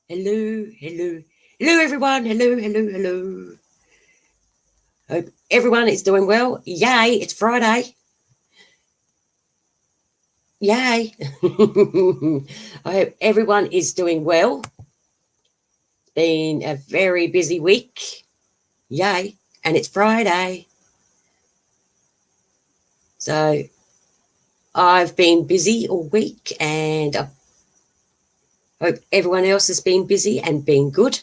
Hello, hello, hello, everyone. Hello, hello, hello. Hope everyone is doing well. Yay, it's Friday. Yay. I hope everyone is doing well. It's been a very busy week. Yay, and it's Friday. So I've been busy all week, and I hope everyone else has been busy and been good.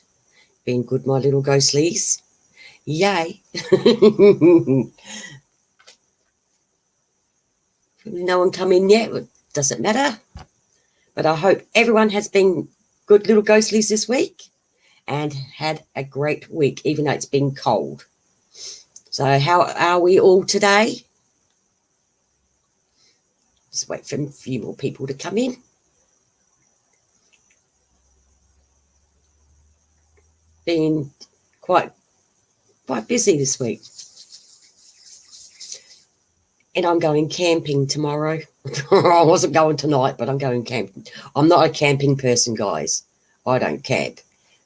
Been good, my little ghostlies. Yay. No one come in yet. Doesn't matter. But I hope everyone has been good little ghostlies this week and had a great week, even though it's been cold. So how are we all today? Just wait for a few more people to come in. Been quite busy this week. And I'm going camping tomorrow. I wasn't going tonight, but I'm going camping. I'm not a camping person, guys. I don't camp.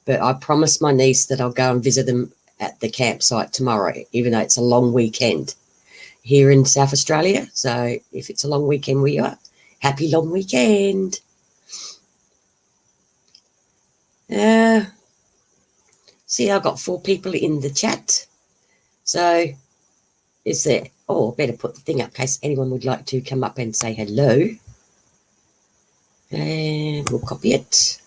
But I promised my niece that I'll go and visit them at the campsite tomorrow, even though it's a long weekend here in South Australia. So if it's a long weekend where you are, happy long weekend. See, I've got 4 people in the chat. So is there... Oh, better put the thing up in case anyone would like to come up and say hello. And we'll copy it.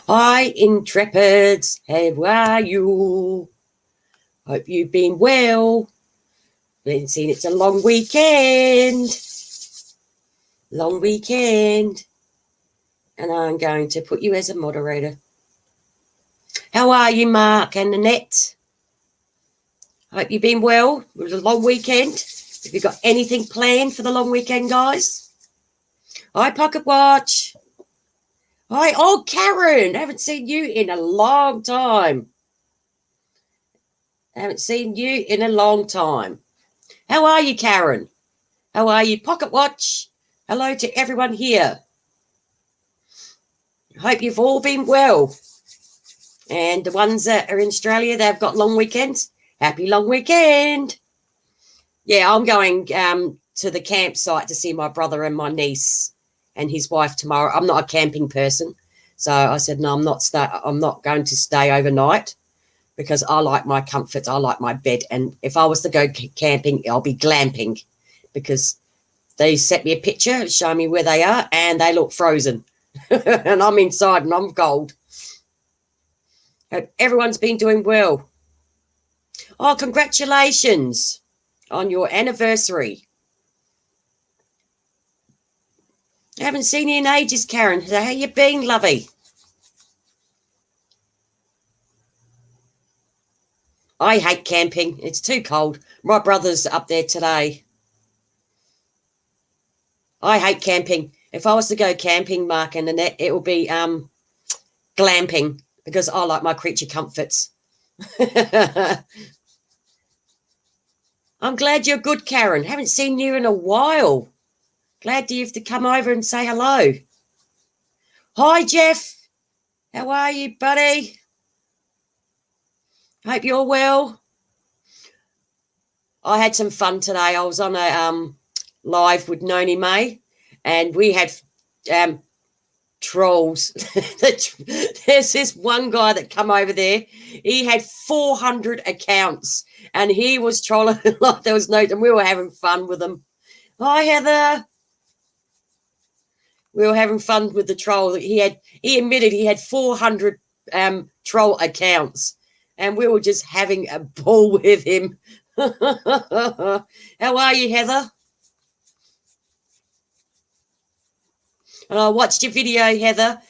Hi, Intrepids. How are you? Hope you've been well. Been seeing it's a long weekend. Long weekend. And I'm going to put you as a moderator. How are you, Mark and Annette? Hope you've been well. It was a long weekend. Have you got anything planned for the long weekend, guys? Hi, Pocket Watch. Hi, oh, Karen. Haven't seen you in a long time. Haven't seen you in a long time. How are you, Karen? How are you, Pocket Watch? Hello to everyone here. Hope you've all been well. And the ones that are in Australia, they've got long weekends. Happy long weekend. Yeah, I'm going to the campsite to see my brother and my niece and his wife tomorrow. I'm not a camping person. So I said, no, I'm not going to stay overnight because I like my comforts. I like my bed. And if I was to go camping, I'll be glamping because they sent me a picture, show me where they are, and they look frozen. And I'm inside and I'm cold. Hope everyone's been doing well. Oh, congratulations on your anniversary. I haven't seen you in ages, Karen. How you been, lovey? I hate camping. It's too cold. My brother's up there today. I hate camping. If I was to go camping, Mark and Annette, it will be glamping because I like my creature comforts. I'm glad you're good, Karen. Haven't seen you in a while. Glad you have to come over and say hello. Hi, Jeff. How are you, buddy? Hope you're well. I had some fun today. I was on a live with Noni May, and we had trolls. There's this one guy that come over there. He had 400 accounts, and he was trolling like there was no. And we were having fun with them. Hi, Heather. We were having fun with the troll. He admitted he had 400 troll accounts, and we were just having a ball with him. How are you, Heather? And I watched your video, Heather.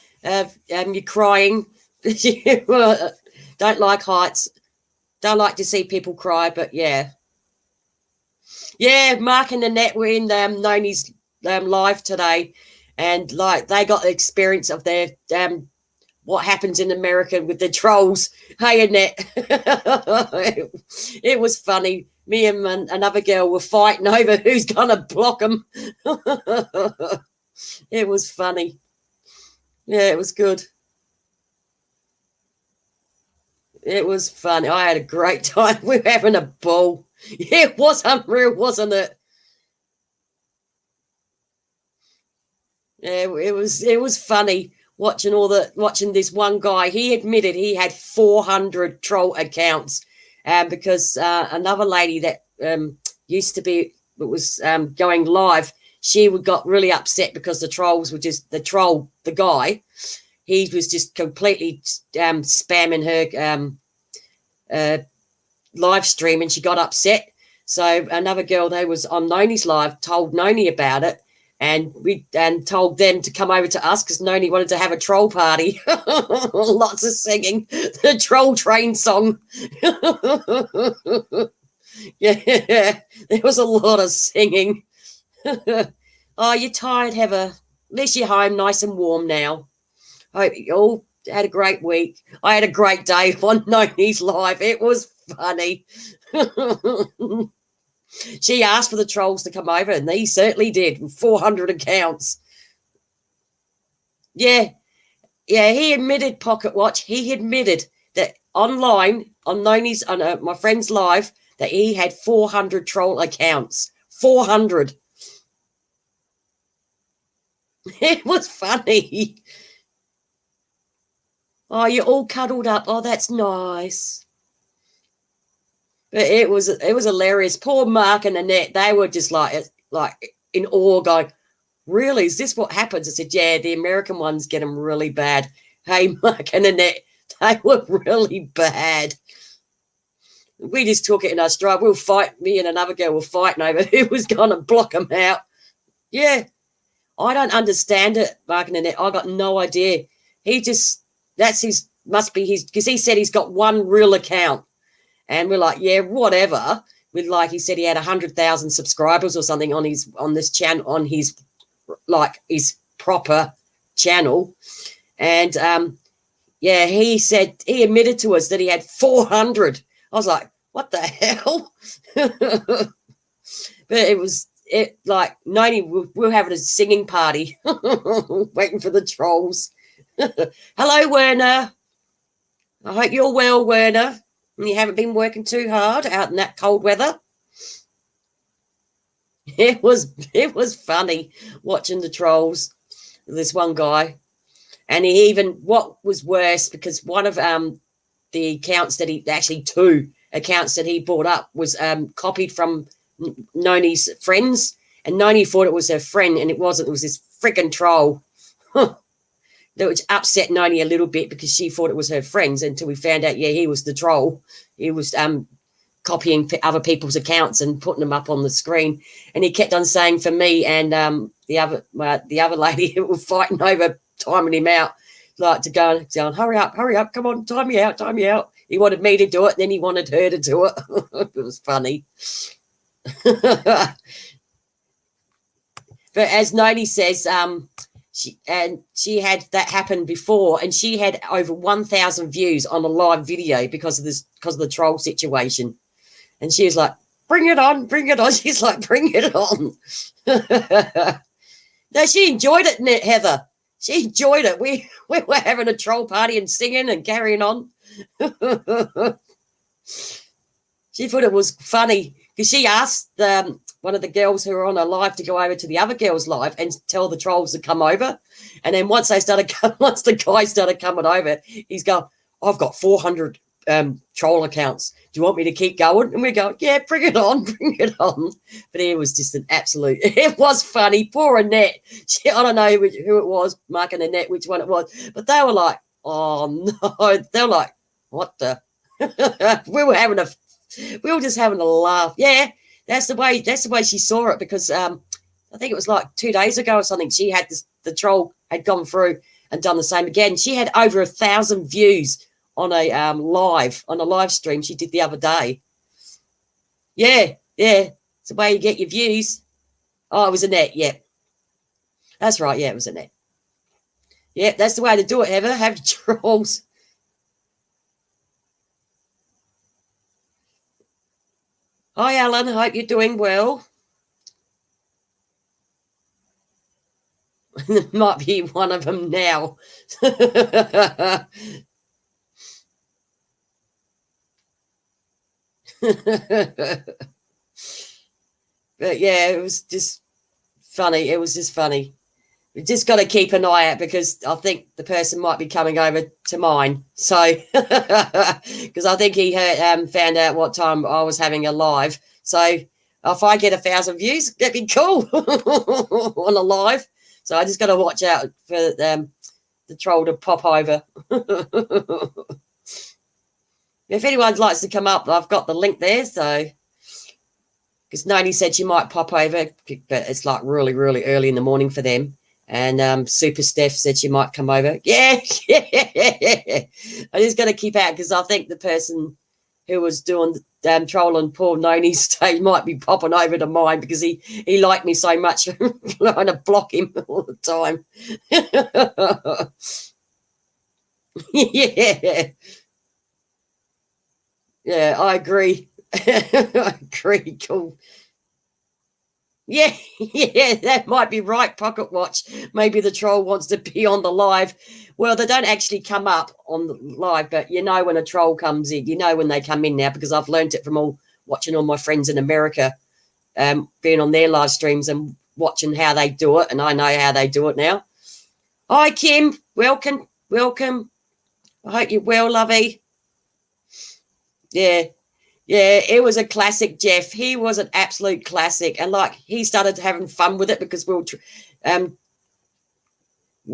You're crying. Don't like heights. Don't like to see people cry, but yeah. Yeah, Mark and Annette were in Noni's live today, and like they got the experience of their what happens in America with the trolls. Hey, Annette. It was funny. Me and another girl were fighting over who's going to block them. It was funny. Yeah, it was good. It was fun. I had a great time. We were having a ball. It was unreal, wasn't it? Yeah, it was funny watching this one guy. He admitted he had 400 troll accounts, because another lady that used to be was going live. She got really upset because the trolls were just the guy. He was just completely spamming her uh, live stream, and she got upset. So another girl that was on Noni's live told Noni about it, and we told them to come over to us because Noni wanted to have a troll party. Lots of singing, the troll train song. Yeah, there was a lot of singing. Oh, you're tired, Heather. At least you're home nice and warm now. Hope you all had a great week. I had a great day on Noni's live. It was funny. She asked for the trolls to come over, and they certainly did. 400 accounts. Yeah, yeah. He admitted, Pocket Watch. He admitted that online on Noni's on my friend's live that he had 400 troll accounts. 400. It was funny. Oh, you're all cuddled up. Oh, that's nice. But it was hilarious. Poor Mark and Annette, they were just like in awe, going, "Really? Is this what happens?" I said, "Yeah, the American ones get them really bad." Hey, Mark and Annette, they were really bad. We just took it in our stride. We'll fight. Me and another girl were fighting over who was going to block them out. Yeah, I don't understand it, Mark and Annette. I got no idea. He just that's his must be his because he said he's got one real account. And we're like, yeah, whatever. With like he said, he had 100,000 subscribers or something on this channel, on his his proper channel. And yeah, he said he admitted to us that he had 400. I was like, what the hell? But it like 90. We were having a singing party, waiting for the trolls. Hello, Werner. I hope you're well, Werner. And you haven't been working too hard out in that cold weather. It was funny watching the trolls. This one guy, and he even what was worse because one of the accounts that he actually two accounts that he brought up was copied from Noni's friends, and Noni thought it was her friend, and it wasn't. It was this freaking troll. That which upset Noni a little bit because she thought it was her friends until we found out, yeah, he was the troll. He was copying other people's accounts and putting them up on the screen. And he kept on saying for me and the other lady who were fighting over timing him out, like to go and hurry up, come on, time me out. He wanted me to do it, and then he wanted her to do it. It was funny. But as Noni says, she had that happen before, and she had over 1,000 views on a live video because of the troll situation. And she was like, bring it on. She's like, bring it on. No, she enjoyed it, Heather. She enjoyed it. We were having a troll party and singing and carrying on. She thought it was funny because she asked one of the girls who were on her live to go over to the other girl's live and tell the trolls to come over. And then once the guy started coming over, he's going, I've got 400 troll accounts. Do you want me to keep going? And we go, yeah, bring it on. But it was just an absolute, it was funny. Poor Annette. I don't know who it was, Mark and Annette, which one it was. But they were like, oh, no. They were like, what the? we were just having a laugh. Yeah, that's the way she saw it because I think it was like 2 days ago or something. She had the troll had gone through and done the same again. She had over 1,000 views on a live stream she did the other day. Yeah, it's the way you get your views. Oh, it was Annette. Yeah, that's right. Yeah, it was Annette. Yeah, that's the way to do it. Have trolls. Hi, Alan. I hope you're doing well. Might be one of them now. But yeah, it was just funny. It was just funny. We just got to keep an eye out because I think the person might be coming over to mine. So, because I think he heard, found out what time I was having a live. So, if I get 1,000 views, that'd be cool on a live. So I just got to watch out for the troll to pop over. If anyone likes to come up, I've got the link there. So, because Noni said she might pop over, but it's like really, really early in the morning for them. And Super Steph said she might come over. Yeah, I just got to keep out because I think the person who was doing trolling Paul Noni's stage might be popping over to mine because he liked me so much. I'm trying to block him all the time. Yeah, I agree. I agree. Cool. Yeah, yeah, that might be right, Pocket Watch. Maybe the troll wants to be on the live. Well, they don't actually come up on the live, but you know when a troll comes in, you know when they come in now because I've learned it from watching all my friends in America, being on their live streams and watching how they do it, and I know how they do it now. Hi, Kim. Welcome. I hope you're well, lovey. Yeah. Yeah, it was a classic, Jeff. He was an absolute classic, and like he started having fun with it because we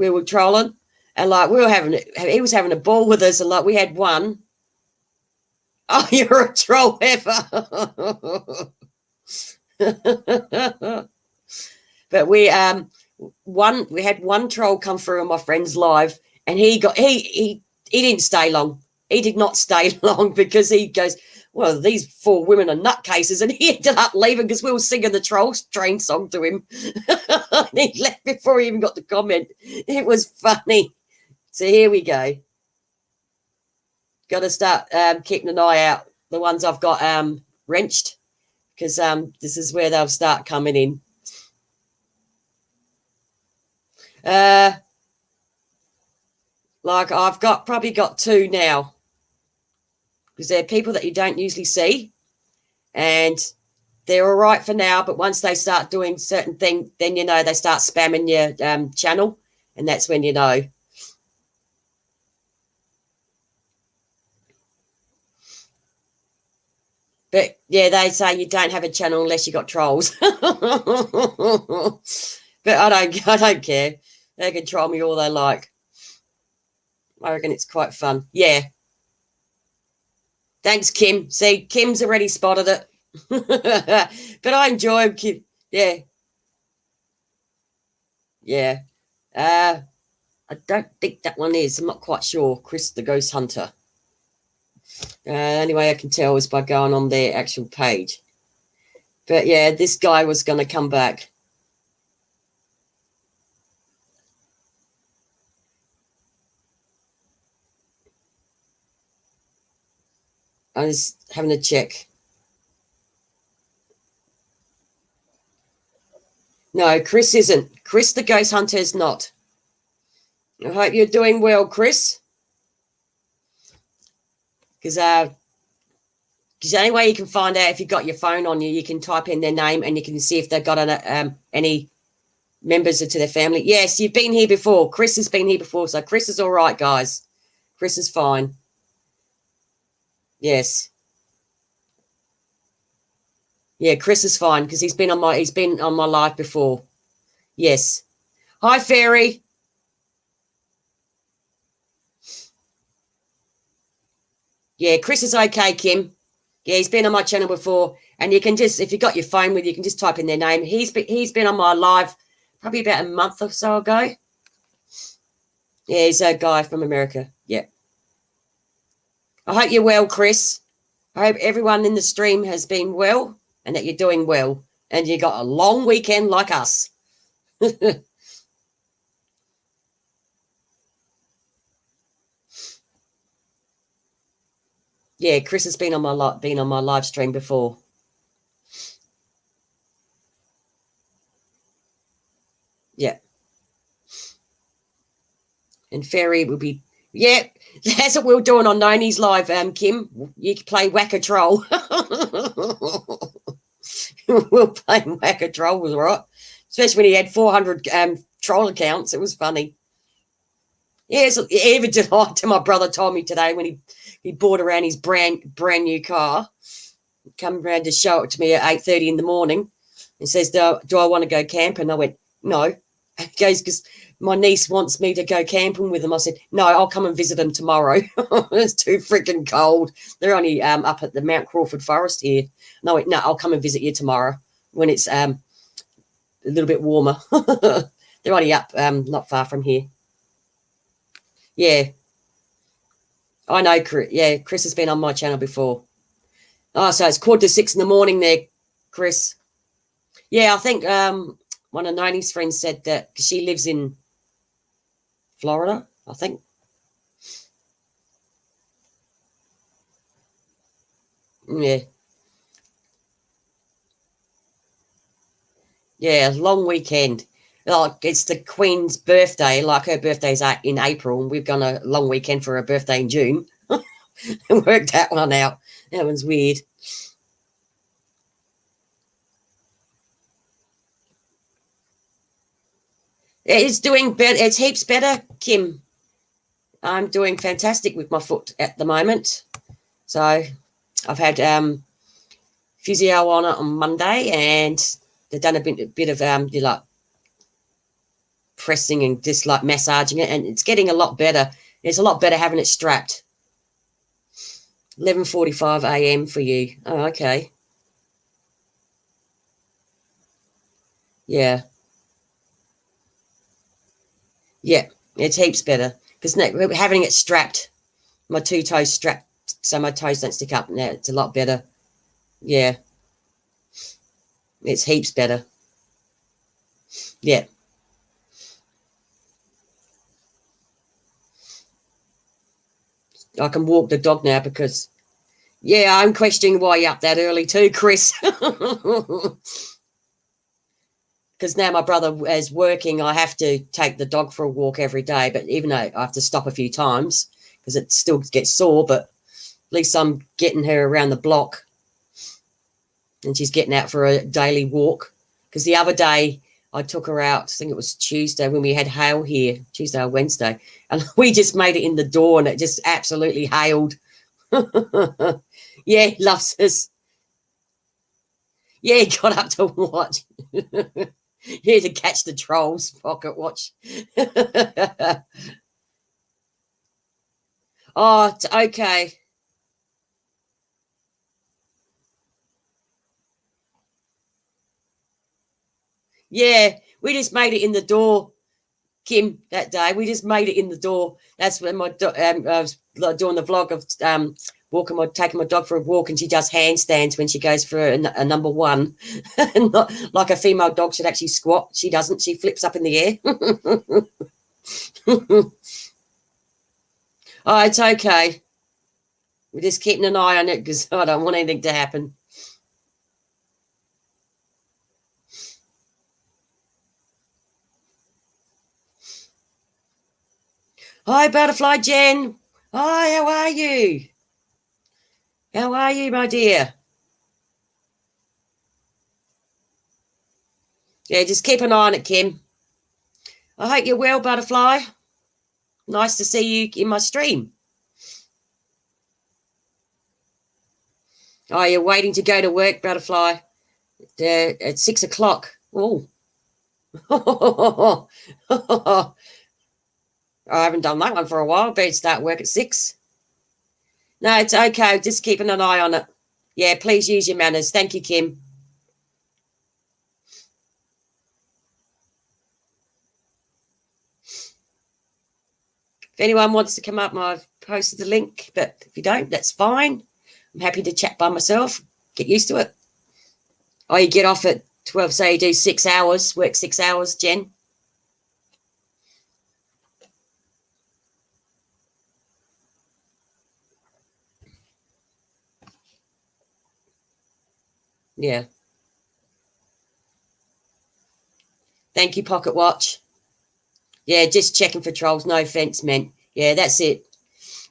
were trolling, and like he was having a ball with us, and like we had one. Oh, you're a troll ever. But we had one troll come through on my friend's live, and he didn't stay long. He did not stay long because he goes, well, these 4 women are nutcases, and he ended up leaving because we were singing the Troll Train song to him. And he left before he even got the comment. It was funny. So here we go. Got to start keeping an eye out. The ones I've got wrenched because this is where they'll start coming in. Like I've probably got 2 now. Because they're people that you don't usually see, and they're all right for now. But once they start doing certain things, then you know they start spamming your channel, and that's when you know. But yeah, they say you don't have a channel unless you got trolls. But I don't care. They can troll me all they like. I reckon it's quite fun. Yeah. Thanks, Kim. See, Kim's already spotted it. But I enjoy Kim. Yeah. Yeah. I don't think that one is. I'm not quite sure. Chris the Ghost Hunter. Only way I can tell is by going on their actual page. But yeah, this guy was going to come back. I was having a check. No, Chris isn't. Chris the Ghost Hunter is not. I hope you're doing well, Chris. Because the only way you can find out if you've got your phone on you, you can type in their name and you can see if they've got any members to their family. Yes, you've been here before. Chris has been here before, so Chris is all right, guys. Chris is fine. Yes. Yeah, Chris is fine because he's been on my live before. Yes. Hi, Fairy. Yeah, Chris is okay, Kim. Yeah, he's been on my channel before, and you can just, if you got your phone with you, can just type in their name. He's been on my live probably about a month or so ago. Yeah, he's a guy from America. Yeah. I hope you're well, Chris. I hope everyone in the stream has been well and that you're doing well, and you got a long weekend like us. Yeah, Chris has been on my live stream before. Yeah. And Ferry will be, yeah, that's what we were doing on Noni's Live, Kim. You can play Whack-A-Troll. We'll play Whack-A-Troll, was all right. Especially when he had 400 troll accounts. It was funny. Yeah, even to my brother told me today when he bought around his brand new car, come around to show it to me at 8:30 in the morning and says, do I want to go camping? And I went, no. He goes, because my niece wants me to go camping with them. I said, no, I'll come and visit them tomorrow. It's too freaking cold. They're only up at the Mount Crawford Forest here. And I went, no, I'll come and visit you tomorrow when it's a little bit warmer. They're only up not far from here. Yeah. I know, Chris. Yeah, Chris has been on my channel before. Oh, so it's 5:45 in the morning there, Chris. Yeah, I think one of Noni's friends said that because she lives in Florida, I think. Yeah. Yeah, long weekend. Like, it's the Queen's birthday. Like, her birthday's in April, and we've gone a long weekend for her birthday in June. And worked that one out. That one's weird. It's doing better. It's heaps better, Kim. I'm doing fantastic with my foot at the moment. So I've had physio on it on Monday, and they've done a bit of like pressing and just like massaging it, and it's getting a lot better. It's a lot better having it strapped. 11:45 a.m. for you. Oh, okay. Yeah. Yeah, it's heaps better because having it strapped, my two toes strapped so my toes don't stick up. Now it's a lot better. Yeah, it's heaps better. Yeah. I can walk the dog now because, yeah, I'm questioning why you're up that early too, Chris. Because now my brother is working, I have to take the dog for a walk every day. But even though I have to stop a few times because it still gets sore, but at least I'm getting her around the block and she's getting out for a daily walk. Because the other day I took her out, I think it was Tuesday when we had hail here, Tuesday or Wednesday, and we just made it in the door and it just absolutely hailed. Yeah, he loves us. Yeah, he got up to watch. Yeah, to catch the trolls, pocket watch. Oh, okay. Yeah, we just made it in the door, Kim, that day. We just made it in the door. That's when I was doing the vlog of taking my dog for a walk, and she does handstands when she goes for a number one. Not like a female dog should actually squat. She doesn't. She flips up in the air. Oh, it's okay. We're just keeping an eye on it because I don't want anything to happen. Hi, Butterfly Jen. Hi, how are you? How are you, my dear? Yeah, just keep an eye on it, Kim. I hope you're well, Butterfly. Nice to see you in my stream. Oh, you're waiting to go to work, Butterfly, at 6 o'clock. Oh. I haven't done that one for a while. Better start work at 6. No, it's okay. Just keeping an eye on it. Yeah, please use your manners. Thank you, Kim. If anyone wants to come up, I've posted the link. But if you don't, that's fine. I'm happy to chat by myself. Get used to it. Oh, you get off at 12, so you do 6 hours, work 6 hours, Jen? Yeah. Thank you, Pocket Watch. Yeah, just checking for trolls. No offense meant. Yeah, that's it.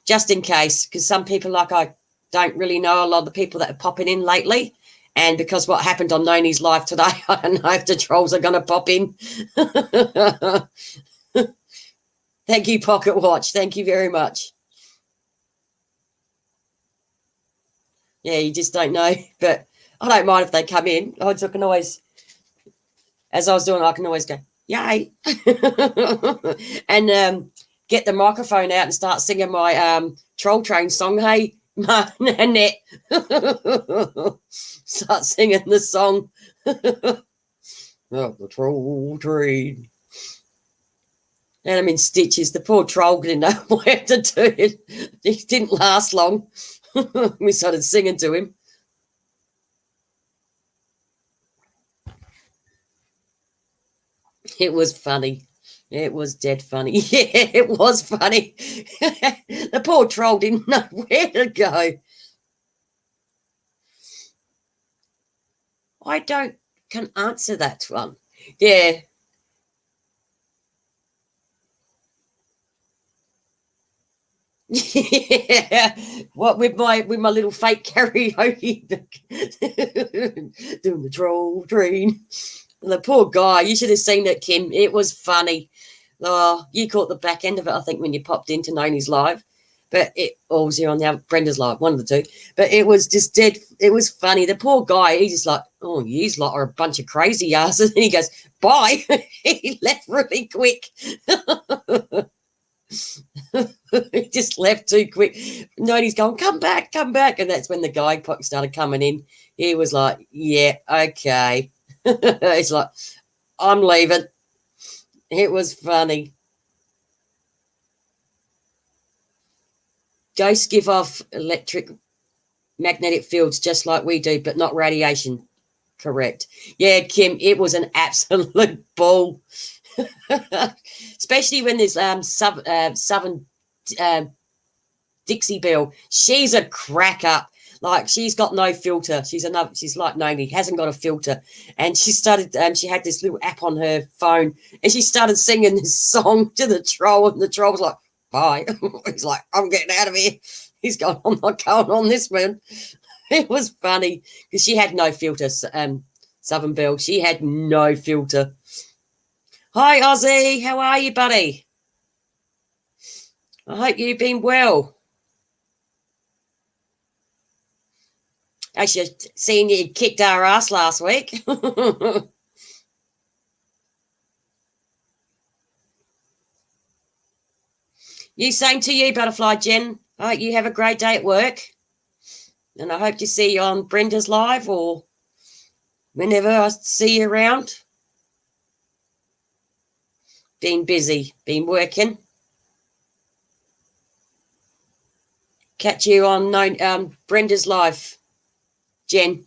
Just in case, because some people, like, I don't really know a lot of the people that are popping in lately. And because what happened on Noni's live today, I don't know if the trolls are going to pop in. Thank you, Pocket Watch. Thank you very much. Yeah, you just don't know. But I don't mind if they come in. I can always, as I was doing, I can always go, yay. And get the microphone out and start singing my Troll Train song. Hey, Annette. Start singing the song. Oh, the Troll Train. And I'm in stitches. The poor troll didn't know where to do it. It didn't last long. We started singing to him. It was funny. It was dead funny. Yeah, it was funny. The poor troll didn't know where to go. I can answer that one. Yeah. Yeah. What with my little fake karaoke doing the Troll Train. The poor guy. You should have seen it, Kim. It was funny. Oh, you caught the back end of it, I think, when you popped into Noni's live. But or was he on the Brenda's live? One of the two. But it was just dead. It was funny. The poor guy, he's just like, oh, you lot are a bunch of crazy asses. And he goes, bye. He left really quick. He just left too quick. Noni's going, come back. And that's when the guy started coming in. He was like, yeah, okay. It's like, I'm leaving. It was funny. Ghosts give off electric magnetic fields just like we do, but not radiation. Correct. Yeah, Kim, it was an absolute ball. Especially when there's Southern Dixie Belle. She's a crack up. Like, she's got no filter. She's like Noni, hasn't got a filter. And she started, she had this little app on her phone, and she started singing this song to the troll, and the troll was like, bye. He's like, I'm getting out of here. He's going, I'm not going on this one. It was funny because she had no filter, Southern Belle. She had no filter. Hi, Ozzy. How are you, buddy? I hope you've been well. Actually, seeing you kicked our ass last week. You, same to you, Butterfly Jen. I hope you have a great day at work. And I hope to see you on Brenda's live or whenever I see you around. Been busy, been working. Catch you on Brenda's live, Jen.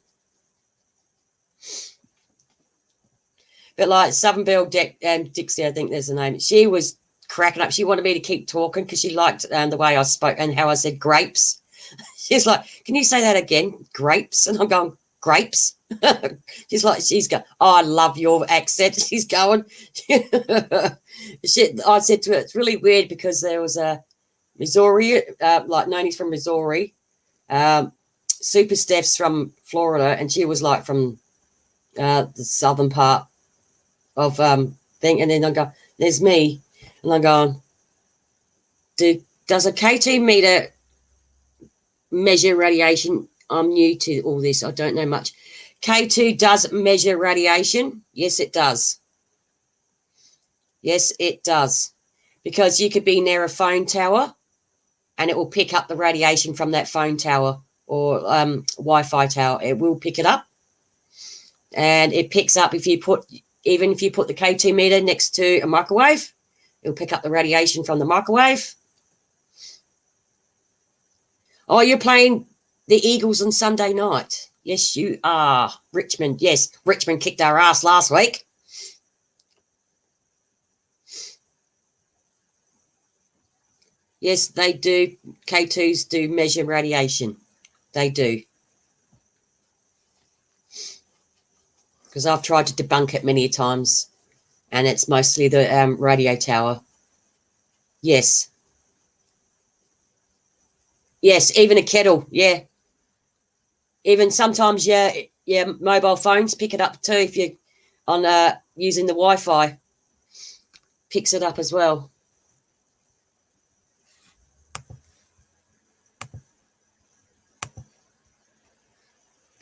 But like Southern Belle Dixie, I think there's the name. She was cracking up. She wanted me to keep talking because she liked the way I spoke and how I said grapes. She's like, can you say that again? Grapes? And I'm going, grapes? she's going, oh, I love your accent. She's going. I said to her, it's really weird because there was a Missouri, like Noni's from Missouri, Super Steph's from Florida, and she was like from the southern part of thing. And then I go, there's me. And I'm going, does a K2 meter measure radiation? I'm new to all this. I don't know much. K2 does measure radiation. Yes, it does. Yes, it does. Because you could be near a phone tower and it will pick up the radiation from that phone tower or Wi-Fi tower. It will pick it up. And it picks up even if you put the K2 meter next to a microwave, it'll pick up the radiation from the microwave. Oh, you're playing the Eagles on Sunday night. Yes, you are. Richmond. Yes, Richmond kicked our ass last week. Yes, they do. K2s do measure radiation. They do. Because I've tried to debunk it many times. and it's mostly the radio tower. Yes. Yes, even a kettle, yeah. Even sometimes your mobile phones pick it up too if you're on using the Wi-Fi. Picks it up as well.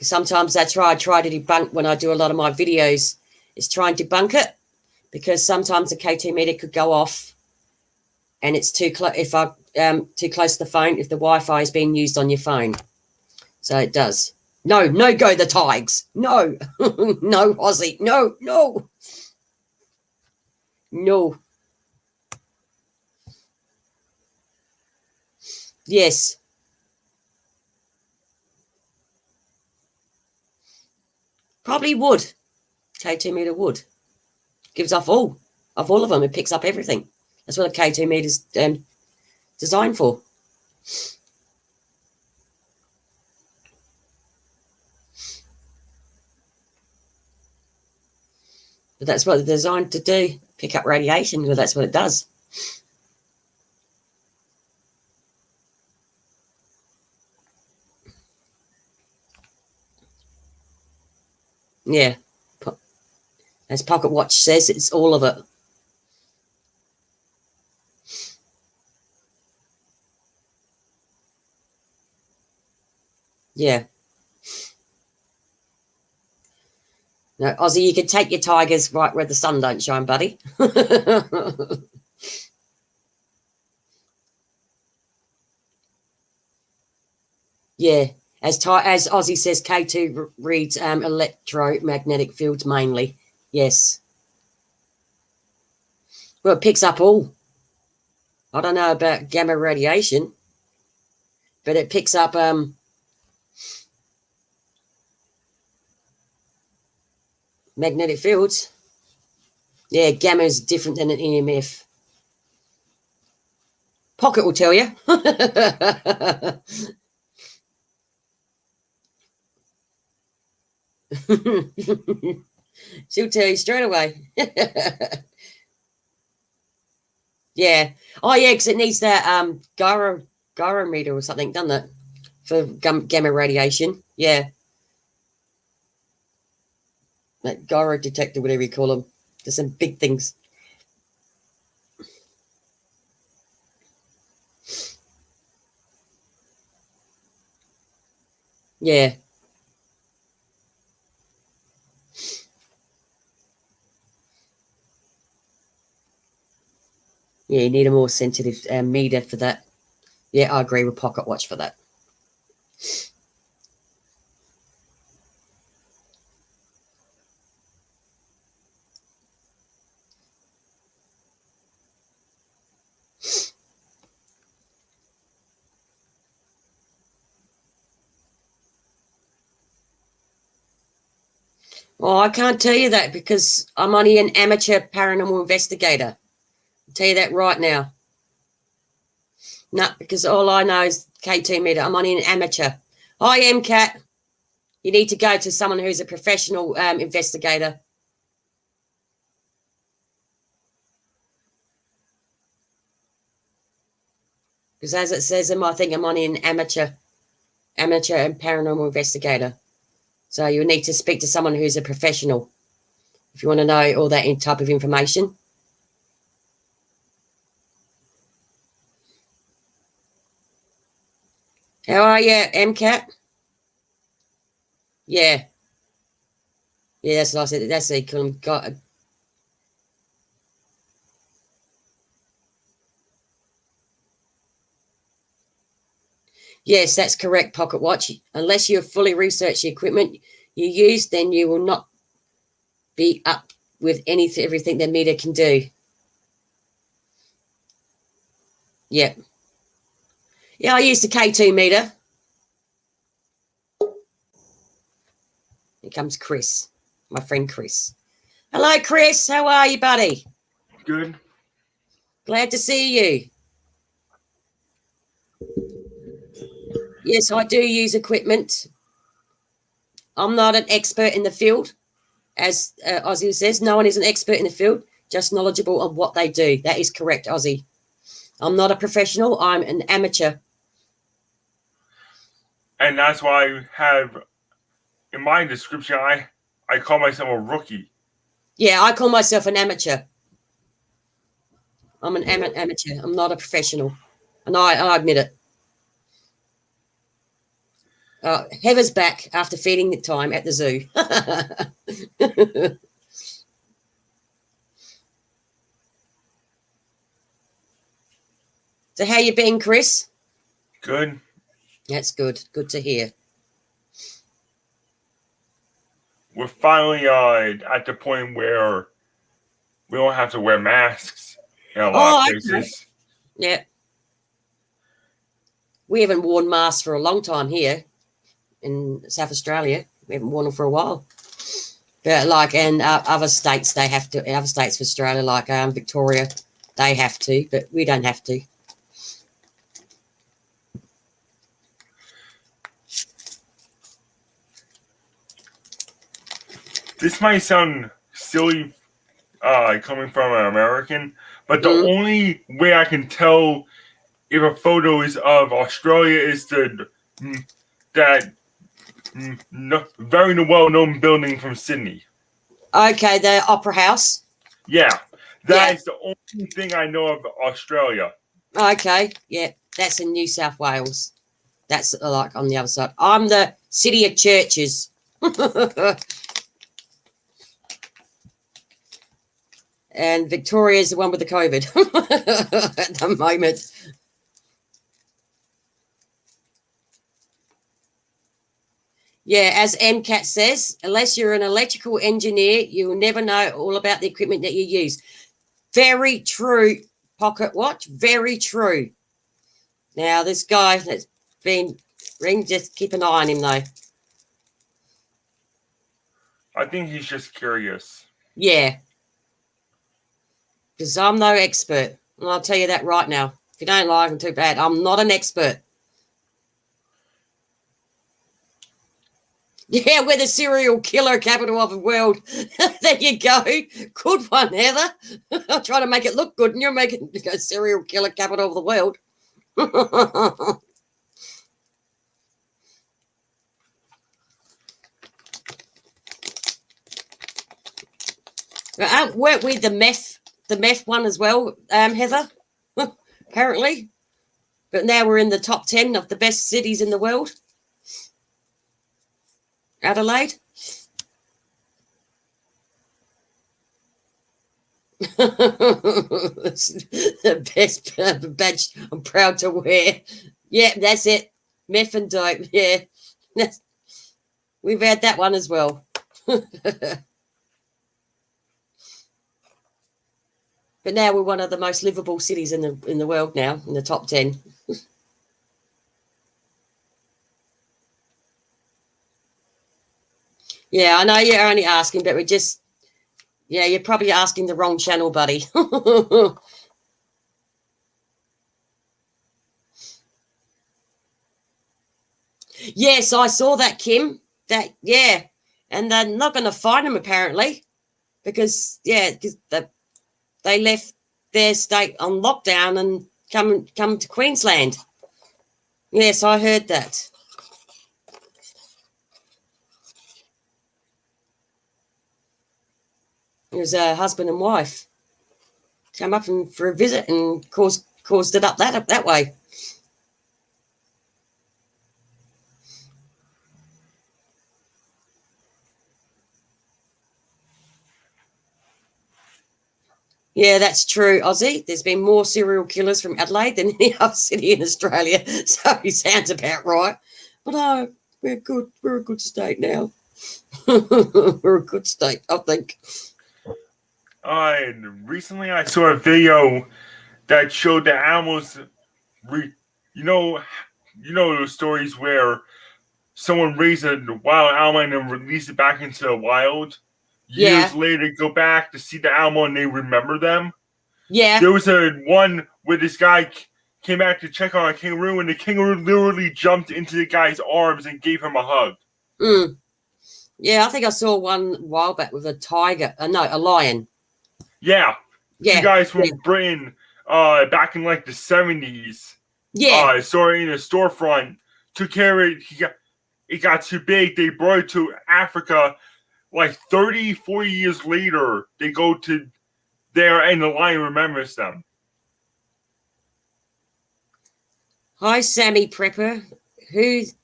Sometimes that's why I try to debunk when I do a lot of my videos, is try and debunk it, because sometimes the K2 meter could go off and it's too close too close to the phone if the Wi-Fi is being used on your phone. So it does. No, go the Tigers. No. No, Aussie. No. Yes. Probably would. K2 meter would. Gives off all of them. It picks up everything. That's what a K2 meter is designed for. But that's what they're designed to do. Pick up radiation. Well, that's what it does. Yeah. As Pocket Watch says, it's all of it. Yeah. No, Aussie, you can take your Tigers right where the sun don't shine, buddy. Yeah. As Aussie says, K2 reads electromagnetic fields mainly. Yes. Well, it picks up all. I don't know about gamma radiation, but it picks up magnetic fields. Yeah, gamma is different than an EMF. Pocket will tell you. She'll tell you straight away. Yeah. Oh, yeah, because it needs that gyrometer or something, doesn't it? For gamma radiation. Yeah. That gyro detector, whatever you call them. There's some big things. Yeah. Yeah, you need a more sensitive meter for that. Yeah, I agree with Pocket Watch for that. Well, I can't tell you that because I'm only an amateur paranormal investigator. I'll tell you that right now. No, because all I know is K2 meter. I'm only an amateur. Hi, MCAT. You need to go to someone who's a professional investigator. Because as it says in my thing, I'm only an amateur and paranormal investigator. So you need to speak to someone who's a professional if you want to know all that type of information. How are you, MCAT? Yeah. Yeah, that's what I said. That's the Yes, that's correct, Pocket Watch. Unless you have fully researched the equipment you use, then you will not be up with everything the meter can do. Yep. Yeah, I use the K2 meter. Here comes Chris, my friend Chris. Hello, Chris. How are you, buddy? Good. Glad to see you. Yes, I do use equipment. I'm not an expert in the field. As Ozzy says, no one is an expert in the field. just knowledgeable of what they do. That is correct, Ozzy. I'm not a professional. I'm an amateur. And that's why I have, in my description, I call myself a rookie. Yeah, I call myself an amateur. I'm an amateur. I'm not a professional. And I admit it. Heather's back after feeding time at the zoo. So how you been, Chris? Good. That's good. Good to hear. We're finally at the point where we don't have to wear masks in a lot of places. Okay. Yeah. We haven't worn masks for a long time here in South Australia. We haven't worn them for a while. But like in other states, they have to. Other states of Australia, like Victoria, they have to, but we don't have to. This might sound silly coming from an American, but the only way I can tell if a photo is of Australia is that very well-known building from Sydney. Okay, the Opera House. Yeah, that is the only thing I know of Australia. Okay, yeah, that's in New South Wales. That's like on the other side. I'm the City of Churches. And Victoria is the one with the COVID at the moment. Yeah, as MCAT says, unless you're an electrical engineer, you will never know all about the equipment that you use. Very true, Pocket Watch. Very true. Now, this guy that's been ring, just keep an eye on him, though. I think he's just curious. Yeah. Because I'm no expert. And I'll tell you that right now. If you don't like him, too bad. I'm not an expert. Yeah, we're the serial killer capital of the world. There you go. Good one, Heather. I'm trying to make it look good, and you're making it go serial killer capital of the world. Weren't we the meth one as well, Heather? Apparently. But now we're in the top 10 of the best cities in the world. Adelaide. The best badge I'm proud to wear. Yeah, that's it. Meth and dope. Yeah. We've had that one as well. But now we're one of the most livable cities in the world now, in the top 10. Yeah, I know you're only asking, but we're just, yeah, you're probably asking the wrong channel, buddy. Yes, I saw that, Kim. That, yeah. And they're not going to find him, apparently, because they left their state on lockdown and come to Queensland. Yes, I heard that. It was a husband and wife come up for a visit and caused it up that way. Yeah, that's true, Ozzy. There's been more serial killers from Adelaide than any other city in Australia, so he sounds about right. But we're good. We're a good state now. We're a good state, I think. Recently I saw a video that showed the animals. You know those stories where someone raised a wild animal and then released it back into the wild. Years later, go back to see the animal and they remember them. Yeah. There was one where this guy came back to check on a kangaroo, and the kangaroo literally jumped into the guy's arms and gave him a hug. Yeah, I think I saw one a while back with a tiger. No, a lion. Yeah, two Yeah, guys from yeah, Britain, back in like the 70s, yeah. sorry, in a storefront, took care of it. It got too big. They brought it to Africa. Like 30, 40 years later, they go to there and the lion remembers them. Hi, Sammy Prepper. Who's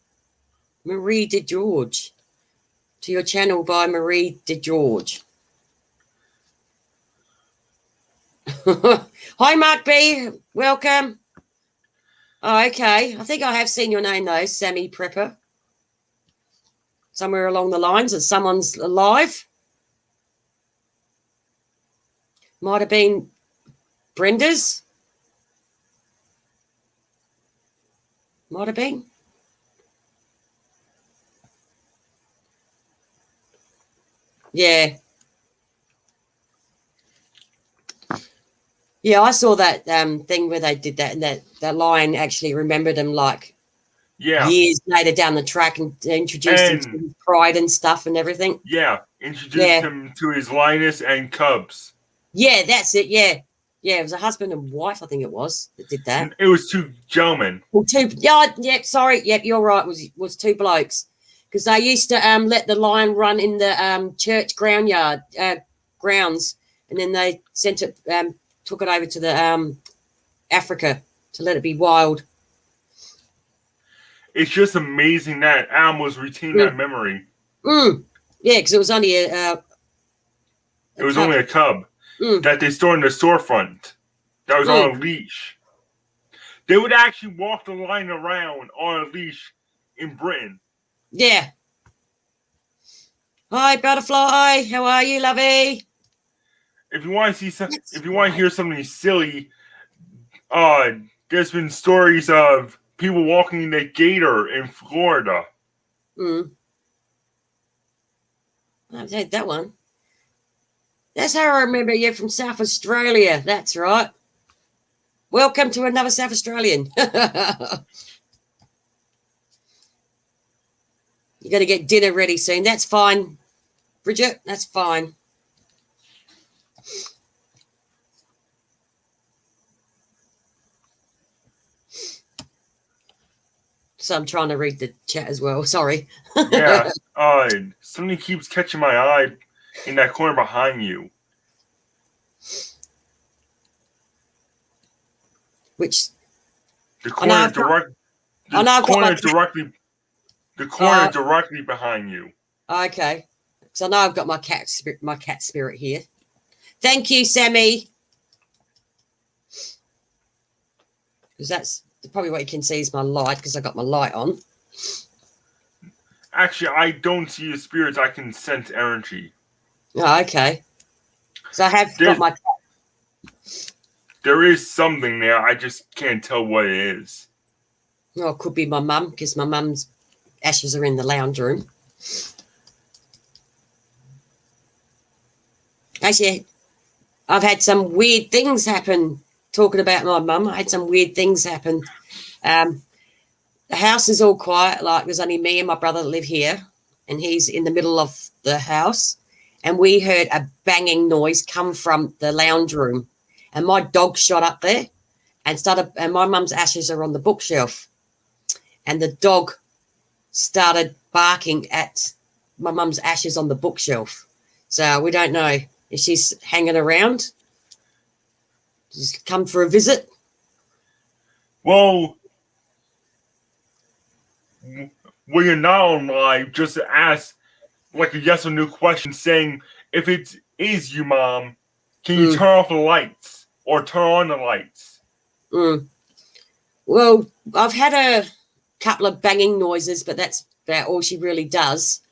Marie de George? To your channel by Marie de George. Hi, Mark B. Welcome. Oh, okay. I think I have seen your name, though, Sammy Prepper. Somewhere along the lines that someone's alive. Might have been Brenda's. Might have been. Yeah. Yeah, I saw that thing where they did that, and that lion actually remembered him like years later down the track and introduced him to his pride and stuff and everything. Yeah, introduced him to his lioness and cubs. Yeah, that's it. Yeah. Yeah, it was a husband and wife, I think it was, that did that. It was two gentlemen. Well, sorry. Yep, you're right. It was two blokes. Because they used to let the lion run in the church grounds, and then they sent it, took it over to the Africa to let it be wild. It's just amazing that animals retain that memory. Yeah, because it was only a cub that they stored in the storefront that was on a leash. They would actually walk the lion around on a leash in Britain. Yeah. Hi, Butterfly. How are you, lovey? If you want to see if you want to hear something silly, there's been stories of people walking the gator in Florida. I've had that one. That's how I remember you from South Australia. That's right. Welcome to another South Australian. You got to get dinner ready soon. That's fine, Bridget. That's fine. So I'm trying to read the chat as well. Sorry. Yeah. Something keeps catching my eye in that corner behind you. Which? The corner directly behind you. Okay. So now I've got my cat spirit here. Thank you, Sammy. Because that's probably what you can see is my light, because I got my light on. Actually, I don't see the spirits. I can sense energy. Oh, okay. So I have got my cat. There is something there. I just can't tell what it is. Oh, it could be my mum, because my mum's ashes are in the lounge room. Actually, I've had some weird things happen. Talking about my mum, I had some weird things happen. The house is all quiet. Like, there's only me and my brother that live here, and he's in the middle of the house. And we heard a banging noise come from the lounge room. And my dog shot up there and my mum's ashes are on the bookshelf. And the dog started barking at my mum's ashes on the bookshelf. So we don't know if she's hanging around. Just come for a visit. Well, when you're not on live, just ask like a yes or no question saying, if it is you, Mom, can you turn off the lights or turn on the lights? Well, I've had a couple of banging noises, but that's about all she really does.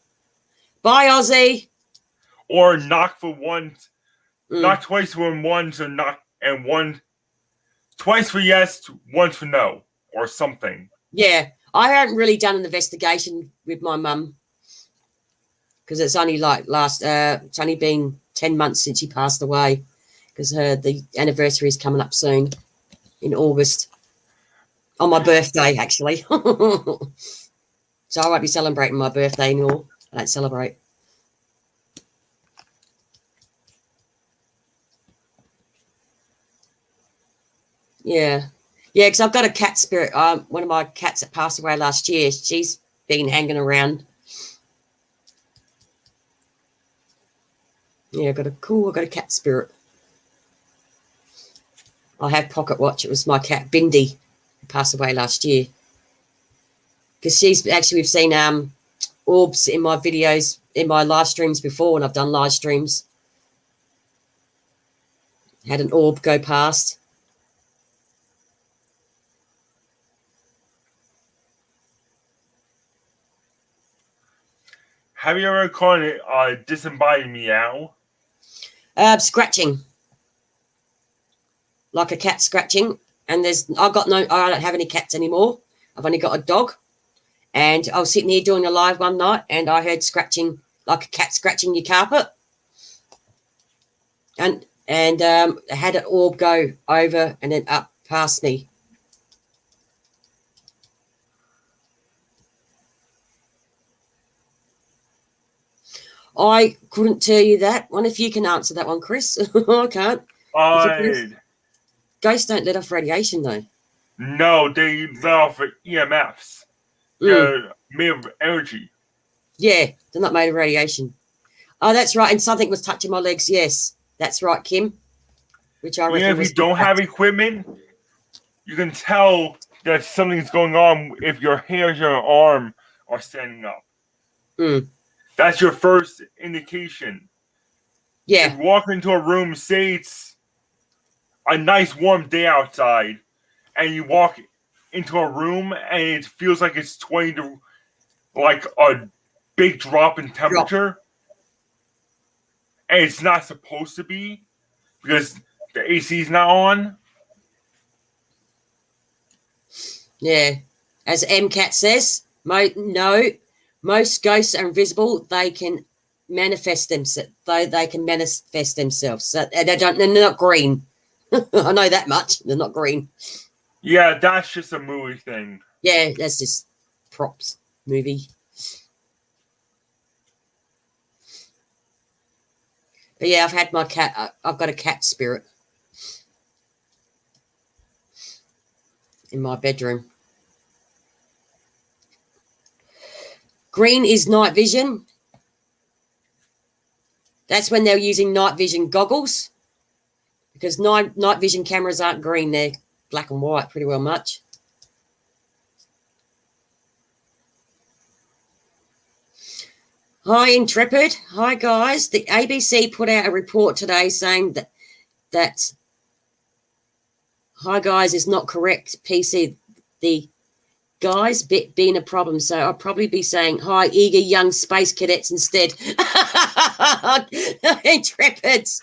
Bye, Ozzy. Or knock for once, knock twice for once, or knock and one, twice for yes, once for no, or something. Yeah, I haven't really done an investigation with my mum because it's only like it's only been 10 months since she passed away, because the anniversary is coming up soon in August, on my birthday actually. So I won't be celebrating my birthday anymore. I don't celebrate. Yeah. Yeah, because I've got a cat spirit. One of my cats that passed away last year, she's been hanging around. Yeah, I've got a cat spirit. I have Pocket Watch. It was my cat Bindi, who passed away last year. Because she's actually, we've seen orbs in my videos, in my live streams before when I've done live streams. Had an orb go past. Have you ever called it disembodied meow? Scratching. Like a cat scratching. And I don't have any cats anymore. I've only got a dog. And I was sitting here doing a live one night and I heard scratching, like a cat scratching your carpet. And had an orb go over and then up past me. I couldn't tell you that. Wonder if you can answer that one, Chris. I can't. Ghosts don't let off radiation, though. No, they let off EMFs. They're made of energy. Yeah, they're not made of radiation. Oh, that's right. And something was touching my legs. Yes, that's right, Kim. Which I reckon. Even if you don't have equipment, you can tell that something's going on if your hands, your arm are standing up. That's your first indication. Yeah. If you walk into a room, say it's a nice warm day outside, and you walk into a room and it feels like it's 20 to like a big drop in temperature, and it's not supposed to be because the AC is not on. Yeah. As MCAT says, most ghosts are invisible. They can manifest themselves. They can manifest themselves. So they're not green. I know that much. They're not green. Yeah, that's just a movie thing. Yeah, that's just props movie. But yeah, I've had my cat. I've got a cat spirit in my bedroom. Green is night vision. That's when they're using night vision goggles, because night vision cameras aren't green. They're black and white pretty well much. Hi, Intrepid. Hi, guys. The ABC put out a report today saying that hi, guys, is not correct. PC, the guys bit being a problem. So I'll probably be saying hi, eager young space cadets instead. Intrepids.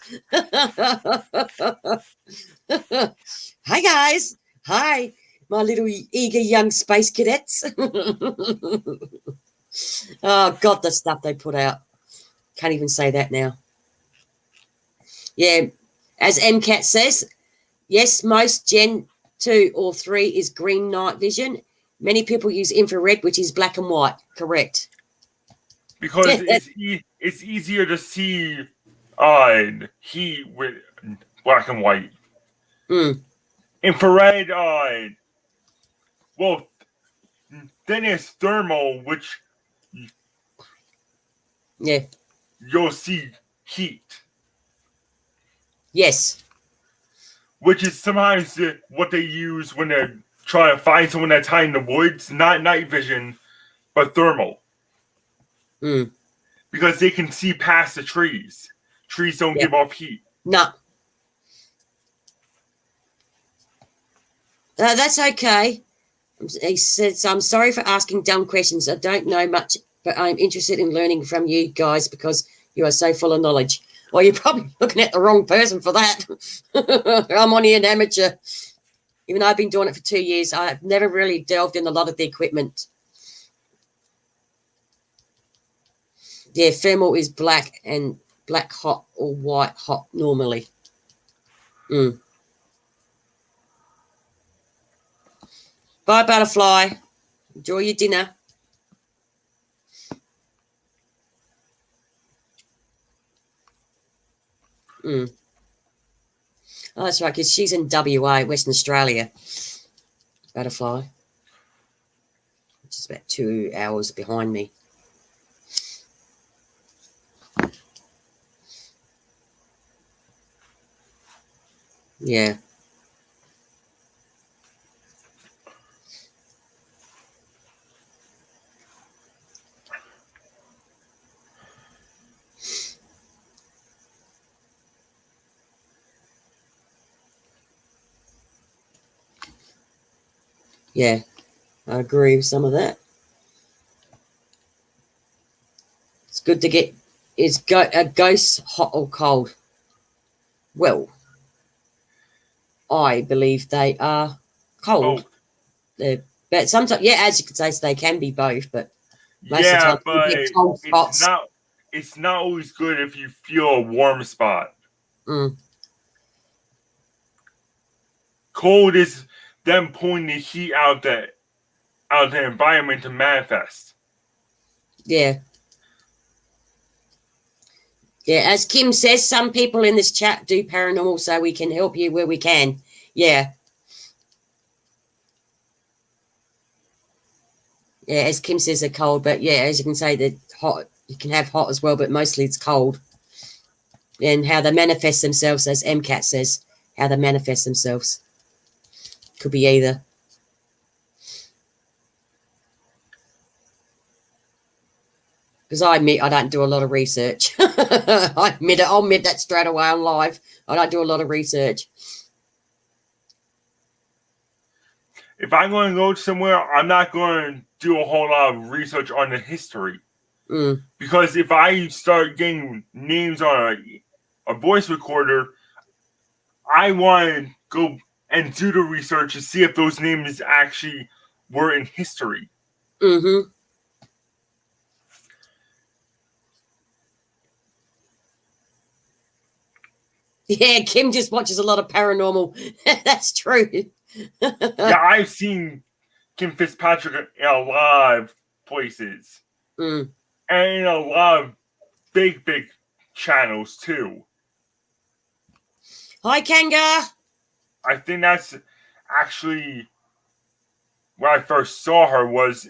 Hi, guys. Hi, my little eager young space cadets. Oh, God, the stuff they put out. Can't even say that now. Yeah, as MCAT says, yes, most Gen 2 or 3 is green night vision. Many people use infrared, which is black and white. Correct. Because it's easier to see heat with black and white. Infrared, well, then it's thermal, which you'll see heat. Yes. Which is sometimes what they use when they're trying to find someone that's hiding in the woods. Not night vision, but thermal. Because they can see past the trees. Trees don't give off heat. No. That's okay. He says, I'm sorry for asking dumb questions. I don't know much, but I'm interested in learning from you guys because you are so full of knowledge. Well, you're probably looking at the wrong person for that. I'm only an amateur. Even though I've been doing it for 2 years, I've never really delved in a lot of the equipment. Yeah, thermal is black and black hot or white hot normally. Bye, butterfly. Enjoy your dinner. Oh, that's right, because she's in WA, Western Australia. Butterfly. Which is about 2 hours behind me. Yeah. Yeah, I agree with some of that. It's good to get. Is a ghost hot or cold? Well, I believe they are cold. But sometimes, yeah, as you could say, they can be both. But most of the Yeah, time, you but get cold spots. it's not always good if you feel a warm spot. Mm, Cold is them pulling the heat out of the environment to manifest. yeah. Yeah, as Kim says, some people in this chat do paranormal, so we can help you where we can. Yeah. Yeah, as Kim says, they're cold, but yeah, as you can say, they're hot. You can have hot as well, but mostly it's cold. And how they manifest themselves, as MCAT says, how they manifest themselves. Could be either. Because I admit I don't do a lot of research. I admit it. I'll admit that straight away on live. I don't do a lot of research. If I'm going to go somewhere, I'm not going to do a whole lot of research on the history. Mm. Because if I start getting names on a voice recorder, I want to go and do the research to see if those names actually were in history. Mm-hmm. Yeah, Kim just watches a lot of paranormal. That's true. Yeah, I've seen Kim Fitzpatrick in a lot of places. Mm. And in a lot of big channels, too. Hi, Kanga. I think that's actually when I first saw her was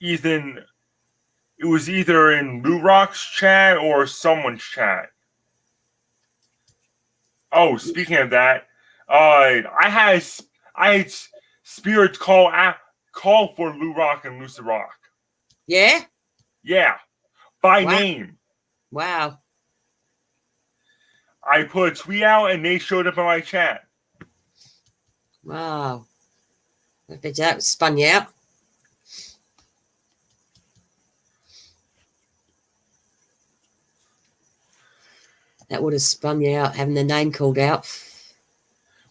it was either in Lou Rock's chat or someone's chat. Oh, speaking of that, I had spirits call for Lou Rock and Lucy Rock. Yeah? Yeah, by name. Wow. I put a tweet out and they showed up in my chat. Wow. I bet that spun you out. That would have spun you out, having the name called out.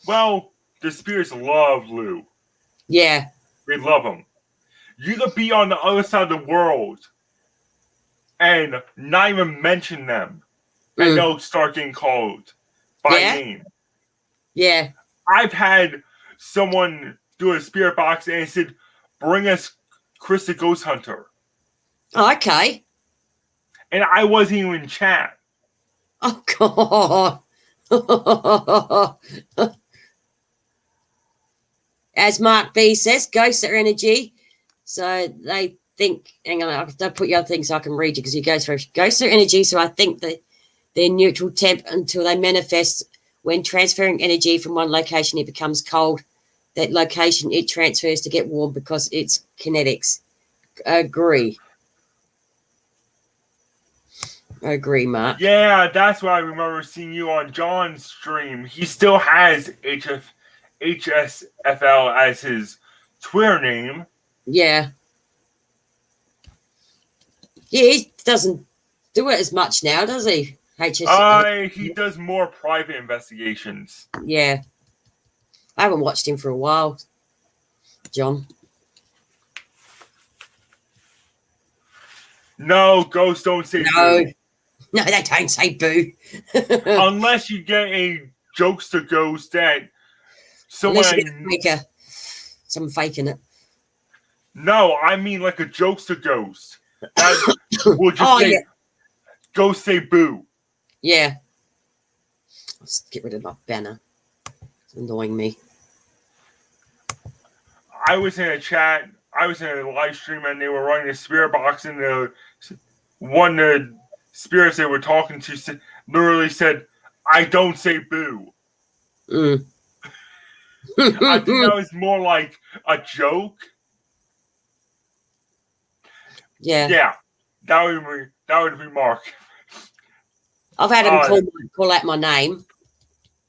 Well, the spirits love Lou. Yeah. They love him. You could be on the other side of the world and not even mention them, and they'll start getting called by name. Yeah. I've had someone do a spirit box and it said, "Bring us Chris the Ghost Hunter." Oh, okay. And I wasn't even in chat. Oh, God. As Mark B says, ghosts are energy. So they think, hang on, I'll put your other thing so I can read you because you go through. Ghosts are energy, so I think that they're neutral temp until they manifest. When transferring energy from one location, it becomes cold. That location, it transfers to get warm because it's kinetics. Agree, Mark. Yeah, that's why I remember seeing you on John's stream. He still has HSFL as his Twitter name. Yeah. Yeah, he doesn't do it as much now, does he? He does more private investigations. Yeah. I haven't watched him for a while, John. No, ghosts don't say no. boo. No, they don't say boo. Unless you get a jokester ghost that someone... Unless you get a faker. Someone faking it. No, I mean like a jokester ghost. That will just say, ghost say boo. Yeah. Let's get rid of my banner. annoying me. I was in a chat. I was in a live stream, and they were running a spirit box, and one of the spirits they were talking to literally said, "I don't say boo." Mm. I think that was more like a joke. Yeah. That would be Mark. I've had them call out my name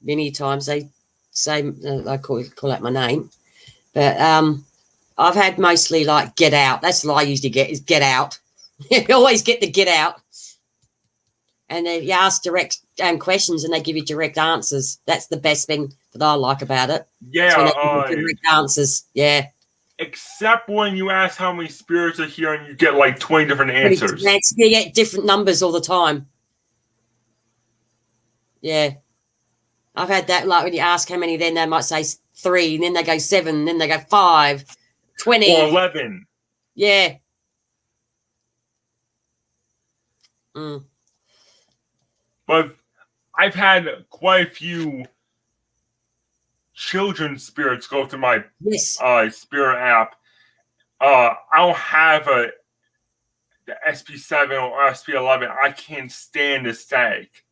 many times. They say I call out my name, but I've had mostly like get out. That's what I usually get is get out. You always get the get out, and you ask direct questions, and they give you direct answers. That's the best thing that I like about it. Yeah, direct answers. Yeah. Except when you ask how many spirits are here, and you get like 20 different answers. You get different numbers all the time. Yeah. I've had that, like when you ask how many, then they might say 3, and then they go 7, and then they go 5, 20. Or 11. Yeah. Mm. But I've had quite a few children's spirits go through my spirit app. I don't have the SP7 or SP11. I can't stand the static.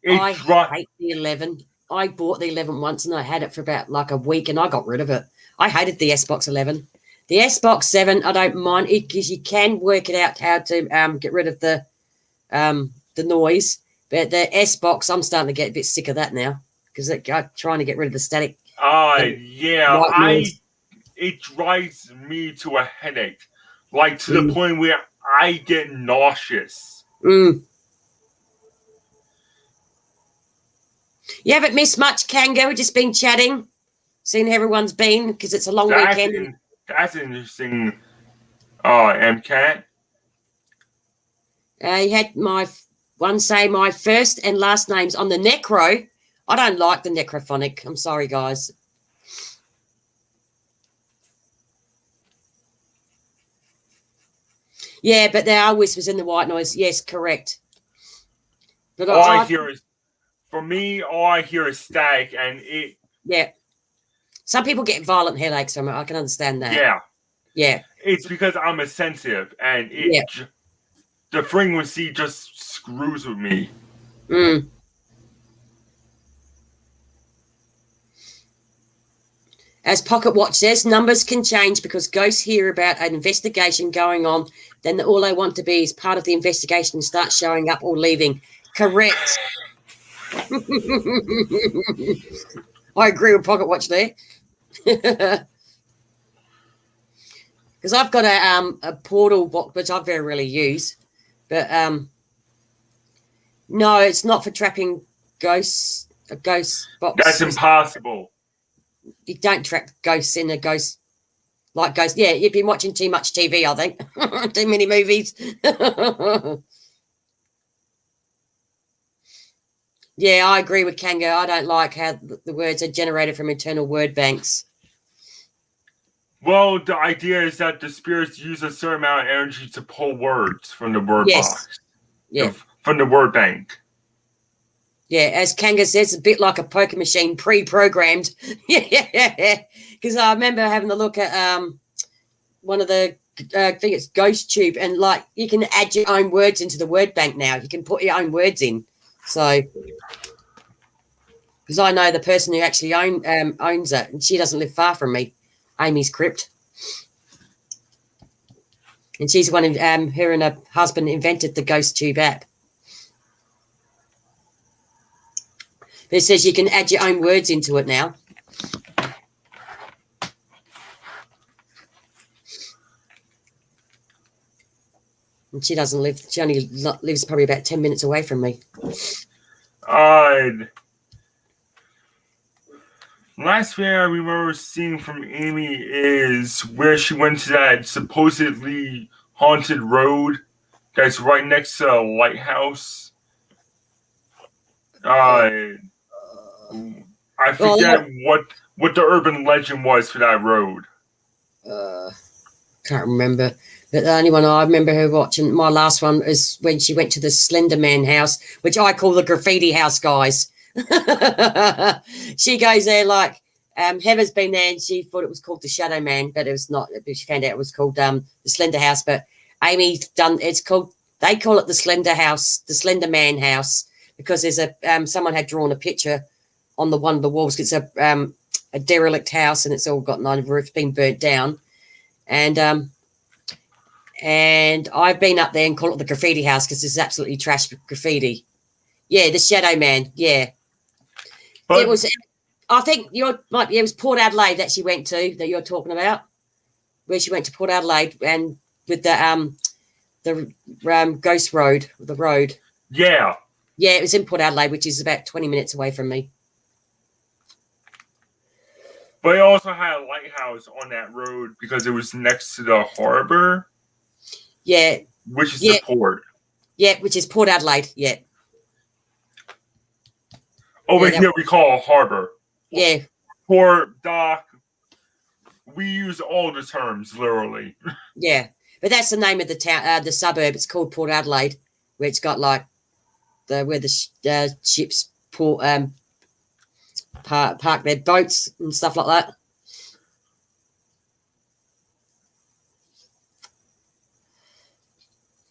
I hate the 11. I bought the 11 once, and I had it for about like a week, and I got rid of it. I hated the S-Box 11. The S-Box 7, I don't mind it because you can work it out how to get rid of the noise. But the S-Box, I'm starting to get a bit sick of that now because I'm trying to get rid of the static. It drives me to a headache, like to the point where I get nauseous. Mm. You haven't missed much, Kango. We've just been chatting, seeing how everyone's been because it's a long weekend. That's interesting, MCAT. You had my one say my first and last names on the Necro. I don't like the Necrophonic. I'm sorry, guys. Yeah, but there are whispers in the white noise. Yes, correct. But all I hear is static, and it. Yeah. Some people get violent headaches from it. I can understand that. Yeah. Yeah. It's because I'm a sensitive, and the frequency just screws with me. Mm. As Pocket Watch says, numbers can change because ghosts hear about an investigation going on. Then all they want to be is part of the investigation and start showing up or leaving. Correct. I agree with Pocket Watch there. Because I've got a portal box, which I very rarely use. But no, it's not for trapping ghosts. A ghost box. That's impossible. You don't trap ghosts in a ghost like ghosts. Yeah, you've been watching too much TV, I think. Too many movies. Yeah, I agree with Kango. I don't like how the words are generated from internal word banks. Well, the idea is that the spirits use a certain amount of energy to pull words from the word box. Yeah. From the word bank. Yeah, as Kanga says, it's a bit like a poker machine, pre-programmed. Yeah. Because I remember having a look at one of the, I think it's Ghost Tube, and like you can add your own words into the word bank now. You can put your own words in. So, because I know the person who actually owns it, and she doesn't live far from me, Amy's Crypt. And she's one of her and her husband invented the Ghost Tube app. It says you can add your own words into it now. And she doesn't live, she only lives probably about 10 minutes away from me. Last thing I remember seeing from Amy is where she went to that supposedly haunted road that's right next to a lighthouse. I forget what the urban legend was for that road. Can't remember. But the only one I remember her watching, my last one, is when she went to the Slender Man house, which I call the graffiti house, guys. She goes there like Heather's been there and she thought it was called the Shadow Man, but it was not. She found out it was called the Slender House. But Amy's done it's called they call it the Slender House, the Slender Man House, because there's a someone had drawn a picture on the one of the walls. It's a derelict house and it's all got no roof, been burnt down. And I've been up there and call it the graffiti house because it's absolutely trash graffiti. Yeah, the Shadow Man. Yeah, But it was. I think it was Port Adelaide that she went to that you're talking about, where she went to Port Adelaide and with the Ghost Road, the road. yeah. Yeah, it was in Port Adelaide, which is about 20 minutes away from me. But it also had a lighthouse on that road because it was next to the harbor. Yeah. Which is the port. Yeah, which is Port Adelaide. Yeah. Over here we call a harbor. Yeah. Port, dock. We use all the terms, literally. Yeah. But that's the name of the town, the suburb. It's called Port Adelaide, where it's got like where the ships park their boats and stuff like that.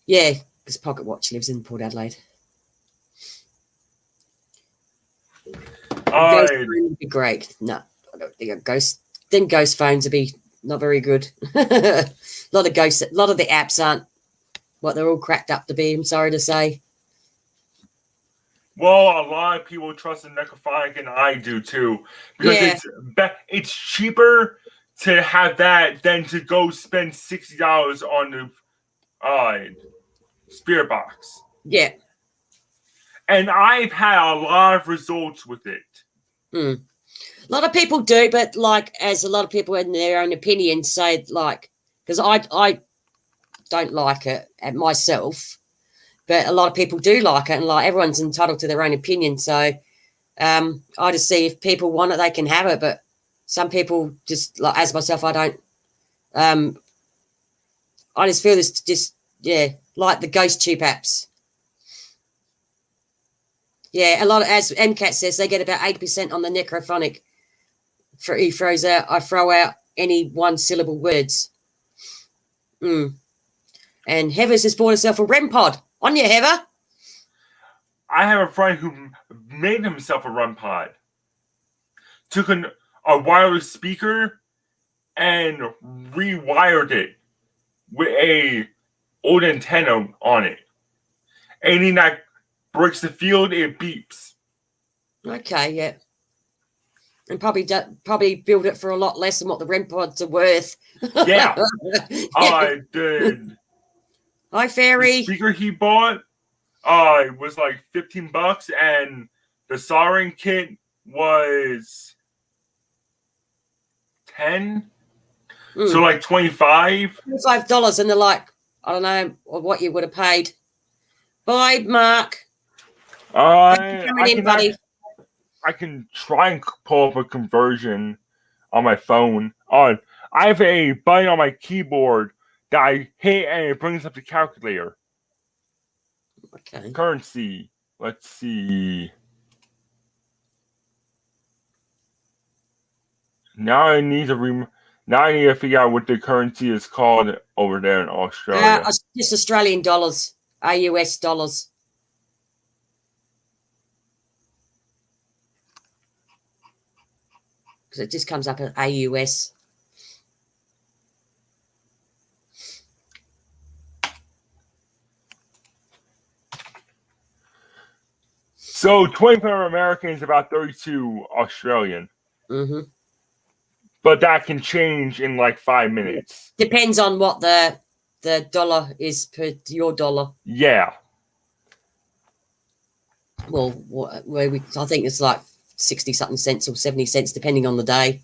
Yeah, because Pocket Watch lives in Port Adelaide. Ghost phone would be great. No, I don't think a ghost. Then ghost phones would be not very good. A lot of the apps aren't what they're all cracked up to be. I'm sorry to say. Well, a lot of people trust in Necrophonic, and I do too, because it's cheaper to have that than to go spend $60 on the Spirit Box. Yeah, and I've had a lot of results with it. A lot of people do, but like as a lot of people in their own opinion say, like because I don't like it at myself. But a lot of people do like it, and like everyone's entitled to their own opinion. So I just see if people want it, they can have it. But some people just like, as myself, I don't. I just feel this just like the ghost tube apps. Yeah, a lot of, as MCAT says, they get about 80% on the Necrophonic. He throws out. I throw out any one syllable words. And Heather's just bought herself a REM pod. On you, Heather. I have a friend who made himself a REM pod. Took a wireless speaker and rewired it with a old antenna on it. Anything that breaks the field, it beeps. Okay, yeah. And probably build it for a lot less than what the REM pods are worth. Yeah. I did. Hi, Fairy. The speaker he bought it was like $15, and the soldering kit was 10. So like 25. $25, and they're like, I don't know what you would have paid. Bye, Mark. I can try and pull up a conversion on my phone. I have a button on my keyboard that I hit and it brings up the calculator. Okay. Currency. Let's see. Now I need to figure out what the currency is called over there in Australia. Just Australian dollars, AUS dollars. Because it just comes up as AUS. So 24 American is about 32 Australian. Mm-hmm. But that can change in like 5 minutes. Depends on what the dollar is per your dollar. Yeah. Well, I think it's like 60-something cents or 70 cents, depending on the day.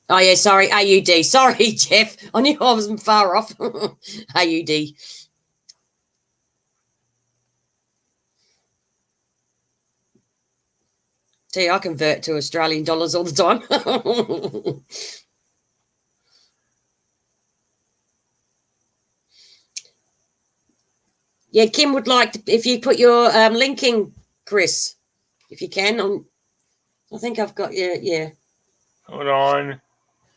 Oh, yeah, sorry, AUD. Sorry, Jeff. I knew I wasn't far off. AUD. See, I convert to Australian dollars all the time. Yeah, Kim would like to, if you put your linking Chris, if you can. I think I've got yeah. Hold on.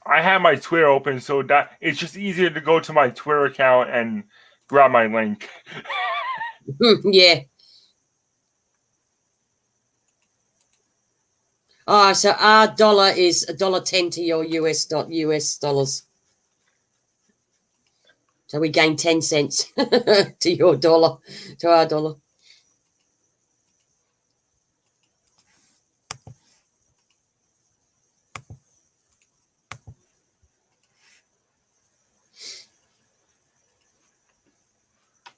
I have my Twitter open, so that it's just easier to go to my Twitter account and grab my link. Yeah. Oh, so our dollar is $1.10 to your US dollars. So we gain 10 cents to your dollar, to our dollar.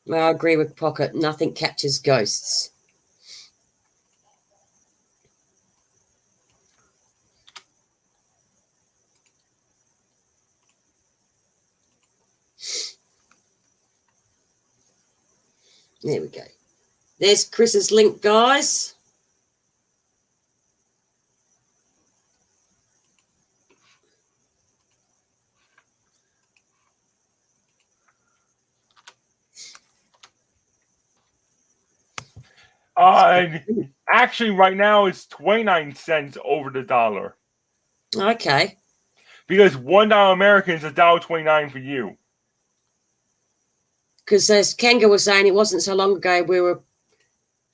Well, I agree with Pocket. Nothing captures ghosts. There we go. There's Chris's link, guys. Actually, right now it's 29 cents over the dollar. Okay. Because $1 American is $1.29 for you. Because as Kanga was saying, it wasn't so long ago we were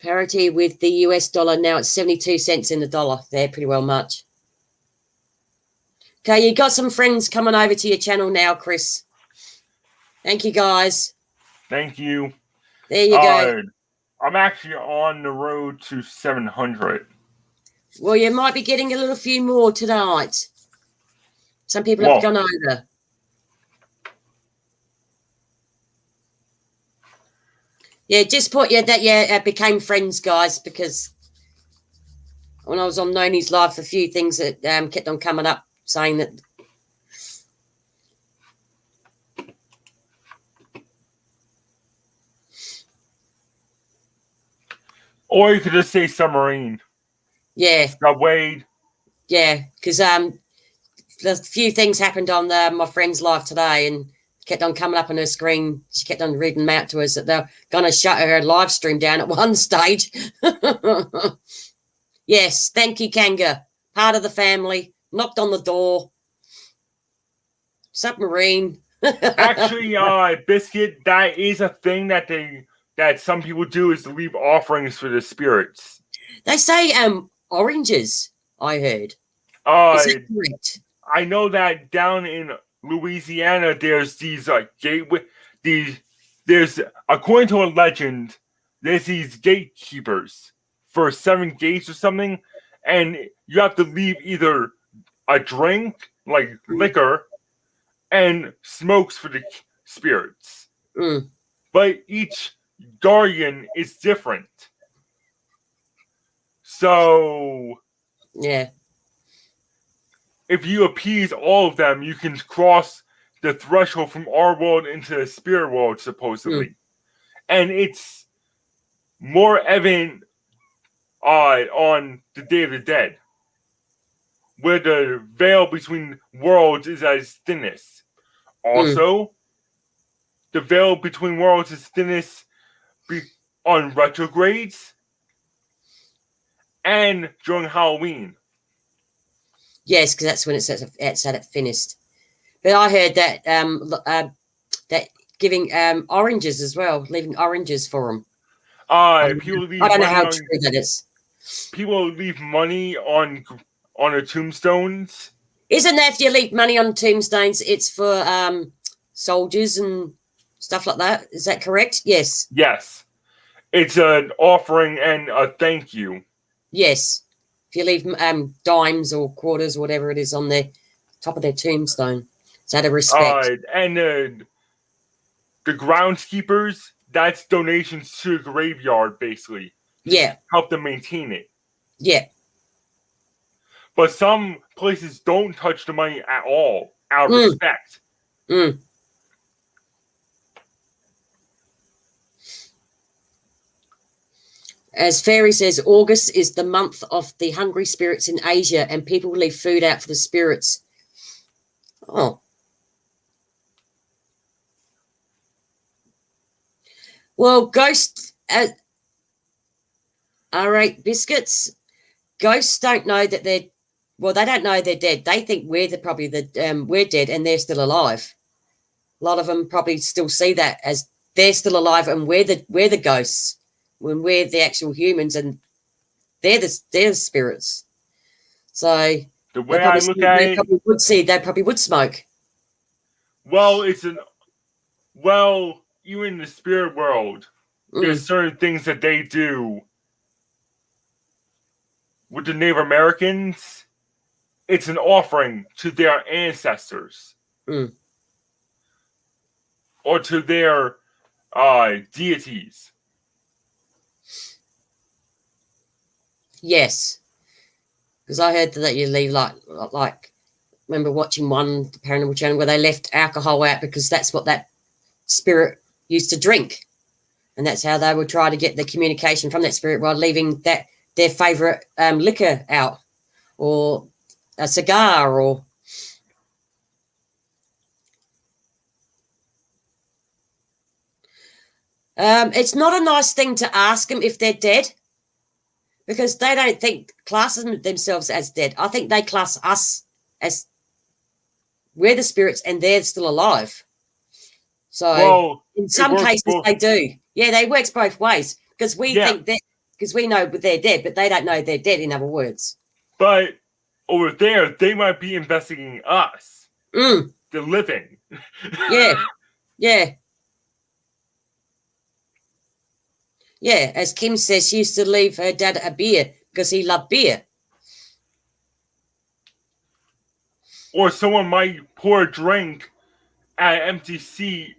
parity with the US dollar. Now it's 72 cents in the dollar. They're pretty well much. Okay, you got some friends coming over to your channel now, Chris. Thank you, guys. Thank you. There you go. I'm actually on the road to 700. Well, you might be getting a little few more tonight. Some people have gone over. Yeah, just put that became friends, guys, because when I was on Noni's live, a few things that kept on coming up saying that. Or you could just say submarine. Yeah. Got Wade. Yeah, because a few things happened on my friend's live today and kept on coming up on her screen. She kept on reading them out to us that they're going to shut her live stream down at one stage. Yes, thank you, Kanga. Part of the family. Knocked on the door. Submarine. Actually, Biscuit, that is a thing that some people do, is to leave offerings for the spirits. They say oranges, I heard. Is that correct? I know that down in Louisiana, there's these gateway. There's, according to a legend, there's these gatekeepers for 7 gates or something, and you have to leave either a drink like liquor and smokes for the spirits. But each guardian is different. So yeah, if you appease all of them, you can cross the threshold from our world into the spirit world, supposedly. And it's more evident on the Day of the Dead, where the veil between worlds is at its thinnest. Also, the veil between worlds is thinnest on retrogrades and during Halloween. Yes, because that's when it's at its thinnest. But I heard that that giving oranges as well, leaving oranges for them. I don't know how true that is. People leave money on the tombstones. Isn't that if you leave money on tombstones, it's for soldiers and stuff like that? Is that correct? Yes. Yes. It's an offering and a thank you. Yes. If you leave dimes or quarters or whatever it is on the top of their tombstone. It's out of respect. And the groundskeepers, that's donations to the graveyard, basically. Yeah. Help them maintain it. Yeah. But some places don't touch the money at all, out of respect. As Fairy says, August is the month of the hungry spirits in Asia, and people leave food out for the spirits. Oh. Well, ghosts... All right, biscuits. Ghosts don't know that they don't know they're dead. They think we're we're dead and they're still alive. A lot of them probably still see that as they're still alive and we're the ghosts when we're the actual humans and they're the spirits. So The way I look at it, they probably would smoke. well, even in the spirit world, there's certain things that they do with the Native Americans. It's an offering to their ancestors or to their deities. Yes, because I heard that you leave like remember watching one paranormal channel where they left alcohol out because that's what that spirit used to drink, and that's how they would try to get the communication from that spirit while leaving that their favorite liquor out or a cigar or it's not a nice thing to ask them if they're dead because they don't class themselves as dead. I think they class us as we're the spirits and they're still alive. So in some cases they do. Yeah, they works both ways because we think that because we know they're dead, but they don't know they're dead. In other words, but over there they might be investigating us, the living. Yeah. As Kim says, she used to leave her dad a beer because he loved beer. Or someone might pour a drink at an empty seat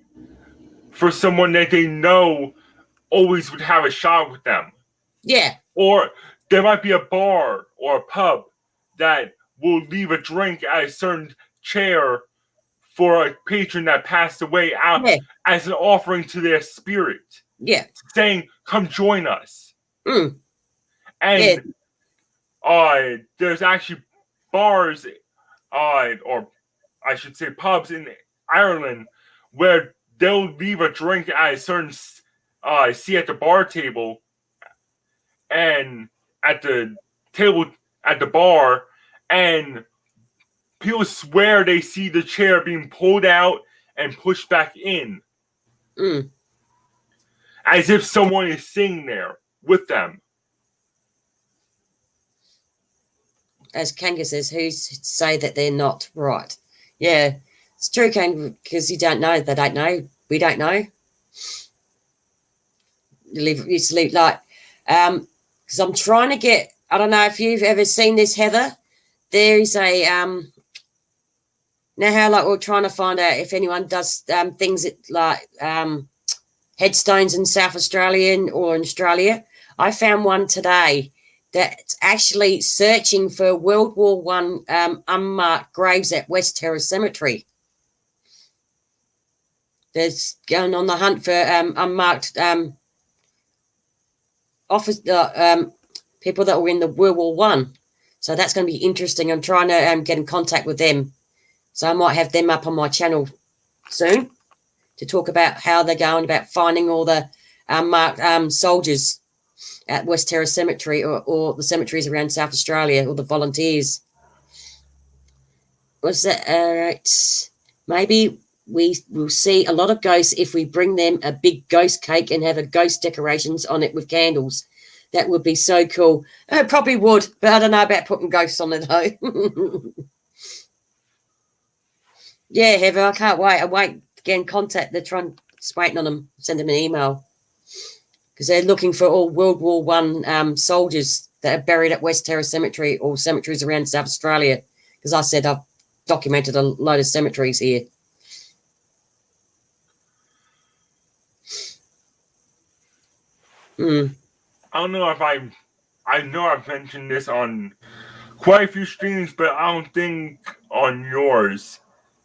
for someone that they know always would have a shot with them. Yeah. Or there might be a bar or a pub that will leave a drink at a certain chair for a patron that passed away out as an offering to their spirit. Yeah. Saying, come join us. And there's actually bars, or I should say pubs in Ireland where they'll leave a drink at a certain seat at the bar table and at the table at the bar, and people swear they see the chair being pulled out and pushed back in. As if someone is sitting there with them. As Kanga says, who's to say that they're not right? Yeah, it's true, Kanga, because you don't know. They don't know. We don't know. Because I'm trying to get. I don't know if you've ever seen this, Heather. There is a now how we're trying to find out if anyone does things like headstones in South Australia or in Australia. I found one today that's actually searching for World War I unmarked graves at West Terrace Cemetery. There's going on the hunt for unmarked people that were in the World War I. So that's going to be interesting. I'm trying to get in contact with them. So I might have them up on my channel soon to talk about how they're going about finding all the unmarked soldiers at West Terrace Cemetery or the cemeteries around South Australia or the volunteers. What's that? All right. Maybe we will see a lot of ghosts if we bring them a big ghost cake and have a ghost decorations on it with candles. That would be so cool. It probably would, but I don't know about putting ghosts on it, though. Yeah, Heather, I can't wait. I wait to get in contact. They're just waiting on them. Send them an email. Because they're looking for all World War I soldiers that are buried at West Terrace Cemetery or cemeteries around South Australia. Because I said I've documented a load of cemeteries here. I don't know if I know I've mentioned this on quite a few streams, but I don't think on yours.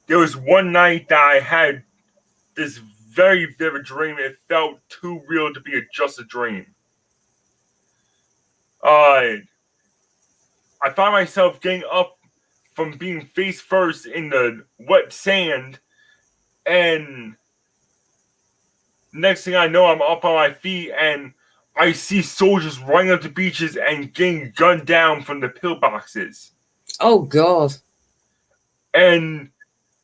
There was one night that I had this very vivid dream. It felt too real to be just a dream. I found myself getting up from being face first in the wet sand, and next thing I know, I'm up on my feet, and I see soldiers running up the beaches and getting gunned down from the pillboxes. Oh God. And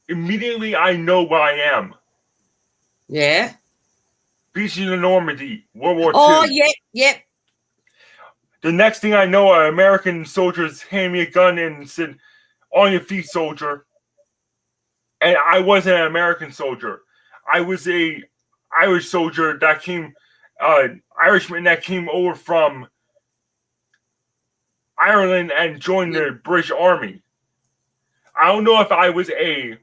immediately I know where I am. Yeah. Beaches of Normandy, World War Oh, II. yep. The next thing I know, an American soldiers handed me a gun and said, "On your feet, soldier." And I wasn't an American soldier. I was a Irish soldier that came, Irishman that came over from Ireland and joined the British Army. I don't know if I was a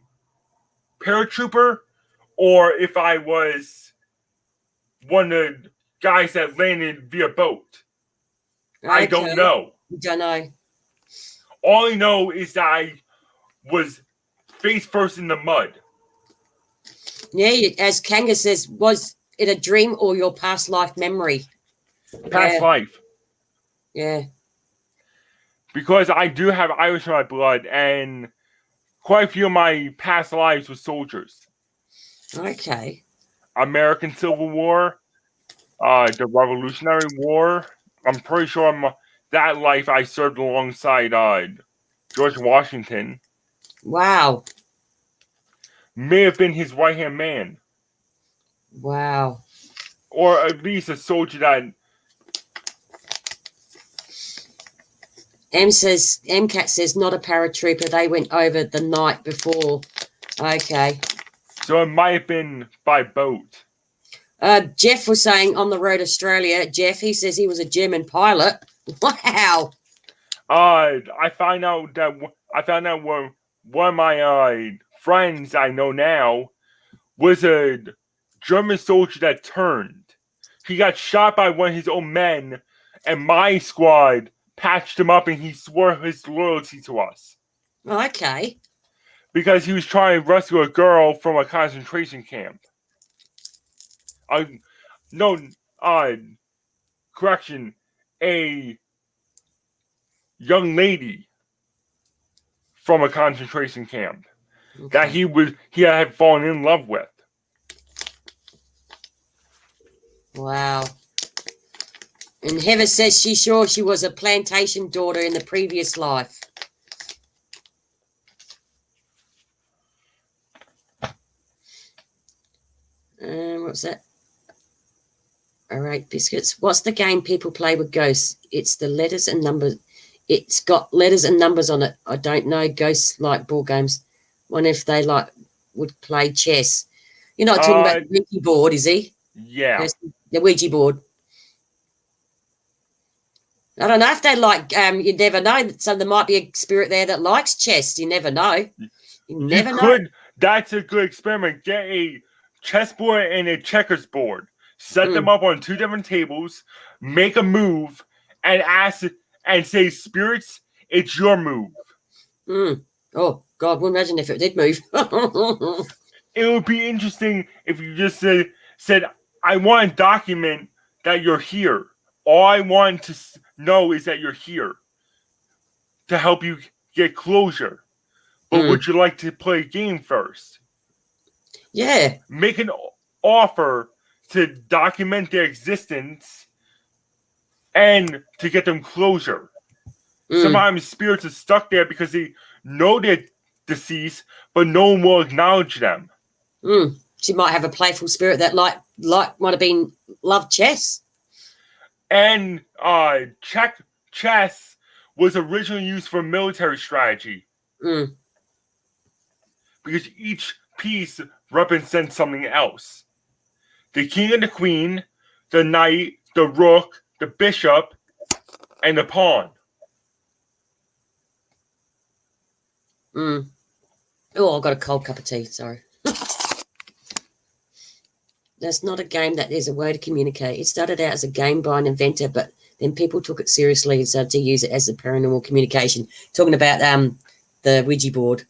paratrooper or if I was one of the guys that landed via boat. I don't know. You don't know. All I know is that I was face first in the mud. Yeah, as Kanga says, was it a dream or your past life memory? Past life. Yeah. Because I do have Irish in my blood, and quite a few of my past lives were soldiers. Okay. American Civil War, the Revolutionary War. I'm pretty sure that life I served alongside George Washington. Wow. May have been his right-hand man. Wow. Or at least a soldier that... MCAT says not a paratrooper. They went over the night before. Okay. So it might have been by boat. Jeff was saying on the road Australia. Jeff, he says he was a German pilot. Wow. I found out one of my friends I know now was a German soldier that turned. He got shot by one of his own men, and my squad patched him up, and he swore his loyalty to us. Okay. Because he was trying to rescue a girl from a concentration camp. Correction, a young lady from a concentration camp that he had fallen in love with. Wow. And Heather says she's sure she was a plantation daughter in the previous life. What's that? All right, biscuits. What's the game people play with ghosts? It's the letters and numbers. It's got letters and numbers on it. I don't know. Ghosts like ball games. Wonder if they would play chess. You're not talking about the Ouija board, is he? Yeah. The Ouija board. I don't know if they like. You never know. So there might be a spirit there that likes chess. You never know. You never know. That's a good experiment. Get a chessboard and a checkers board. Set them up on two different tables. Make a move and ask and say, "Spirits, it's your move." Oh God! Well, imagine if it did move. It would be interesting if you just said, "I want to document that you're here. All I want to know is that you're here to help you get closure. But would you like to play a game first?" Yeah. Make an offer to document their existence and to get them closure. Sometimes spirits are stuck there because they know they're deceased, but no one will acknowledge them. She might have a playful spirit that might have been loved chess. And chess was originally used for military strategy. Because each piece represents something else. The king and the queen, the knight, the rook, the bishop, and the pawn. Oh, I've got a cold cup of tea, sorry. That's not a game, that is a way to communicate. It started out as a game by an inventor, but then people took it seriously and started to use it as a paranormal communication. Talking about the Ouija board.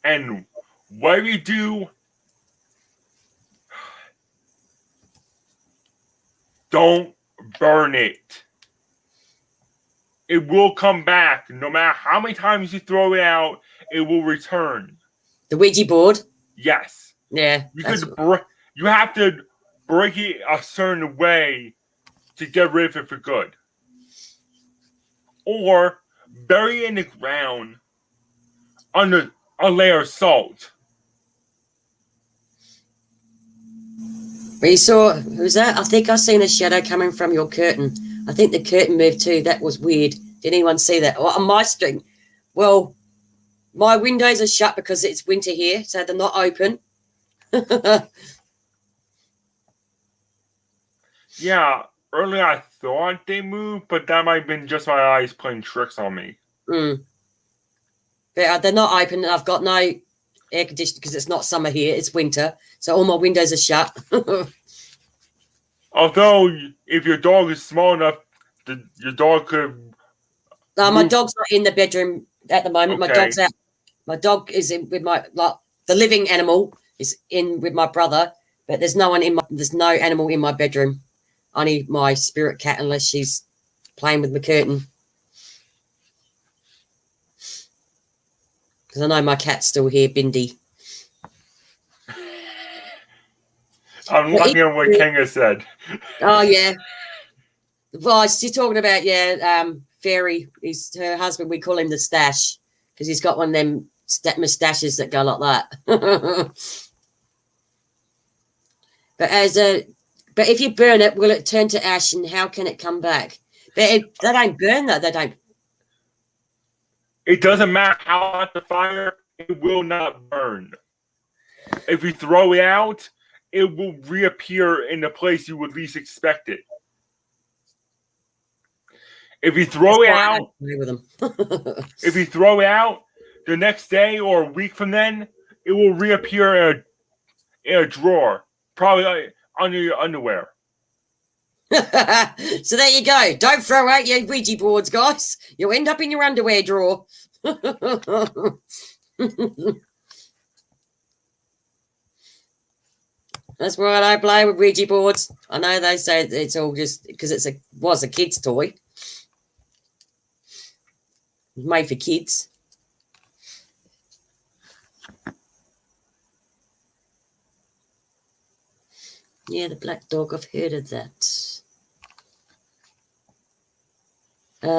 And whatever you do, don't burn it. It will come back. No matter how many times you throw it out, it will return. The Ouija board? Yes. Yeah. You have to break it a certain way to get rid of it for good. Or bury it in the ground under a layer of salt. But you saw, who's that? I think I seen a shadow coming from your curtain. I think the curtain moved too. That was weird. Did anyone see that? On my string, well, my windows are shut because it's winter here, so they're not open. Yeah, earlier I thought they moved, but that might have been just my eyes playing tricks on me. But they're not open. I've got no air conditioning because it's not summer here. It's winter, so all my windows are shut. Although, if your dog is small enough, your dog could. My dog's not in the bedroom at the moment. Okay. My dog's out. My dog is in with the living animal is in with my brother, but there's no animal in my bedroom. Only my spirit cat, unless she's playing with my curtain. Because I know my cat's still here, Bindi. I'm looking at what Kenga said. Oh, yeah. Well, she's talking about, Fairy. He's her husband. We call him the Stash because he's got one of them moustaches that go like that. But if you burn it, will it turn to ash, and how can it come back? But they don't burn, though. They don't. It doesn't matter how hot the fire, it will not burn. If you throw it out, it will reappear in the place you would least expect it. If you throw it out, the next day or a week from then, it will reappear in a drawer, probably under your underwear. So there you go. Don't throw out your Ouija boards, guys. You'll end up in your underwear drawer. That's why I play with Ouija boards. I know they say it's all just because was a kid's toy. It was made for kids. Yeah, the black dog. I've heard of that.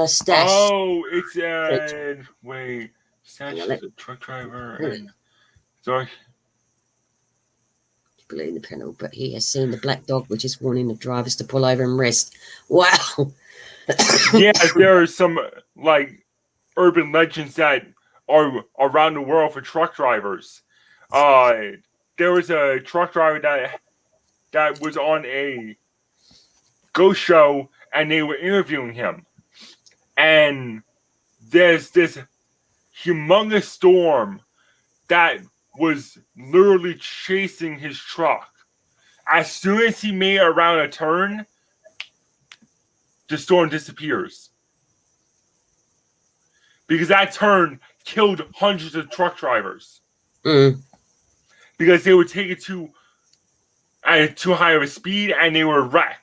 Stash. Oh, it's wait. Stash is a truck driver. And sorry. Below the panel, but he has seen the black dog, which is warning the drivers to pull over and rest. Wow. Yeah, there are some urban legends that are around the world for truck drivers. There was a truck driver that was on a ghost show, and they were interviewing him. And there's this humongous storm that was literally chasing his truck. As soon as he made it around a turn, the storm disappears. Because that turn killed hundreds of truck drivers. Because they would take it at too high of a speed, and they were wrecked.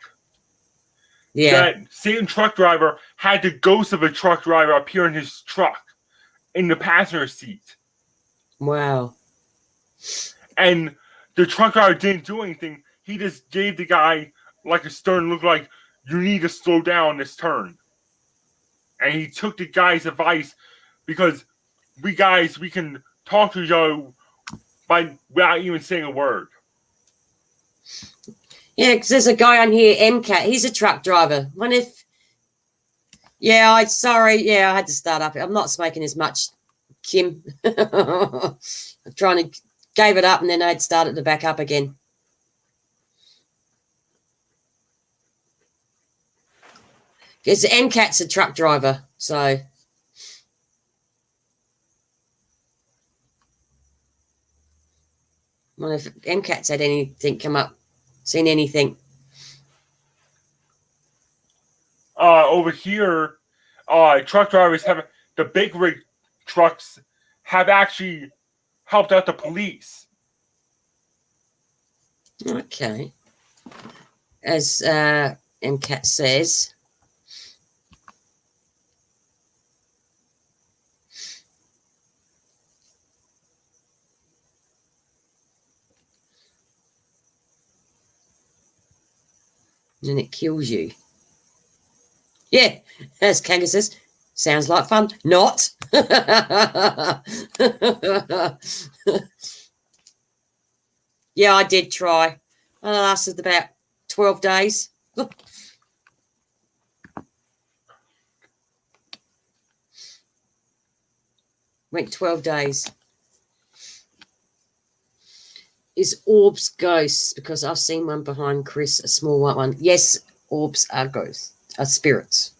Yeah. That same truck driver had the ghost of a truck driver appear in his truck in the passenger seat. Wow. And the truck driver didn't do anything. He just gave the guy a stern look, like, you need to slow down this turn. And he took the guy's advice, because we can talk to each other without even saying a word. Yeah, because there's a guy on here, MCAT. He's a truck driver. I had to start up. I'm not smoking as much, Kim. I'm gave it up, and then I'd started to back up again. Because MCAT's a truck driver, so. Well, if MCAT's had anything come up, seen anything? Over here, truck drivers the big rig trucks have actually helped out the police. Okay. As MCAT says. And it kills you. Yeah, as Kanga says, sounds like fun. Not. Yeah, I did try. It lasted about 12 days. Went 12 days. Is orbs ghosts? Because I've seen one behind Chris, a small white one. Yes, orbs are ghosts, are spirits.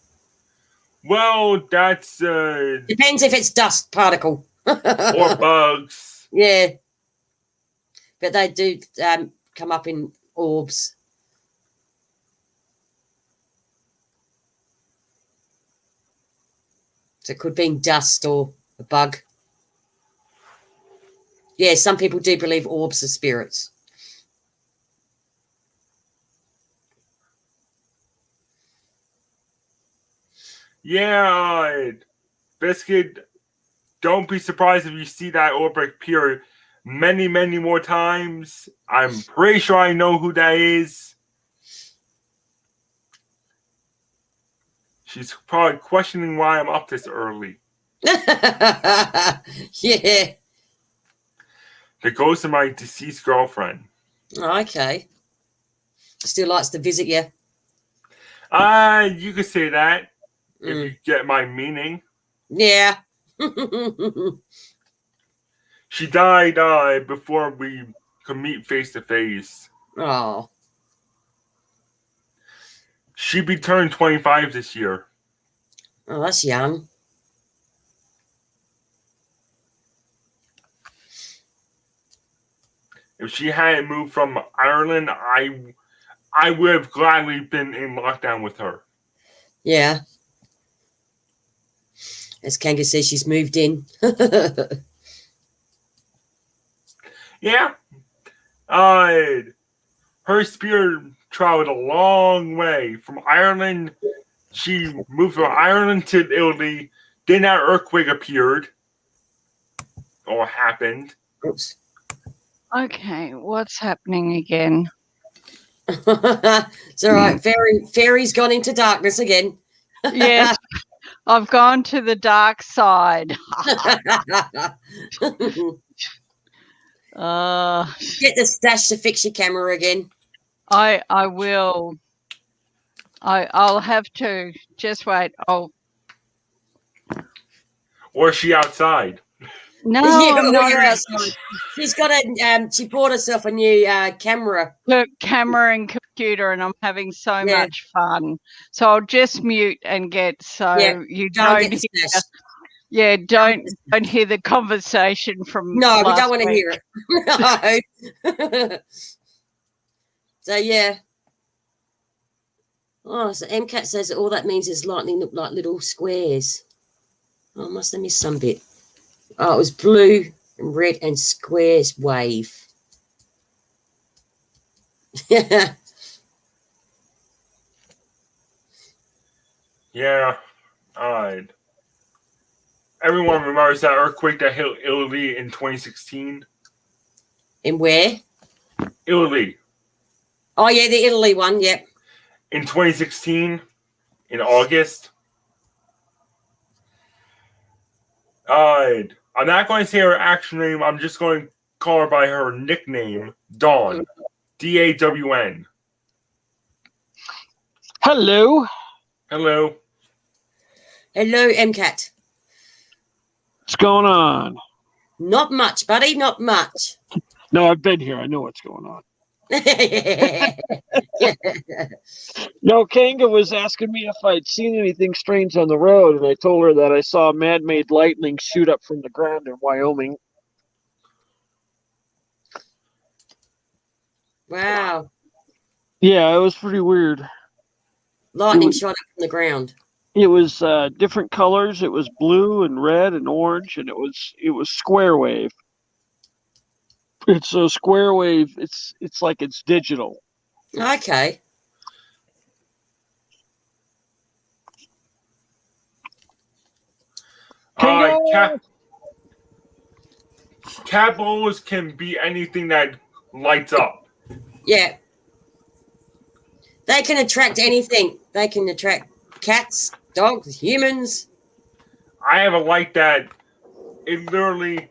Well, that's Depends if it's dust particle. or bugs. Yeah. But they do come up in orbs. So it could be dust or a bug. Yeah, some people do believe orbs are spirits. Yeah, Biscuit, don't be surprised if you see that orb appear many, many more times. I'm pretty sure I know who that is. She's probably questioning why I'm up this early. Yeah. The ghost of my deceased girlfriend. Okay. Still likes to visit you. You could say that if you get my meaning. Yeah. She died before we could meet face to face. Oh. She be turned 25 this year. Oh, that's young. If she hadn't moved from Ireland, I would have gladly been in lockdown with her. Yeah. As Kanga says, she's moved in. Yeah. Her spirit traveled a long way from Ireland. She moved from Ireland to Italy. Then that earthquake appeared. Or happened. Oops. Okay, what's happening again? It's all right. Fairy's gone into darkness again. Yes, I've gone to the dark side. Get the stash to fix your camera again. I will. I'll have to just wait. Or is she outside? No, Yeah, I'm not you're outside. She's got a she bought herself a new camera. the camera and computer, and I'm having so Yeah. much fun. So I'll just mute and get so Yeah, you Go and don't get the hear, stash. don't hear the conversation from No, we last don't want to week. hear it. No. So yeah. Oh, so MCAT says all that means is lightning look like little squares. Oh, I must have missed some bit. Oh, it was blue and red and squares wave. Yeah. Everyone remembers that earthquake that hit Italy in 2016. And where? Italy. Oh yeah, the Italy one. Yep. In 2016, in August. I'm not going to say her actual name. I'm just going to call her by her nickname, Dawn. Dawn. Hello. Hello. Hello, MCAT. What's going on? Not much, buddy. Not much. No, I've been here. I know what's going on. Yeah. No, Kanga was asking me if I'd seen anything strange on the road, and I told her that I saw man-made lightning shoot up from the ground in Wyoming. Wow. Yeah, it was pretty weird. Lightning shot up from the ground. It was different colors. It was blue and red and orange, and it was square wave. It's a square wave. It's like it's digital. Okay. Cat balls can be anything that lights up. Yeah. They can attract anything. They can attract cats, dogs, humans. I have a light that it literally.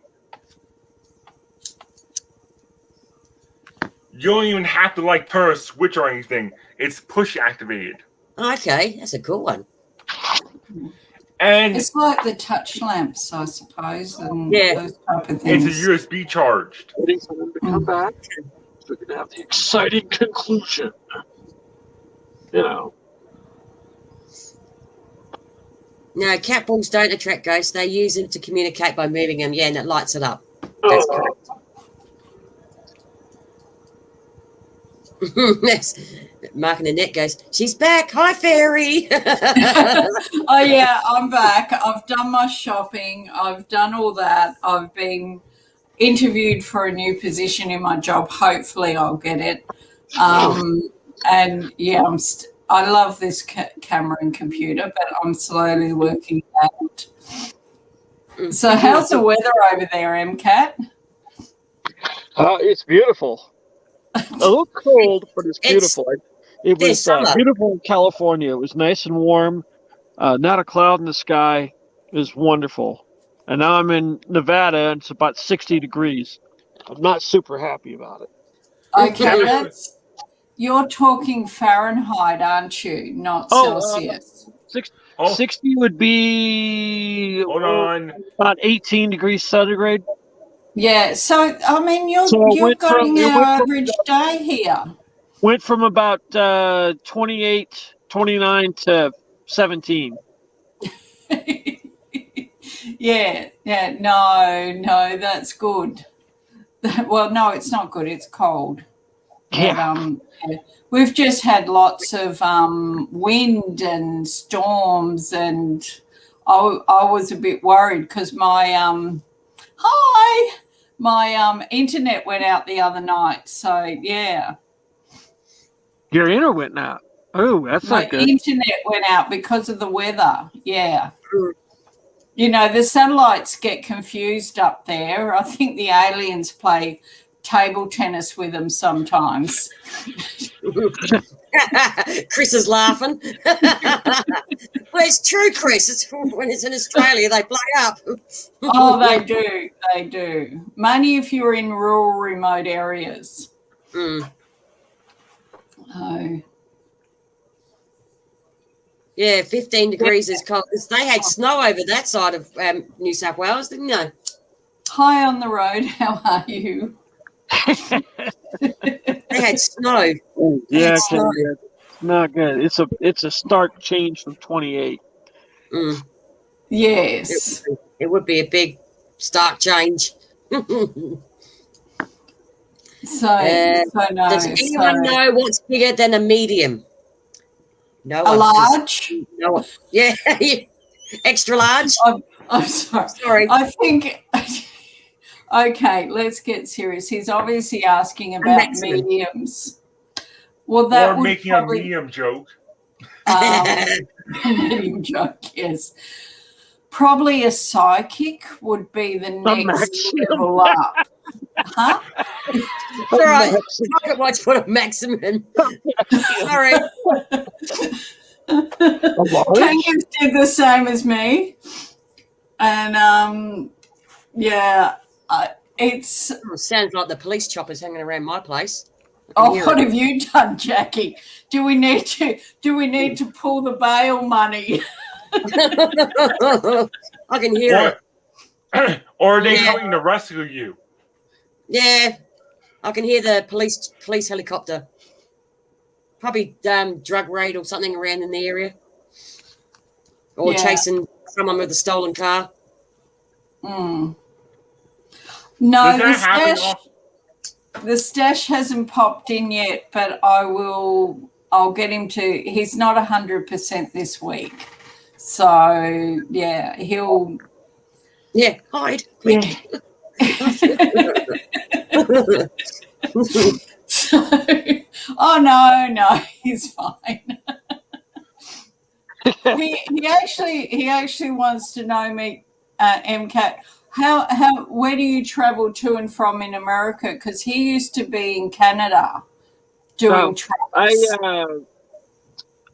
You don't even have to like turn a switch or anything. It's push activated. Okay, that's a cool one. And It's like the touch lamps, I suppose, and Yeah. those type of it's things. a USB charged. Waiting for them to come back. We're going to have the exciting conclusion. You know. No, cat balls don't attract ghosts. They use them to communicate by moving them. Yeah, and it lights it up. That's correct. That's Mark and Annette goes, she's back. Hi, fairy. Oh yeah, I'm back. I've done my shopping. I've done all that. I've been interviewed for a new position in my job. Hopefully, I'll get it. And yeah, I love this camera and computer, but I'm slowly working it out. So, how's the weather over there, MCAT? It's beautiful. A little cold, but it's beautiful. It this was summer. beautiful in California. It was nice and warm. Not a cloud in the sky. It was wonderful. And now I'm in Nevada, and it's about 60 degrees. I'm not super happy about it. Okay, you're talking Fahrenheit, aren't you? Not Celsius. 60 would be Hold on. about 18 degrees centigrade. Yeah, so I mean, you're getting our average day here. Went from about 28, 29 to 17. Yeah, no, that's good. Well, no, it's not good. It's cold. Yeah. But, we've just had lots of wind and storms, and I was a bit worried because my internet went out the other night. So yeah, Your internet went out. Oh, that's my not good. internet went out because of the weather. Yeah. You know, the satellites get confused up there. I think the aliens play table tennis with them sometimes. Chris is laughing. Well, it's true, Chris. It's when it's in Australia, they play up. Oh, they do. They do. Mainly if you're in rural, remote areas. Mm. Oh. Yeah, 15 degrees is cold. They had snow over that side of New South Wales, didn't they? Hi on the road. How are you? They had snow. Yeah, It's not- not good. It's a stark change from 28. Mm. Yes. It would be a big, stark change. So no. no. Does anyone know what's bigger than a medium? No A one. large? No one. Yeah, extra large. I'm sorry. Sorry. I think. Okay, let's get serious. He's obviously asking about maximum. mediums. Well, that Or would making probably, a medium joke. medium joke, yes. Probably a psychic would be the next maximum. level up. Huh? All right. Rocket Watch put a maximum. Sorry. Kangas did the same as me. And yeah, it's. Sounds like the police choppers hanging around my place. Oh, what have you done, Jackie? Do we need to pull the bail money? I can hear it. Or are they Yeah. coming to rescue you? Yeah, I can hear the police helicopter. Probably drug raid or something around in the area, or Yeah. chasing someone with a stolen car. Mm. No, Does that happen the stash hasn't popped in yet, but I'll get him to. He's not 100% this week, so yeah, he'll. Yeah, hide quick. So, oh no, he's fine. he actually wants to know me, MCAT. Where do you travel to and from in America? Because he used to be in Canada doing travels.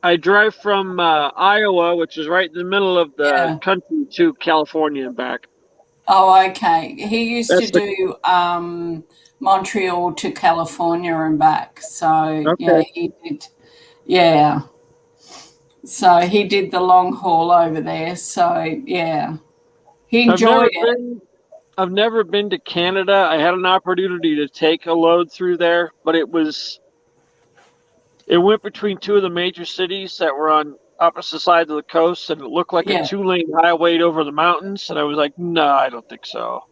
I drive from Iowa, which is right in the middle of the Yeah. country, to California and back. Oh, okay. He used That's to do Montreal to California and back. So yeah, Okay. he did. Yeah. So he did the long haul over there. So yeah, he enjoyed it. I've never been to Canada. I had an opportunity to take a load through there, but it went between two of the major cities that were on opposite sides of the coast, and it looked like Yeah. a 2-lane highway over the mountains. And I was like, no, I don't think so.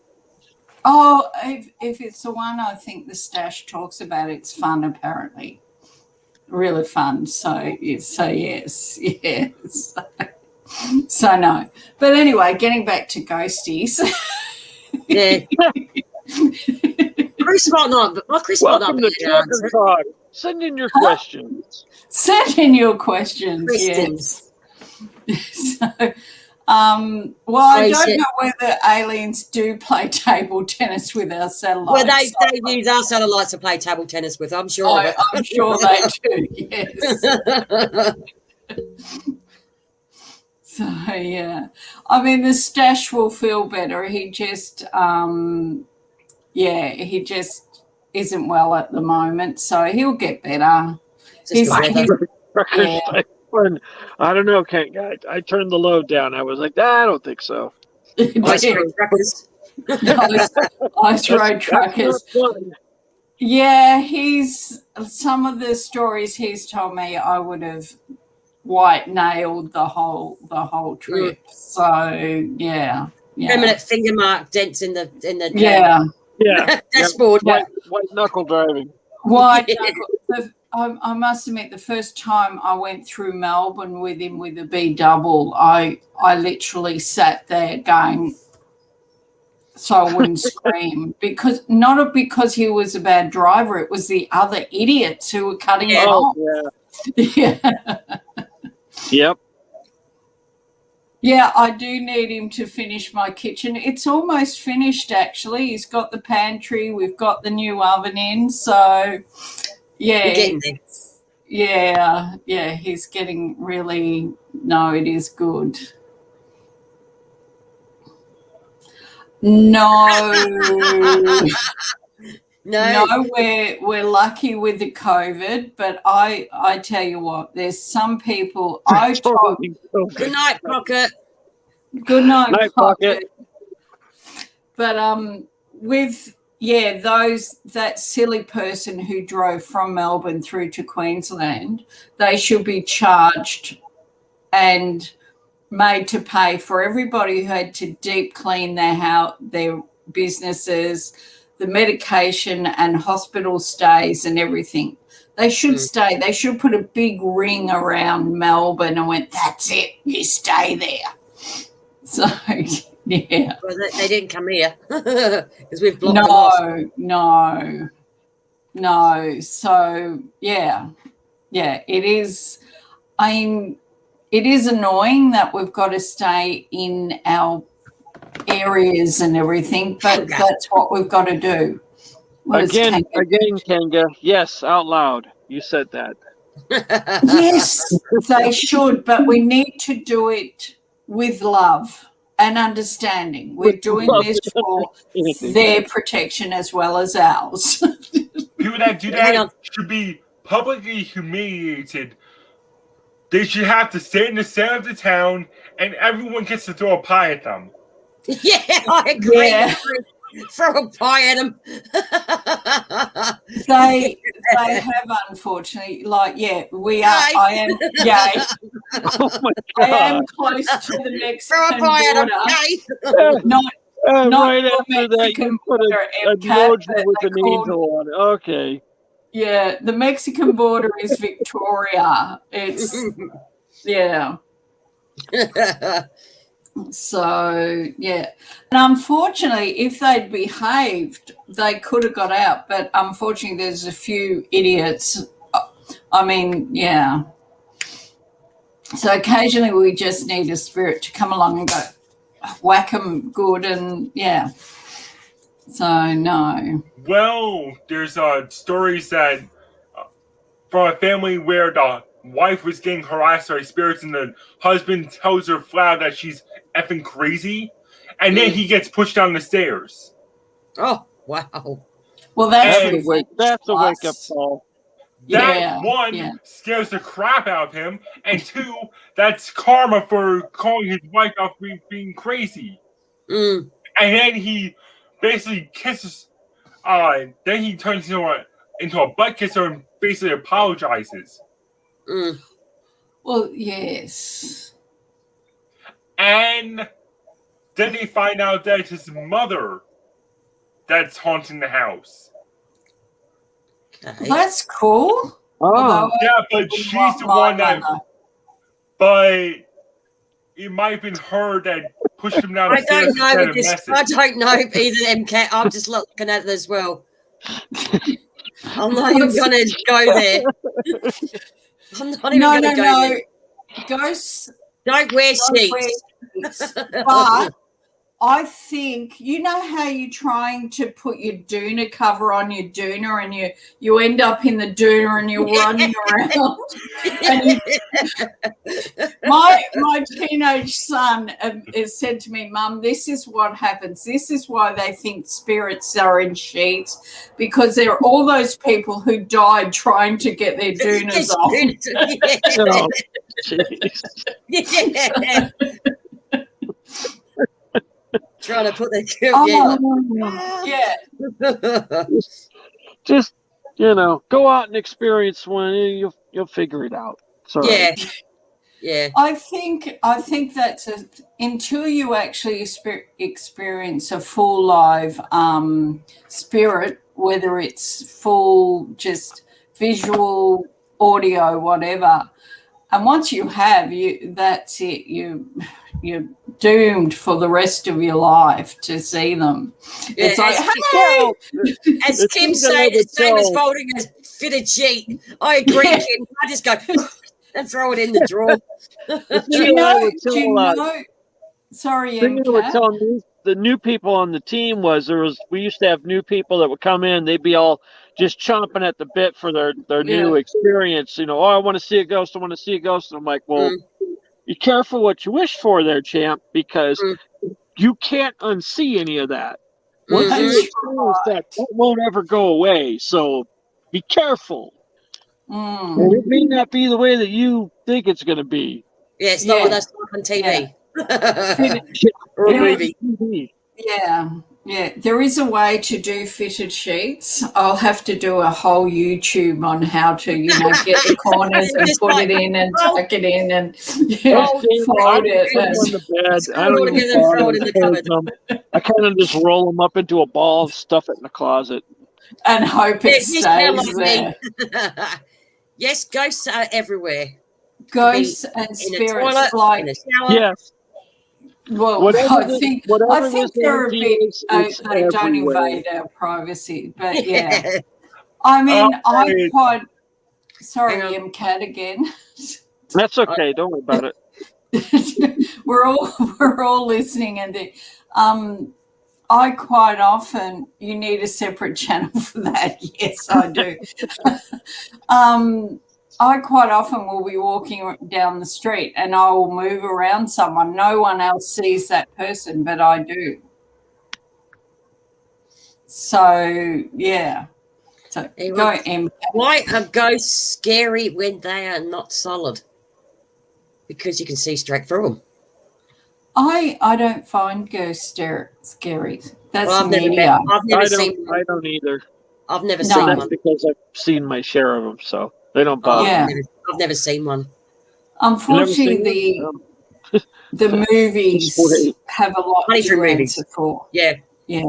Oh, if it's the one I think the Stash talks about, it's fun apparently. Really fun. So yes, yes. So no. But anyway, getting back to ghosties. Yeah. Chris might not. Well, Chris might not Welcome be to able to Trucker answer. Talk. Send in your questions. Send in your questions. Questions. Yes. So, well, I Trace don't it. know whether aliens do play table tennis with our satellites. Well, they use our satellites to play table tennis with. I'm sure of I'm sure they do. Yes. it. So yeah, I mean the Stash will feel better. He just, he just isn't well at the moment, so he'll get better. Just the weather. Yeah. I don't know, I turned the load down. I was like, I don't think so. Ice cream crackers. Ice road truckers. That's not fun. Yeah, some of the stories he's told me, I would have white nailed the whole trip. So yeah. Permanent finger mark dents in the Yeah. Yeah. dashboard. White knuckle driving. White knuckle. I must admit, the first time I went through Melbourne with him with a B double, I literally sat there going, so I wouldn't scream, not because he was a bad driver, it was the other idiots who were cutting him off. Yeah. Yeah. Yep. Yeah, I do need him to finish my kitchen. It's almost finished, actually. He's got the pantry. We've got the new oven in. So, yeah. We're getting there. Yeah, he's getting really, no, it is good. No. No, we're lucky with the COVID, but I tell you what, there's some people I talk. Good night, Pocket. Good night, Night, Pocket. But with that silly person who drove from Melbourne through to Queensland, they should be charged and made to pay for everybody who had to deep clean their businesses, the medication and hospital stays and everything. They should stay. They should put a big ring around Melbourne and went, that's it, you stay there. So, yeah. Well, they didn't come here because we've blocked them off. No. So, yeah, it is. I mean, it is annoying that we've got to stay in our areas and everything, but that's what we've got to do. Again, Kanga. Yes, out loud. You said that. Yes, they should, but we need to do it with love and understanding. We're doing this for their protection as well as ours. People that do that should be publicly humiliated. They should have to stay in the center of the town, and everyone gets to throw a pie at them. Yeah, I agree. Yeah. Throw a pie at them. They have, unfortunately, we are. Yay. I am gay. Oh my I God. am close to the Throw a Mexican pie at them. border. Yay. Not Right the after that, Mexican you put border, a MCAT, emoji but with they an called- angel on it. Okay. Yeah, the Mexican border is Victoria. It's yeah. So yeah, and unfortunately, if they'd behaved, they could have got out. But unfortunately, there's a few idiots. I mean, yeah. So occasionally, we just need a spirit to come along and go whack them good, and yeah. So no. Well, there's stories that from a family where the wife was getting harassed by spirits, and the husband tells her flat out that she's effing crazy, and then he gets pushed down the stairs. Oh, wow. Well, that's And- That's a wake up call. That Yeah, one yeah. scares the crap out of him, and two, that's karma for calling his wife out for being crazy. Mm, And then he basically kisses. Then he turns into a butt kisser and basically apologizes. mm. Well, yes. And then they find out that it's his mother that's haunting the house. Okay. That's cool. Oh, Although Yeah, I but wouldn't she's want the my one that. mother. But it might have been her that pushed him down the I stairs don't to know. send a This, I message. don't know if either of them cat. I'm just looking at it as well. I'm not even going to go there. I'm not even No, going to no, go no. there. Ghosts Don't wear don't wear sheets. sheets. But I think, you know how you're trying to put your doona cover on your doona and you end up in the doona and you're running around. And my teenage son has said to me, Mum, this is what happens. This is why they think spirits are in sheets, because there are all those people who died trying to get their doonas off. oh, jeez. Yeah. Trying to put the Oh, yeah. Just go out and experience one. You'll figure it out. Sorry. yeah. Yeah. I think that's until you actually experience a full live spirit, whether it's full just visual, audio, whatever. And once you have, that's it. You're doomed for the rest of your life to see them. Yeah, It's like, as- hey! As It's Kim even said, though it's the same as so- folding a fitted sheet. I agree, Yeah. Kim. I just go and throw it in the drawer. Do you know? Sorry, thing I would MCAT. tell the new people on the team was we used to have new people that would come in, they'd be all just chomping at the bit for their new experience. Oh, I want to see a ghost, I want to see a ghost. And I'm like, well, be careful what you wish for there, champ, because you can't unsee any of that. Once Mhm. you experience that won't ever go away. So be careful. Mm. And it may not be the way that you think it's going to be. Yeah, it's not Yeah. what that's like on TV or a Yeah. movie. Yeah. There is a way to do fitted sheets. I'll have to do a whole YouTube on how to, get the corners and Just put like, it in and oh. tuck it in and Oh, fold it. I put them on the bed. Screw I it all don't even together and throw it in the bother cupboard. them. I kind of just roll them up into a ball, stuff it in the closet. And hope it Yes, how stays like there. Yes, ghosts are everywhere. Ghosts and In a spirits, toilet, like, in a shower. Yes. well, Whatever I this- think whatever this they're a energy bit, is, it's they don't everywhere. invade our privacy. But yeah, I mean, Okay. sorry, Hang on. MCAT again. That's okay. Don't worry about it. we're all listening, and I quite often, you need a separate channel for that. Yes, I do. I quite often will be walking down the street and I will move around someone. No one else sees that person, but I do. So yeah. So Hey, go look. M. Why are ghosts scary when they are not solid? Because you can see straight through them. I don't find ghosts scary. That's Well, I've never, media. I've never I seen one. don't either. I've never No. seen That's one. because I've seen my share of them, so they don't Oh, bother. Yeah. I've never seen one. Unfortunately, You never seen the movies Wait. have a lot Only to for movies. answer for. Yeah. Yeah.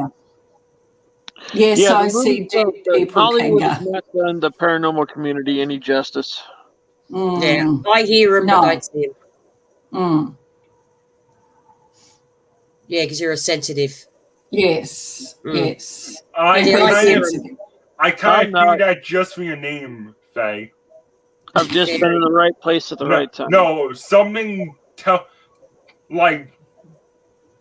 Yes, Yeah, I the see movies dead of the people can Hollywood go. has not done the paranormal community any justice. Mm, Yeah. I hear them, No. but don't see them. mm. Yeah, because you're a sensitive. Yes, Mm. yes. I Yeah, I Very see kind sensitive. of I'm not. do that just for your name, Faye. I've just been in the right place at the right time. No, something like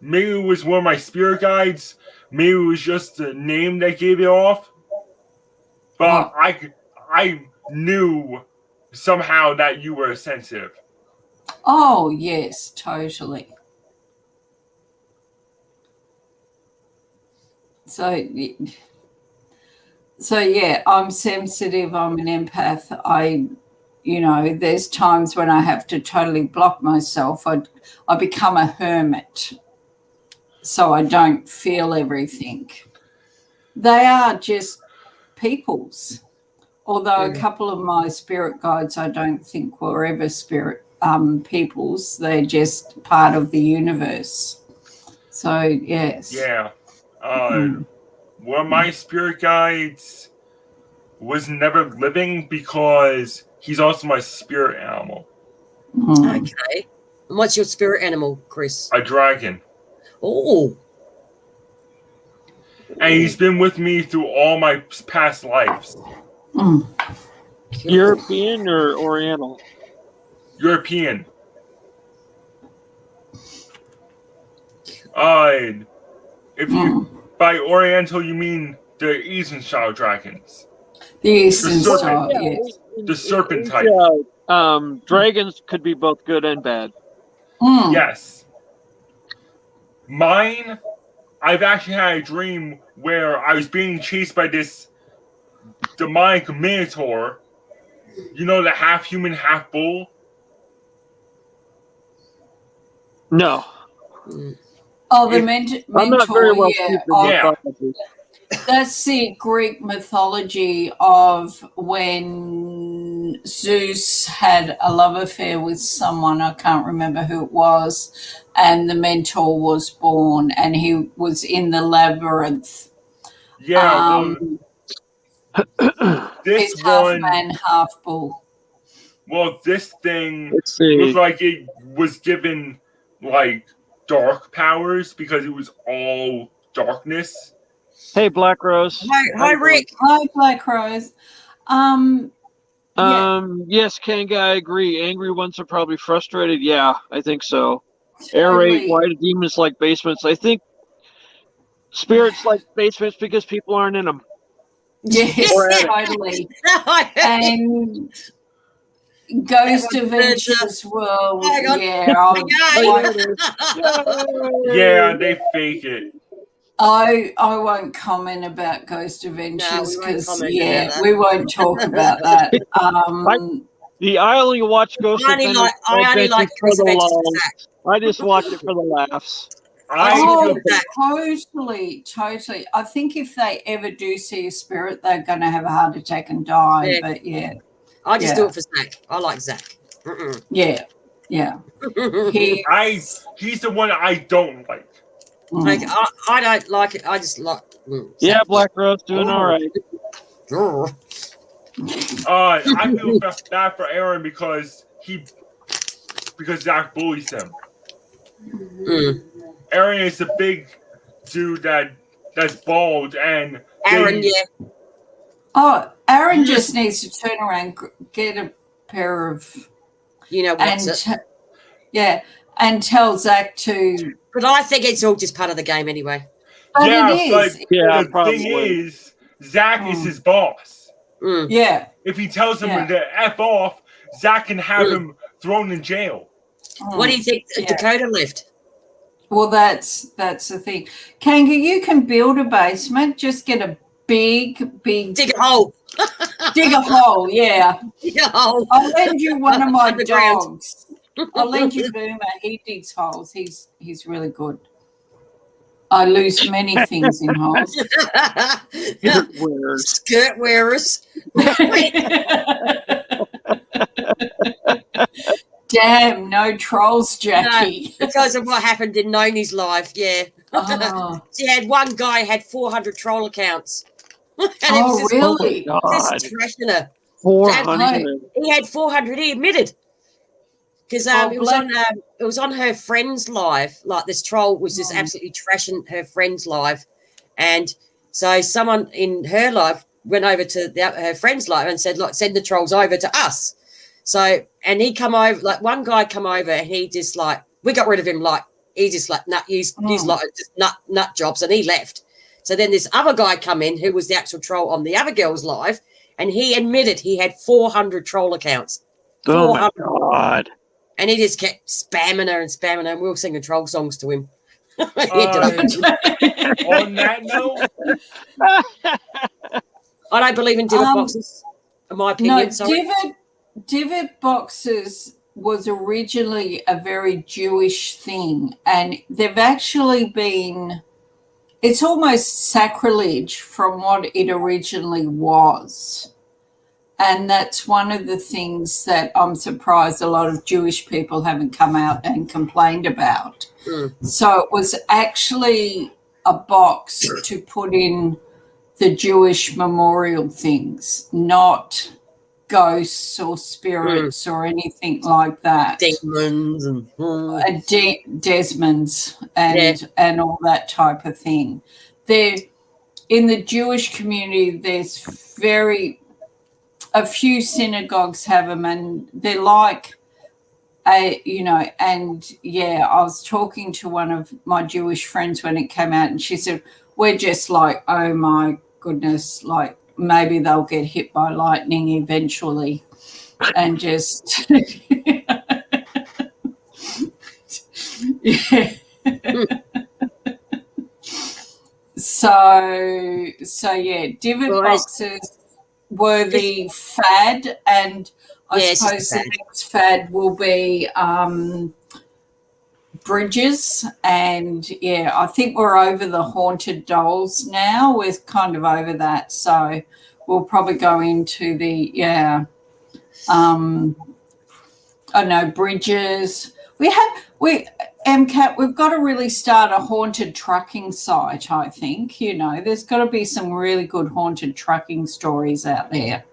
maybe it was one of my spirit guides. Maybe it was just the name that gave it off. But I knew somehow that you were sensitive. Oh, yes, totally. So yeah, I'm sensitive. I'm an empath. There's times when I have to totally block myself. I become a hermit, so I don't feel everything. They are just peoples. Although a couple of my spirit guides, I don't think were ever spirit peoples. They're just part of the universe. So yes. Yeah. One of my spirit guides was never living because he's also my spirit animal. Okay. And what's your spirit animal, Chris? A dragon. Oh. And he's been with me through all my past lives. European or Oriental? European. If you by Oriental you mean the Eastern style dragons. The Eastern serpent. style, yes. The serpent type. Dragons could be both good and bad. Yes. Mine, I've actually had a dream where I was being chased by this demonic minotaur. You know, the half human, half bull? No. Oh, the mentor. I'm not very well Yeah. That's the Greek mythology of when Zeus had a love affair with someone, I can't remember who it was, and the mentor was born and he was in the labyrinth. Yeah. This he's half one, man, half bull. well, this thing Let's see. looked like it was given, like, dark powers because it was all darkness. Hey, Black Rose. Hi, Rick. Hi, Black Rose. Yes, Kanga, I agree. Angry ones are probably frustrated. Yeah, I think so. Aerate, why do demons like basements? I think spirits like basements because people aren't in them. Yes, totally. And Ghost Adventures will, Yeah, they fake it. I won't comment about Ghost Adventures because we won't talk about that. I only watch Ghost Adventures. I only like Ghost Adventures for Zach. I just watch it for the laughs. Totally. I think if they ever do see a spirit, they're going to have a heart attack and die. Yeah. But yeah, I just do it for Zach. I like Zach. Yeah. He's the one I don't like. Like I don't like it. I just like. Yeah, Black Rose doing all right. I feel bad for Aaron because Zach bullies him. Aaron is a big dude that's bald and Aaron, Aaron just needs to turn around, get a pair of, and tell Zach to. But I think it's all just part of the game anyway. But it is. The thing is, Zach is his boss. Yeah. If he tells him to F off, Zach can have him thrown in jail. What do you think Dakota left? Well, that's the thing. Kanga, you can build a basement. Just get a big dig a hole. Dig a hole, yeah. Dig a hole. I'll lend you one of my dogs. I'll lend you Boomer. He digs holes. He's really good. I lose many things in holes. Skirt wearers. Damn, no trolls, Jackie. No, because of what happened in Noni's life, yeah. She had one guy had 400 troll accounts. And really? Just trashing her. 400. He had 400. He admitted because it was on her friend's live. Like this troll was just absolutely trashing her friend's live, and so someone in her live went over to her friend's live and said, "Look, send the trolls over to us." So, and he come over, like one guy come over and he just like, we got rid of him. Like, he just like, he's like just nut jobs and he left. So then this other guy come in who was the actual troll on the other girl's live and he admitted he had 400 troll accounts. Oh my 400. God. And he just kept spamming her, and we were singing troll songs to him. He On that note, I don't believe in divot boxes, in my opinion. No, sorry. divot boxes was originally a very Jewish thing, and they've actually been, it's almost sacrilege from what it originally was. And that's one of the things that I'm surprised a lot of Jewish people haven't come out and complained about. So it was actually a box to put in the Jewish memorial things, not ghosts or spirits or anything like that. Demons and Desmonds and all that type of thing. There, in the Jewish community, there's a few synagogues have them, and they're like, I was talking to one of my Jewish friends when it came out, and she said, we're just like, oh my goodness, like maybe they'll get hit by lightning eventually and just, yeah. So yeah, divot boxes were the fad, and I suppose the next fad will be bridges. And yeah, I think we're over the haunted dolls now. We're kind of over that, so we'll probably go into the I know bridges. MCAT, we've got to really start a haunted trucking site, I think. There's got to be some really good haunted trucking stories out there.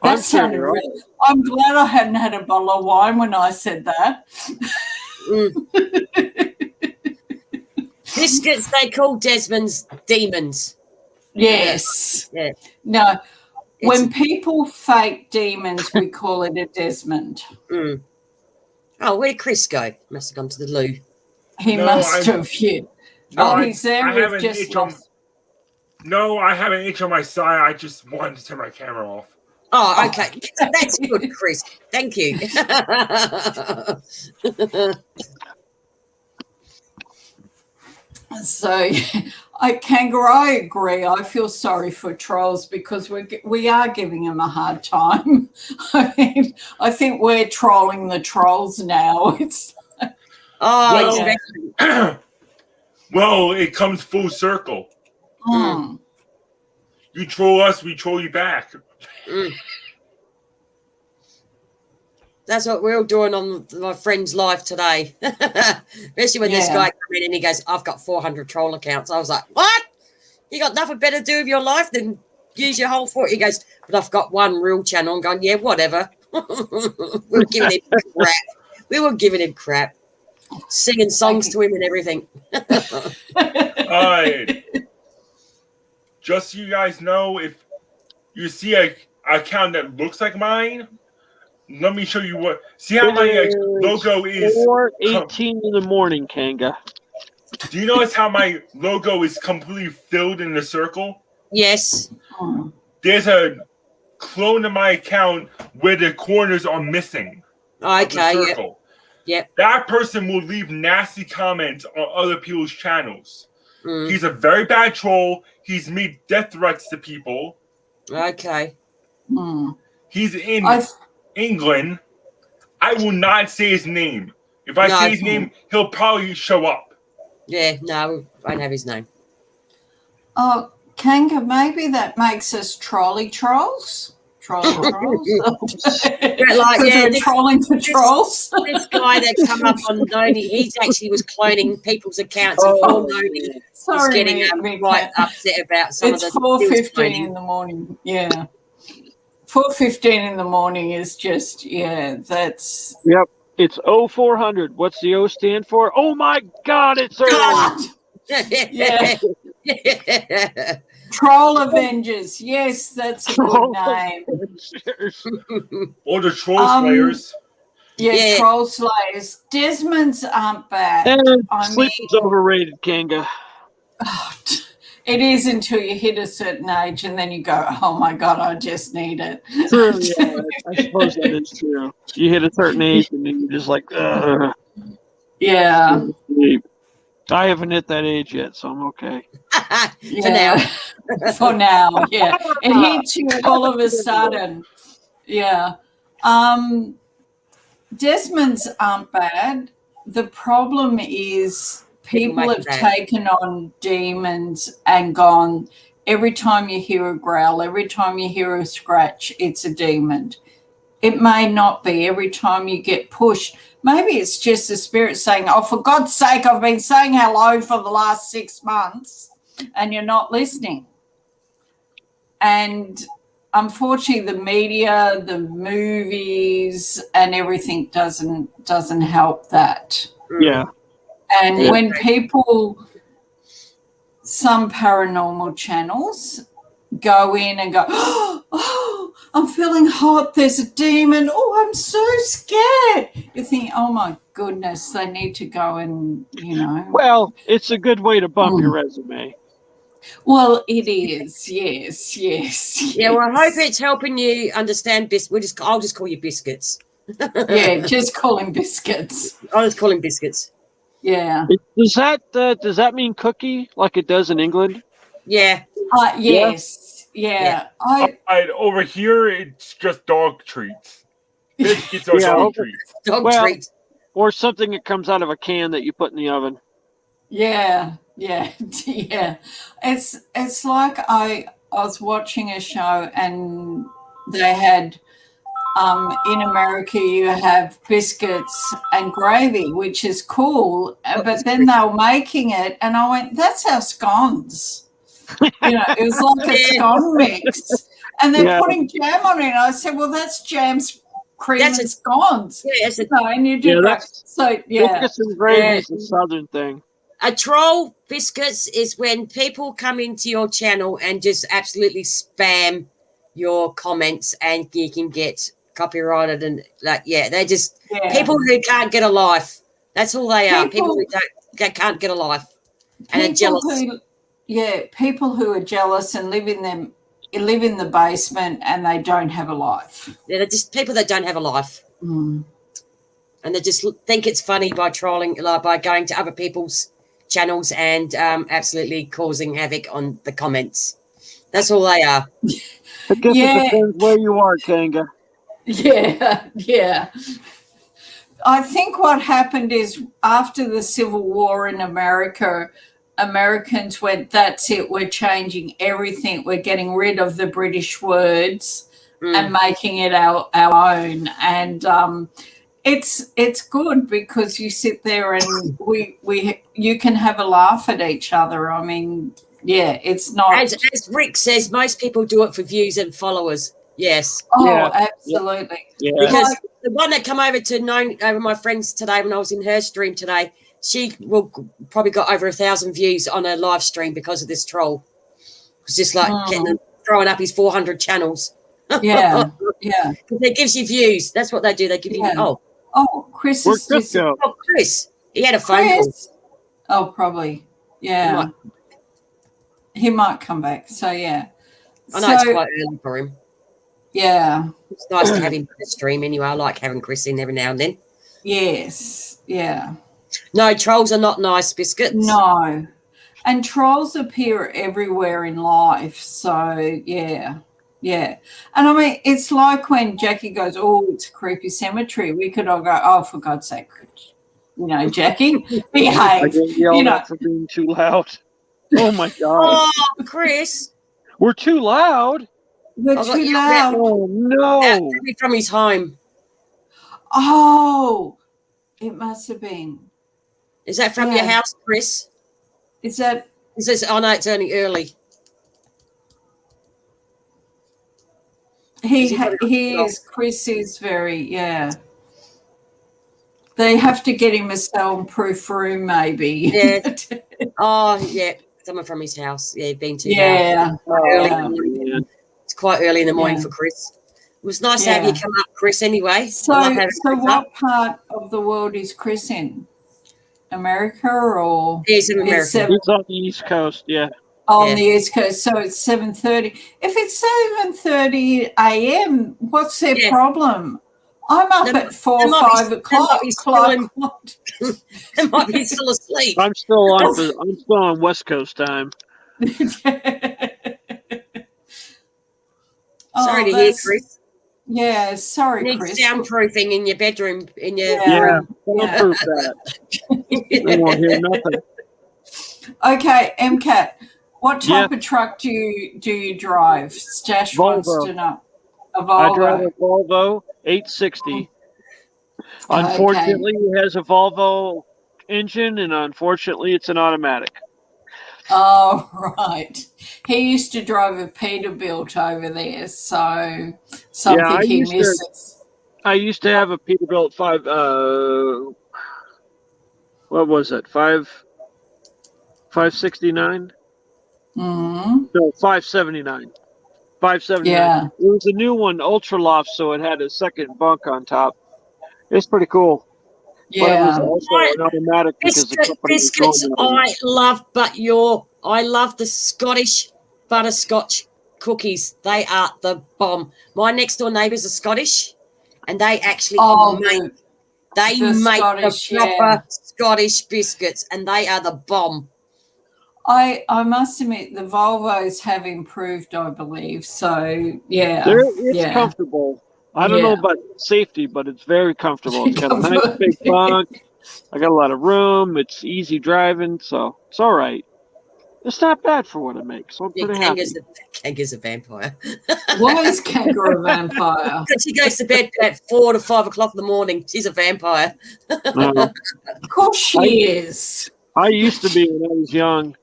That sounded really, I'm glad I hadn't had a bottle of wine when I said that. Biscuits they call Desmond's demons. Yes. Yeah. No, when people fake demons, we call it a Desmond. Oh, where did Chris go? Must have gone to the loo. He must have, yeah. He's there. I have an itch on my side. I just wanted to turn my camera off. Oh, okay. That's good, Chris. Thank you. So, Kangaroo, I agree. I feel sorry for trolls because we are giving them a hard time. I mean, I think we're trolling the trolls now. It's well, it comes full circle. You troll us, we troll you back. That's what we're all doing on my friend's live today. Especially when this guy came in and he goes, I've got 400 troll accounts. I was like, what? You got nothing better to do with your life than use your whole fort? He goes, but I've got one real channel. I'm going, yeah, whatever. We were giving him crap. We were giving him crap. Singing songs to him and everything. Just so you guys know, if you see an account that looks like mine, let me show you what. See how my logo is 4:18 in the morning, Kanga. Do you notice how my logo is completely filled in the circle? Yes. There's a clone of my account where the corners are missing. Okay. The circle. Yep. That person will leave nasty comments on other people's channels. He's a very bad troll. He's made death threats to people. Okay. He's in England. I will not say his name. If I say his name, he'll probably show up. Yeah, no, I won't have his name. Oh, Kanga, maybe that makes us trolley trolls. Trolls. Trolling for trolls. This guy that come up on Noni, he actually was cloning people's accounts and Noni was getting quite upset about some of the. It's 4:15 in the morning. Yeah. 4:15 in the morning is just, that's. Yep, it's 0400. What's the O stand for? Oh my God, it's early. Yeah. Troll Avengers. Yes, that's a good name. Or the Troll Slayers. Yeah, Troll Slayers. Desmonds aren't bad. Sleep is overrated, Kanga. It is until you hit a certain age, and then you go, "Oh my God, I just need it." True, yeah, I suppose that is true. You hit a certain age and then you're just like, ugh. Yeah. I haven't hit that age yet, so I'm okay. For now. For now, yeah. It hits you all of a sudden. Yeah. Desmonds aren't bad. The problem is people make have it bad. taken on demons and gone, every time you hear a growl, every time you hear a scratch, it's a demon. It may not be. Every time you get pushed, maybe it's just the spirit saying, "Oh, for God's sake, I've been saying hello for the last 6 months and you're not listening." And unfortunately, the media, the movies and everything doesn't help that. Yeah. And Yeah. when people, some paranormal channels go in and go, "Oh, I'm feeling hot. There's a demon. Oh, I'm so scared." You think, "Oh my goodness, they need to go and, Well, it's a good way to bump your resume. Well, it is. Yes. Yeah, well, I hope it's helping you understand I'll just call you biscuits. Yeah, just call him biscuits. I'll just call him biscuits. Yeah. Does that mean cookie like it does in England? Yeah. Yes. Yeah. Over here, it's just dog treats. Biscuits are Yeah, dog treats. Dog Well- treats. Or something that comes out of a can that you put in the oven? Yeah. It's like I was watching a show and they had in America you have biscuits and gravy, which is cool, but then they were making it and I went, "That's our scones." It was like a scone mix. And they're putting jam on it. And I said, "Well, that's jams, cream, and scones." Yeah, it's And you do Yeah, that. that's- So, yeah. Biscuits and gravy is a southern thing. a troll biscuits is when people come into your channel and just absolutely spam your comments and you can get copyrighted and they're just people who can't get a life. That's all they are. People who can't get a life and are jealous. People who are jealous and live in the basement and they don't have a life. Yeah, they're just people that don't have a life. Mm. And they just think it's funny by trolling, like by going to other people's channels and absolutely causing havoc on the comments. That's all they are. I guess it depends where you are, Kanga. Yeah. I think what happened is after the Civil War in America, Americans went, "That's it, we're changing everything. We're getting rid of the British words and making it our own." And it's good because you sit there and you can have a laugh at each other. I mean, it's not. As Rick says, most people do it for views and followers. Yes. Oh, absolutely. Yeah. Because the one that come over my friends today when I was in her stream today, she will probably got over 1,000 views on her live stream because of this troll. It's just like throwing up his 400 channels. Yeah. Because it gives you views. That's what they do. They give you Chris Where'd is Chris go? Chris. He had a phone call. Oh, probably. Yeah. He might come back. So yeah. I know it's quite early for him. Yeah. It's nice to have him on the stream anyway. I like having Chris in every now and then. Yes. Yeah. No, trolls are not nice, biscuits. No. And trolls appear everywhere in life. So yeah. And I mean, it's like when Jackie goes, "Oh, it's a creepy cemetery." We could all go, "Oh, for God's sake, Jackie, behave." I get yelled at for being too loud. Oh my God. Oh, Chris. We're too loud. We're too loud. Oh no. That's from his home. Oh, it must have been. Is that from your house, Chris? Is that? Is this? Oh no, it's only early. He is. Chris is very. They have to get him a soundproof room, maybe. Yeah. Oh yeah, someone from his house. Yeah, been too. Yeah. It's quite early in the morning for Chris. It was nice to have you come up, Chris. Anyway. So what part of the world is Chris in? America or? He's in America. He's on the East Coast. Yeah. on Yeah. the East Coast, so it's 7:30. If it's 7:30 a.m., what's their Yeah. problem? I'm up They at 4 or might be- 5 they o'clock. might be still in- What? They might be still asleep. I'm still on West Coast time. Sorry Oh, to hear, that's- Chris. Yeah, sorry, Need Chris. soundproofing in your bedroom. In your Yeah. room. Don't Yeah. prove that. They won't hear nothing. Okay, MCAT, what Yeah. type of truck do you drive? Stash wants Volvo. to know. A I drive Volvo. a Volvo 860. Unfortunately, it has a Volvo engine, and unfortunately, it's an automatic. Oh, right. He used to drive a Peterbilt over there, so something I he used to- misses. I used to have a Peterbilt 5. What was it? 569? Mm-hmm. No, 579. 579. Yeah. It was a new one, Ultra Loft, so it had a second bunk on top. It's pretty cool. But it was Yeah. also an automatic because the company was Biscuits, going I love the Scottish butterscotch cookies. They are the bomb. My next door neighbours are Scottish, and they actually Oh, make the Scottish, the proper yeah. Scottish biscuits, and they are the bomb. I must admit the Volvos have improved, I believe. So yeah. It's yeah. comfortable. I don't know Yeah. about safety, but it's very comfortable. It's got a nice Comfort. big bunk. I got a lot of room. It's easy driving, so it's all right. It's not bad for what it makes. So I'm Yeah, pretty happy. Kangaroo's a vampire. Why is Kangaroo a vampire? Because she goes to bed at 4 to 5 o'clock in the morning. She's a vampire. Uh, Of course she is. I used to be when I was young.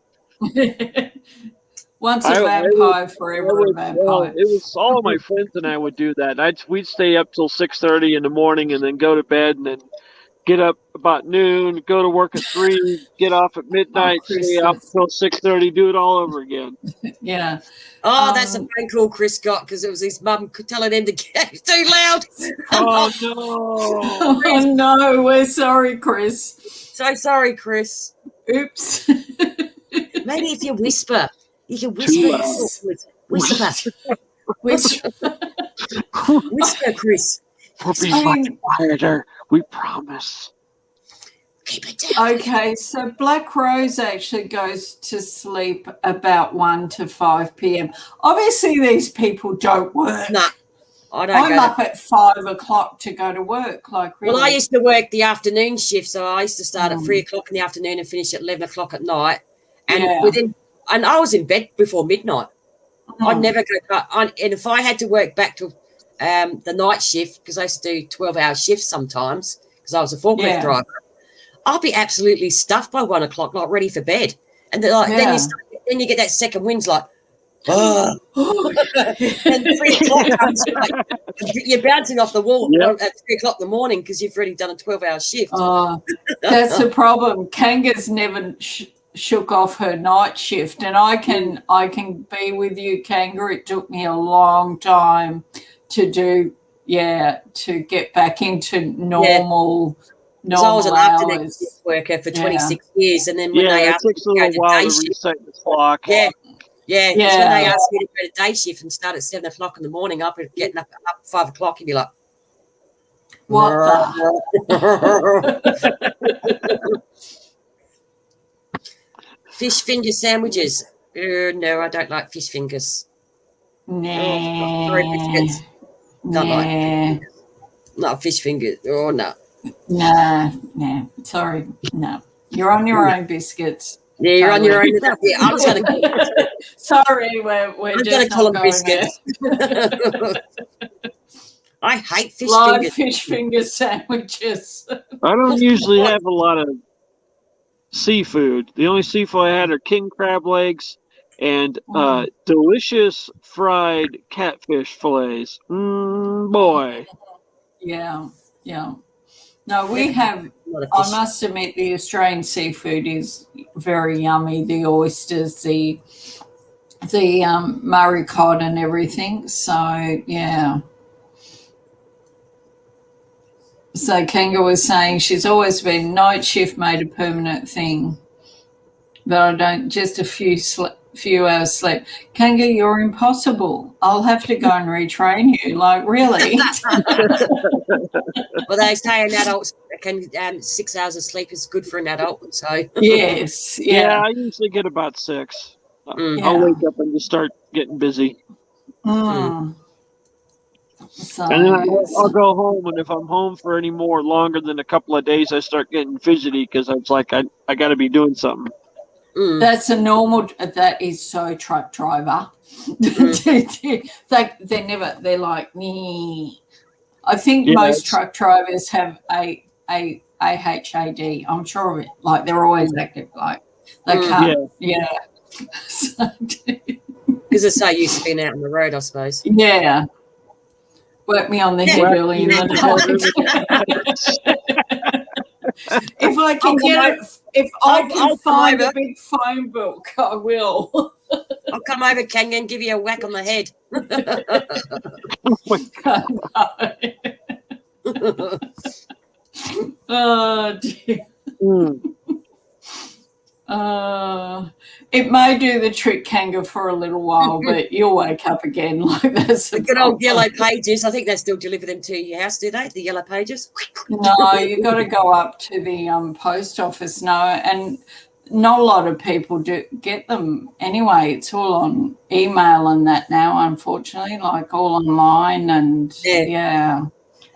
Once a I vampire, forever a vampire. It was all of my friends and I would do that. We'd stay up till 6:30 in the morning and then go to bed and then get up about noon, go to work at 3, get off at midnight, stay up Christmas. till 6:30, do it all over again. Yeah. Oh, that's a Um, phone call Chris got because it was his mum telling him to get too loud. Oh no! Oh no, we're sorry, Chris. So sorry, Chris. Oops. Maybe if you whisper, you can Too whisper. loud. Whisper, Which whisper, Chris. We'll be much quieter. We promise. Keep it down. okay, so Black Rose actually goes to sleep about 1 to 5 p.m. Obviously, these people don't work. Nah, I don't I'm go. up at 5 o'clock to go to work. Like, really? Well, I used to work the afternoon shift, so I used to start at Mm. 3 o'clock in the afternoon and finish at 11 o'clock at night. And Yeah. and I was in bed before midnight. I'd Mm. never go back. And if I had to work back to the night shift, because I used to do 12-hour shifts sometimes, because I was a forklift Yeah. driver, I'll be absolutely stuffed by 1 o'clock, not ready for bed. And then, Yeah. then you get that second wind's like, oh. And 3 o'clock comes, like, you're bouncing off the wall Yep. at 3 o'clock in the morning because you've already done a 12-hour shift. Oh, that's the problem. Kanga's never shook off her night shift, and I can be with you, Kanga. It took me a long time to do, to get back into normal. Because I was an afternoon hours. shift worker for 26 years, and then when Yeah, they it asked me takes a to go little to while day to shift, reset the clock. because when Yeah. they asked me to go to day shift and start at 7 o'clock in the morning, I'd be getting up at 5 o'clock and be like, What the? Fish finger sandwiches. No, I don't like fish fingers. Sorry, biscuits. Don't like Nah. not fish fingers. Oh no. Nah. Sorry. No. You're on your own, biscuits. Yeah, you're on your own. Yeah, I'm just gonna Sorry, we're I'm just gonna call not them going there. biscuits. I hate fish Live fingers. fish finger sandwiches. I don't usually have a lot of seafood. The only seafood I had are king crab legs and delicious fried catfish fillets. Boy. Yeah. No, we have. Not a I fish. must admit, the Australian seafood is very yummy. The oysters, the Murray cod, and everything. So yeah. So Kenga was saying she's always been night shift made a permanent thing. that I don't, just a few hours sleep. Kanga, you're impossible. I'll have to go and retrain you. Like, really? Well, they say an adult can 6 hours of sleep is good for an adult. So Yes. Yeah, Yeah. I usually get about 6. Mm. I'll Yeah. wake up and just start getting busy. Mm. So, And then I'll go home, and if I'm home for any more longer than a couple of days, I start getting fidgety because it's like I got to be doing something. Mm. that's a normal, that is so truck driver. They're never, they're like, nee. I think Yeah, most it's- truck drivers have a AHAD. I'm sure of it. Like, they're always active. Like, they Mm. can't. Yeah. So, Because they're so used to being out on the road, I suppose. yeah. Work me on the head Well, early in you the know, night. If I can get it, if I I'll can come find a over. big phone book, I will. I'll come over, Kanga, and give you a whack on the head. Oh dear. Mm. It may do the trick, Kanga, for a little while, but you'll wake up again. Like, that's The good old yellow pages. I think they still deliver them to your house, do they? The yellow pages? No, you got to go up to the post office now, and not a lot of people do get them anyway. It's all on email and that now, unfortunately, like all online, and yeah.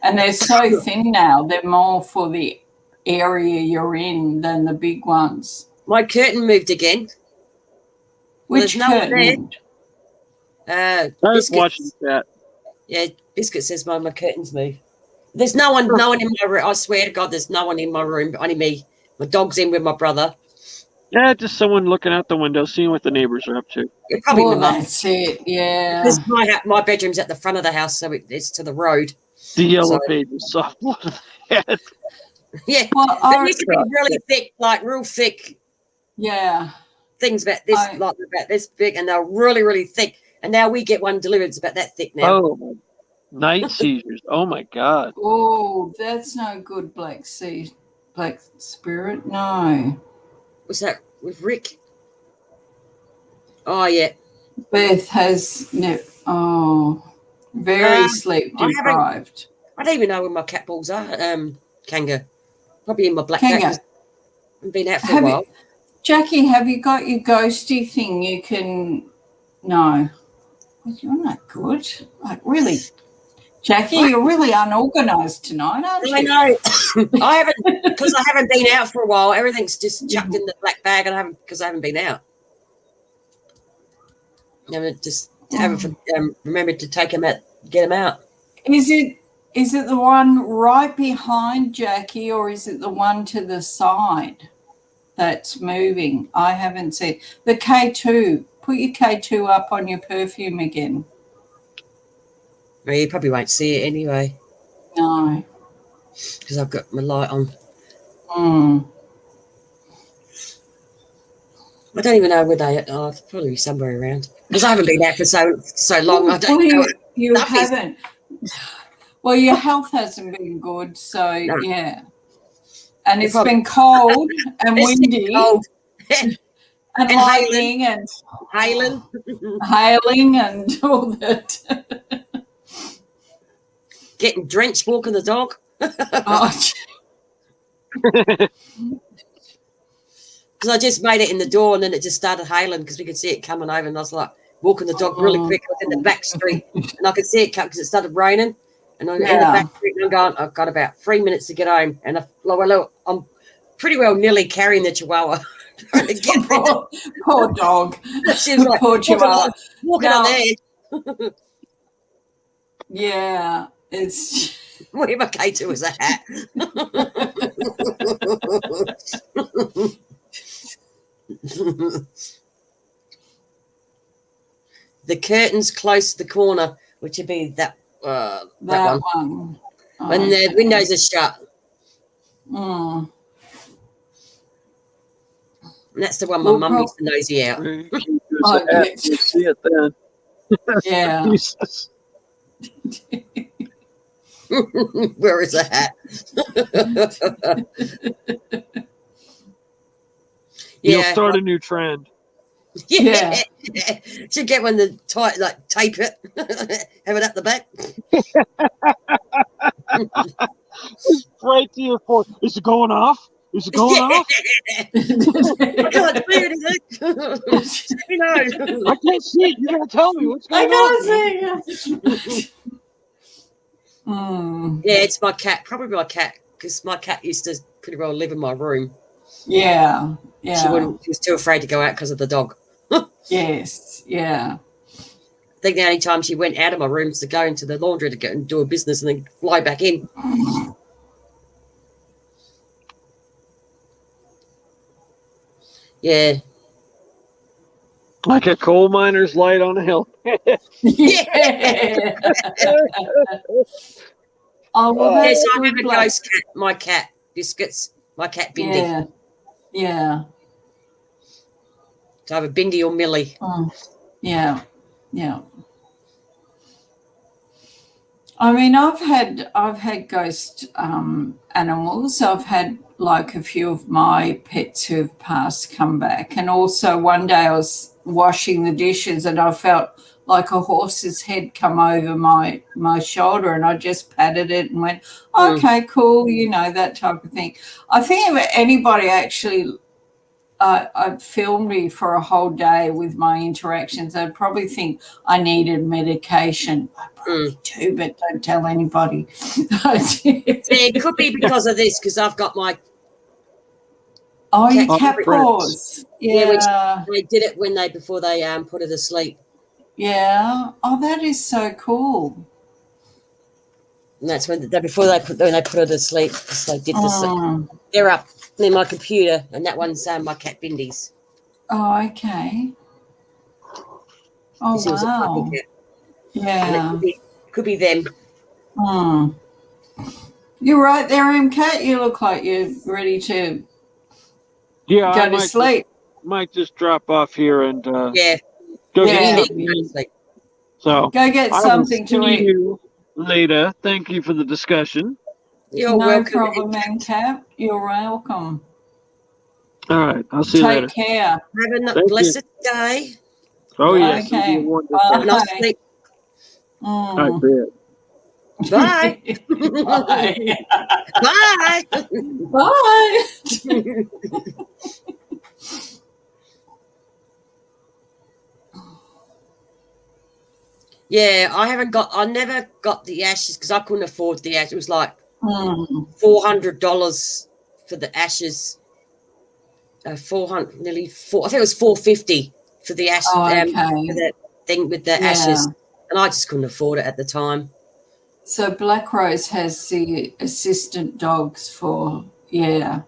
And they're so thin now. They're more for the area you're in than the big ones. My curtain moved again. Well, Which there's no one there. curtain? I was watching Biscuits. that. Yeah, Biscuit says my curtains move. There's no one in my room. I swear to God, there's no one in my room, only me. My dog's in with my brother. Yeah, just someone looking out the window, seeing what the neighbors are up to. Probably Well, my mum. that's it. Yeah. Because my bedroom's at the front of the house, so it's to the road. The yellow So- pages, soft blood. Yeah. Yeah, Well, there used to be really thick, like real thick yeah. things about this, like about this big, and they're really, really thick. And now we get one delivered. It's about that thick now. Oh, my. Night seizures. Oh my God. Oh, that's no good, Black Spirit. No. What's that with Rick? Oh yeah, Beth has very sleep I haven't- deprived. I don't even know where my cat balls are. Kanga, probably in my black Kanga. bag. I've been out for Have a you- while. Jackie, have you got your ghosty thing? You can. No. Well, you're not good. Like, really. Jackie, you're really unorganised tonight, aren't you? I know. I haven't, because I haven't been out for a while. Everything's just chucked in the black bag, and I haven't been out. Haven't remembered to take them out, get them out. Is it the one right behind Jackie, or is it the one to the side that's moving? I haven't seen the K2. Put your K2 up on your perfume again. Well, you probably won't see it anyway No. because I've got my light on. Mm. I don't even know where they are. It's probably somewhere around because I haven't been out for so long. I don't Well, know. you Nothing's- haven't. Well, your health hasn't been good, so No. yeah. And it's probably- been cold and It's windy cold. and and lightning and Hailing. hailing and all that. Getting drenched walking the dog. Oh, Because I just made it in the door and then it just started hailing because we could see it coming over, and I was like walking the dog really quick. I was in the back street and I could see it come because it started raining, and I'm in the Yeah. back street and I'm going, I've got about 3 minutes to get home, and I'm pretty well nearly carrying the Chihuahua. Trying to get poor dog. She was like Poor Chihuahua. walking on No. there. Yeah, it's Wear my K2 as a hat. The curtains close to the corner, which would be that that one. one. When the windows are shut. Mm. And that's the one my Well, mum used to nosy out. Oh, I yeah. see it then. Yeah. Jesus. Where is the hat? You'll Yeah. start a new trend. Yeah. Should get one to tight, like tape it, have it up the back. Right to your foot. Is it going off? Is it going off? I can't see anything. You know. I can't see it. You gotta tell me what's I going on. can't see. Yeah, it's my cat. Probably my cat, because my cat used to pretty well live in my room. Yeah. She Yeah. was too afraid to go out because of the dog. Yes. Yeah. I think the only time she went out of my room was to go into the laundry to go and do a business and then fly back in. Yeah. Like a coal miner's light on a hill. Yeah. Oh, well, Yes, that's I have good, a Blake. ghost cat. My cat, Biscuits. My cat, Bindi. Yeah. Yeah. So I have a Bindi or Millie. Yeah. Yeah. I mean, I've had ghost animals. I've had like a few of my pets who have passed come back, and also one day I was washing the dishes and I felt like a horse's head come over my shoulder, and I just patted it and went, "Okay, cool," you know, that type of thing. I think if anybody actually filmed me for a whole day with my interactions, I'd probably think I needed medication. I probably do, but don't tell anybody. Yeah, it could be because of this, because I've got my Oh, your cat cat prints. paws. Yeah, which Yeah. they did it when before they put her to sleep. Yeah. Oh, that is so cool. And that's when before they put her to sleep. So they did this. Mm. They're up in my computer, and that one's my cat Bindi's. Oh, okay. Oh, This was a wow. puppy cat. And Yeah. it could be them. You're right there, MCAT. You look like you're ready to Yeah, go to sleep. Might just drop off here and Yeah. go Yeah. get something. So Go get I will something to see eat. you later. Thank you for the discussion. You're No welcome. problem, MCAT. You're welcome. All right, I'll see you Take later. care. Have a Thank you. blessed day. Oh yes, Okay. it'll be wonderful. Have a nice Bye. sleep. I Mm. bet. Bye. Bye. Bye. Bye. Yeah, I never got the ashes because I couldn't afford the ashes. It was like Mm. $400 for the ashes. 400, nearly four. I think it was $450 for the ashes. Oh, okay. For the thing with the ashes, and I just couldn't afford it at the time. So Black Rose has the assistant dogs for the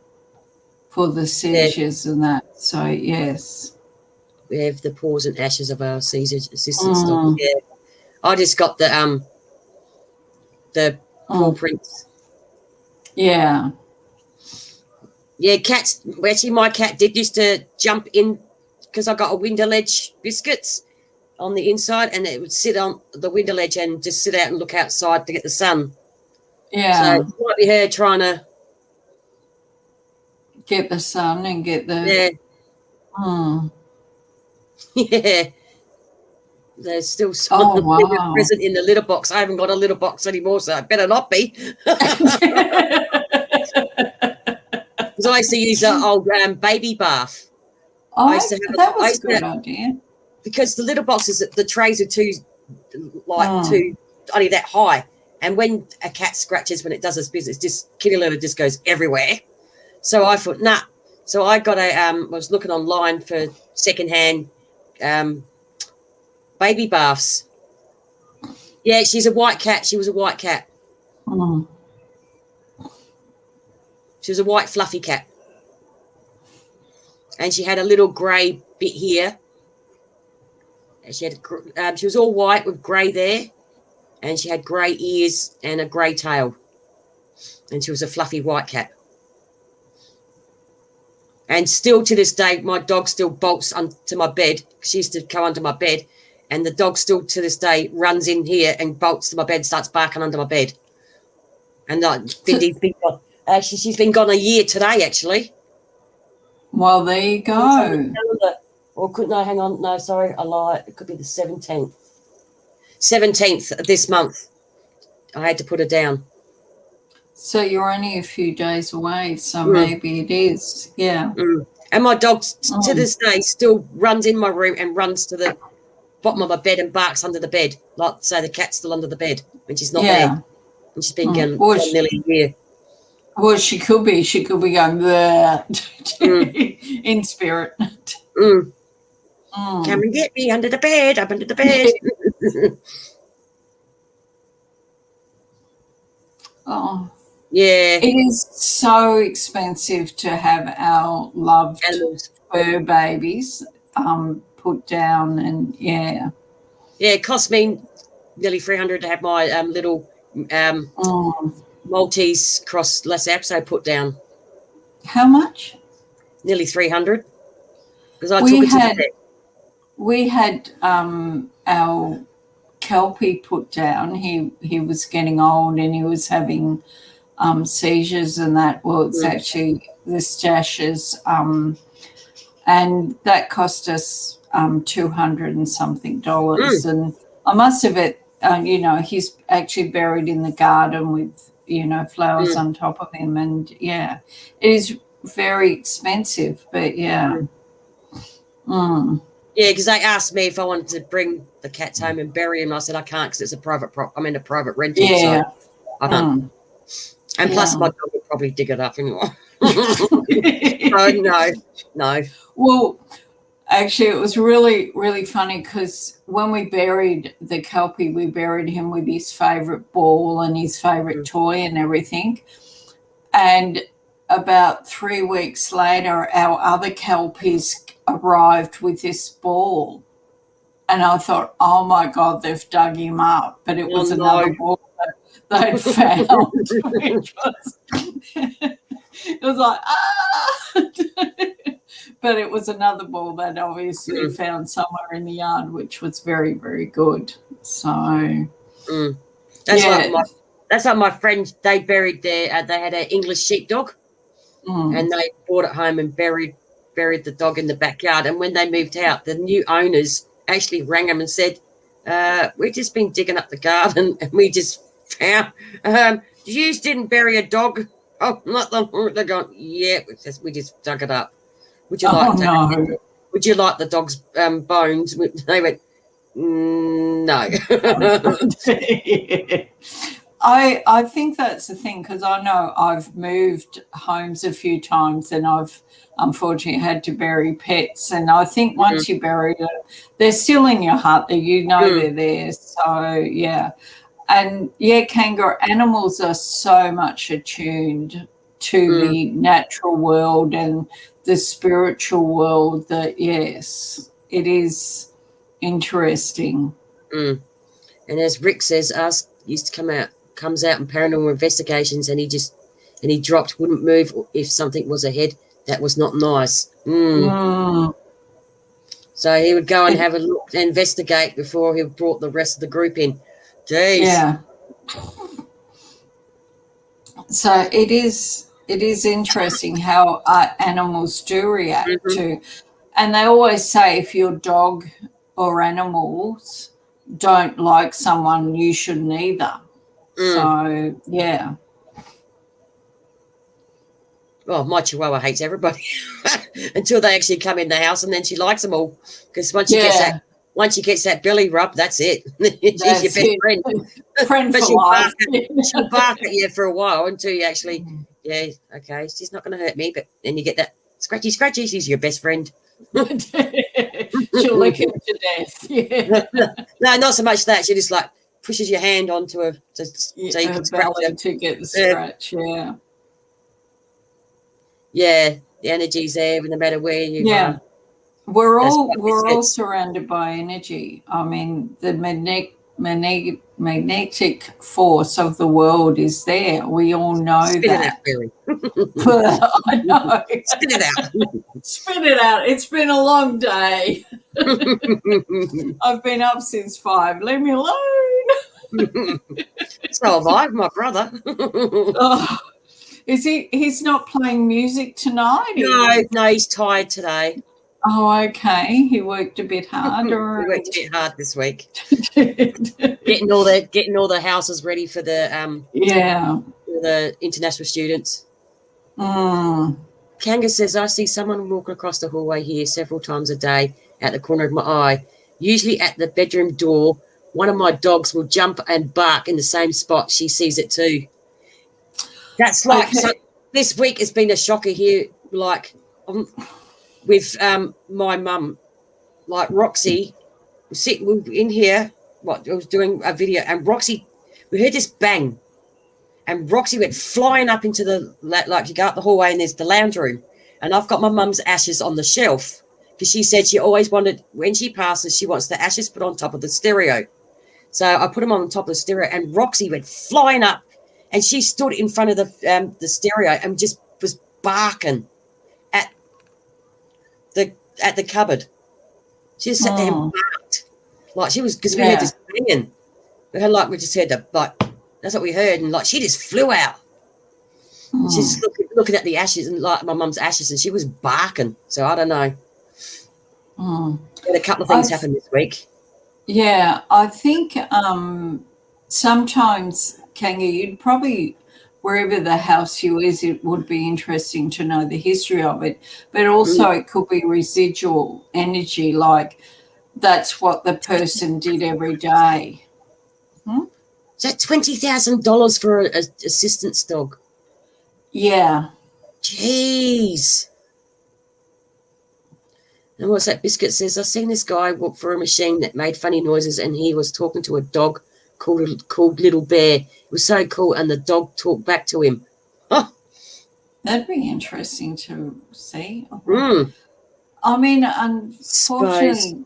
seizures and that. So yes. We have the paws and ashes of our Caesar assistance dog. Yeah, I just got the paw prints. Yeah. Yeah, cats. Actually, my cat did used to jump in because I got a window ledge biscuits on the inside, and it would sit on the window ledge and just sit out and look outside to get the sun. Yeah. So it might be her trying to Get the sun and get the yeah. There's still some present in the litter box. I haven't got a litter box anymore, so it better not be. Because I used to use an old baby bath. That was a good idea. Because the litter boxes, the trays are too only that high. And when a cat scratches when it does its business, kitty litter just goes everywhere. So I thought, nah. So I got I was looking online for secondhand baby baths. Yeah, she's a white cat. She was a white cat. She was a white fluffy cat. And she had a little grey bit here. And she had she was all white with grey there. And she had grey ears and a grey tail. And she was a fluffy white cat. And still to this day, my dog still bolts onto my bed. She used to come under my bed. And the dog still to this day runs in here and bolts to my bed, starts barking under my bed. And she's been gone a year today, actually. Well, there you It's on the go. calendar. Or could no, hang on, no, sorry, I lied. It could be the 17th. 17th of this month. I had to put her down. So you're only a few days away, so Mm. maybe it is. Yeah. And my dog, to Mm. this day, still runs in my room and runs to the bottom of my bed and barks under the bed. Like, say, the cat's still under the bed when she's not there. Yeah. And she's been Mm. gone nearly a year. Well, she could be going there in spirit. Mm. Mm. Come and get me under the bed, up under the bed. Oh, Yeah. it is so expensive to have our loved Animals. fur babies put down, and yeah. Yeah, it cost me nearly 300 to have my little Mm. Maltese cross Les Apso put down. How much? Nearly 300. Because I We took it to had- the vet. We had our Kelpie put down. He was getting old and he was having seizures and that. Well, it's actually the stashes, and that cost us $200 and something. And I must have it. He's actually buried in the garden with flowers on top of him, and yeah, it is very expensive. But yeah. Mm. Yeah, because they asked me if I wanted to bring the cats home and bury him. I said I can't because it's a private I'm in a private rental. Yeah. So I can't. Mm. And plus Yeah. my dog would probably dig it up anyway. So no. Well, actually, it was really, really funny because when we buried the Kelpie, we buried him with his favourite ball and his favourite toy and everything. And about 3 weeks later, our other Kelpies arrived with this ball. And I thought, oh, my God, they've dug him up. But it was another ball that they'd found, which was, it was like, but it was another ball that obviously found somewhere in the yard, which was very, very good. So that's like my friends. They buried they had an English sheepdog, and they brought it home and buried the dog in the backyard. And when they moved out, the new owners actually rang them and said, "We've just been digging up the garden and we just found you didn't bury a dog." Oh, not the. They're going, yeah, we just dug it up. Would you like Would you like the dog's bones? They went, no. I think that's the thing, because I know I've moved homes a few times and I've unfortunately had to bury pets, and I think once you bury them, they're still in your heart, that they're there. So yeah. And yeah, kangaroo animals are so much attuned to the natural world and the spiritual world that, yes, it is interesting. And as Rick says, us used to comes out in paranormal investigations, and he dropped, wouldn't move if something was ahead that was not nice. So he would go and have a look and investigate before he brought the rest of the group in. Jeez. Yeah. So it is interesting how animals do react to, and they always say if your dog or animals don't like someone, you shouldn't either. So yeah. Well, my Chihuahua hates everybody until they actually come in the house, and then she likes them all, because once she gets that belly rub, that's it. She's your best friend. Friend for she'll life. she'll bark at you for a while until you actually, okay, she's not going to hurt me. But then you get that scratchy. She's your best friend. She'll lick him to death. Yeah. No, not so much that. She just like pushes your hand onto her so you can scratch her. To get the scratch. Yeah. Yeah, the energy's there, no matter where you are. We're all surrounded by energy. I mean, the magnetic force of the world is there. We all know Spit that. It out, I know. Spit it out. Spit it out. It's been a long day. I've been up since 5. Leave me alone. So have I, my brother. Is he? He's not playing music tonight. No, he's tired today. Oh, okay. He worked a bit hard, We or worked a bit hard this week, getting all the houses ready for yeah. the international students. Mm. Kanga says, I see someone walking across the hallway here several times a day at the corner of my eye, usually at the bedroom door. One of my dogs will jump and bark in the same spot. She sees it too. That's like, Okay. so this week has been a shocker here, like with my mum, like Roxy, we were in here, I was doing a video, and Roxy, we heard this bang, and Roxy went flying up into like you go up the hallway and there's the lounge room, and I've got my mum's ashes on the shelf because she said she always wanted, when she passes, she wants the ashes put on top of the stereo. So I put them on top of the stereo, and Roxy went flying up, and she stood in front of the stereo and just was barking at the cupboard. She just sat there and barked, like she was, because we heard this banging. We just heard that's what we heard, and like she just flew out. She's looking at the ashes and like my mum's ashes, and she was barking. So I don't know. Had a couple of things happen this week. Yeah, I think sometimes, Kanga, you'd probably, wherever the house you is, it would be interesting to know the history of it. But also it could be residual energy, like that's what the person did every day. Is that $20,000 for an assistance dog? Yeah. Jeez. And what's that? Biscuit says, I've seen this guy walk through a machine that made funny noises, and he was talking to a dog called Little Bear. It was so cool, and the dog talked back to him. Oh. That'd be interesting to see. I mean, unfortunately,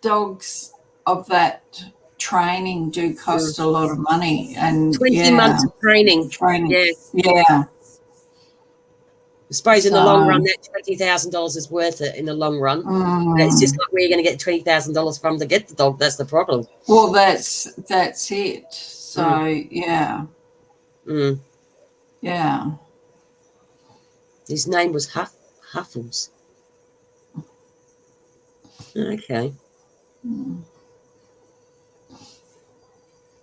dogs of that training do cost a lot of money. And 20 months of training. Yeah. I suppose in the long run, that $20,000 is worth it in the long run. It's just like where you're going to get $20,000 from to get the dog. That's the problem. Well, that's it. So, yeah. Yeah. His name was Huffles. Okay.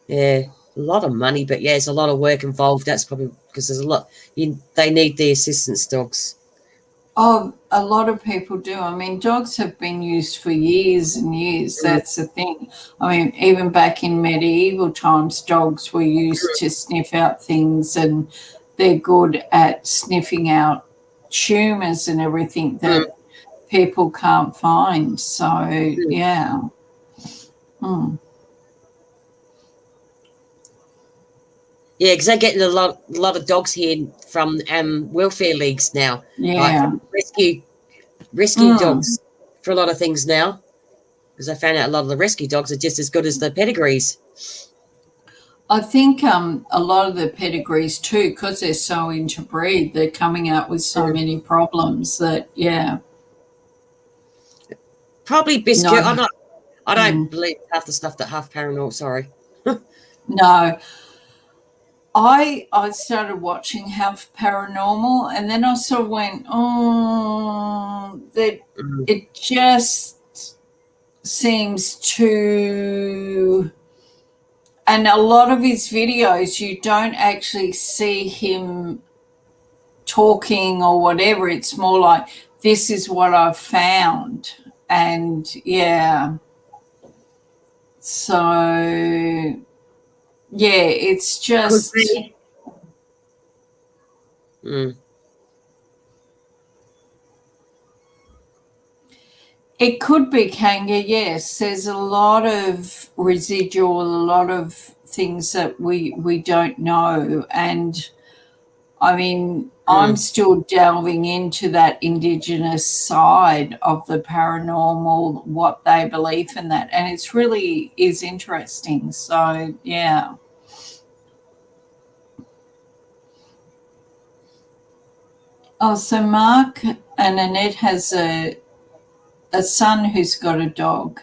Yeah, a lot of money, but yeah, it's a lot of work involved. That's probably because there's a lot. They need the assistance dogs. Oh, a lot of people do. I mean, dogs have been used for years and years. That's the thing. I mean, even back in medieval times, dogs were used to sniff out things, and they're good at sniffing out tumours and everything that people can't find. So, yeah. Yeah, because they're getting a lot of dogs here from welfare leagues now. Yeah. Like rescue dogs for a lot of things now. Because I found out a lot of the rescue dogs are just as good as the pedigrees. I think a lot of the pedigrees too, because they're so interbreed, they're coming out with so many problems that, Probably Biscuit. No. I don't believe half the stuff that Half Paranormal, sorry. No. I started watching Half Paranormal, and then I sort of went, that it just seems too... And a lot of his videos, you don't actually see him talking or whatever. It's more like, this is what I've found. And, so... Yeah, it's just... It could be, Kanga, yes. There's a lot of residual, a lot of things that we don't know. And, I mean, I'm still delving into that Indigenous side of the paranormal, what they believe in that. And it's really is interesting. So, yeah. Oh, so Mark and Annette has a son who's got a dog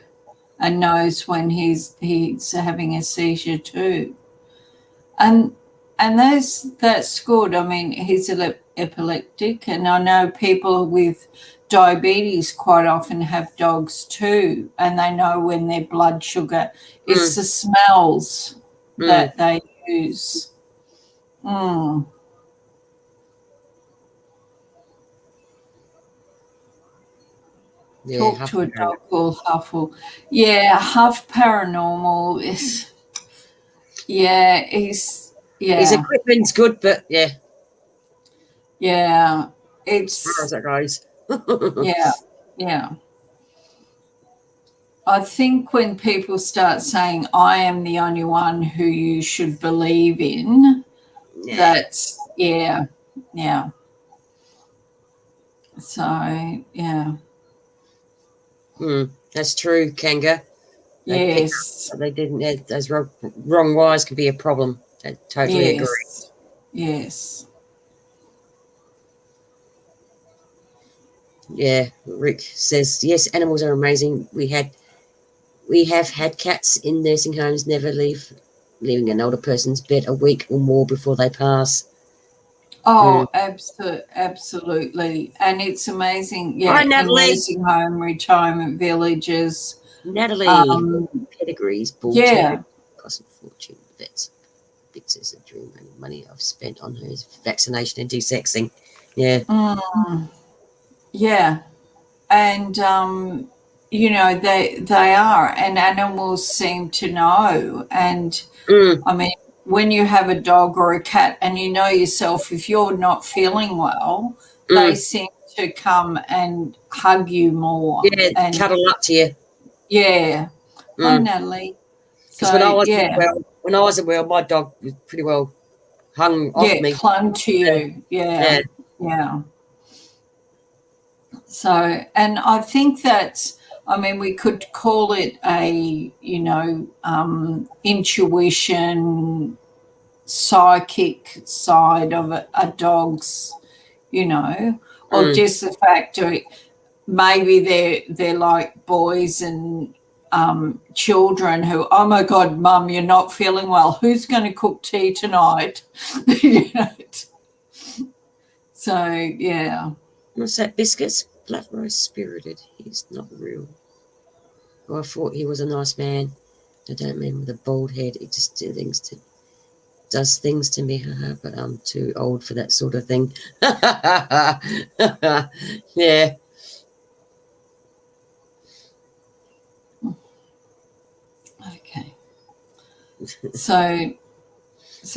and knows when he's having a seizure too. And and that's good. I mean, he's epileptic, and I know people with diabetes quite often have dogs too, and they know when their blood sugar. It's the smells that they use. Mm. Yeah, Talk to a dog called Huffle. Yeah, Huff Paranormal is. Yeah, His yeah, equipment's good, but yeah, yeah. as far as It's that goes. yeah. I think when people start saying, "I am the only one who you should believe in," Yeah. that's yeah. So yeah, That's true, Kanga. yes, They didn't. Those wrong wires can be a problem. I totally agree. yes. Yeah, Rick says yes. Animals are amazing. We have had cats in nursing homes. Never leaving an older person's bed a week or more before they pass. Oh, absolutely. And it's amazing. Yeah, Hi, in Natalie. nursing home, retirement villages. Natalie, pedigrees, ball Yeah. tag, cost a fortune. That's bits is a dream and money I've spent on her vaccination and desexing. Yeah. Yeah. And you know, they are, and animals seem to know. And I mean, when you have a dog or a cat and you know yourself, if you're not feeling well, they seem to come and hug you more. Yeah, And cuddle up to you. yeah. Hi, Natalie. Because So when I was well, my dog was pretty well hung off me. clung to you. Yeah. So, and I think that's, I mean, we could call it a, you know, intuition, psychic side of a dog's, you know, or just the fact of maybe they're like boys and children who, oh my God, Mum, you're not feeling well. Who's going to cook tea tonight? You know? So, yeah. What's that? Biscuits? Black rice spirited. He's not real. Oh, I thought he was a nice man. I don't mean with a bald head. He just does things to me, haha, but I'm too old for that sort of thing. Yeah. Okay. So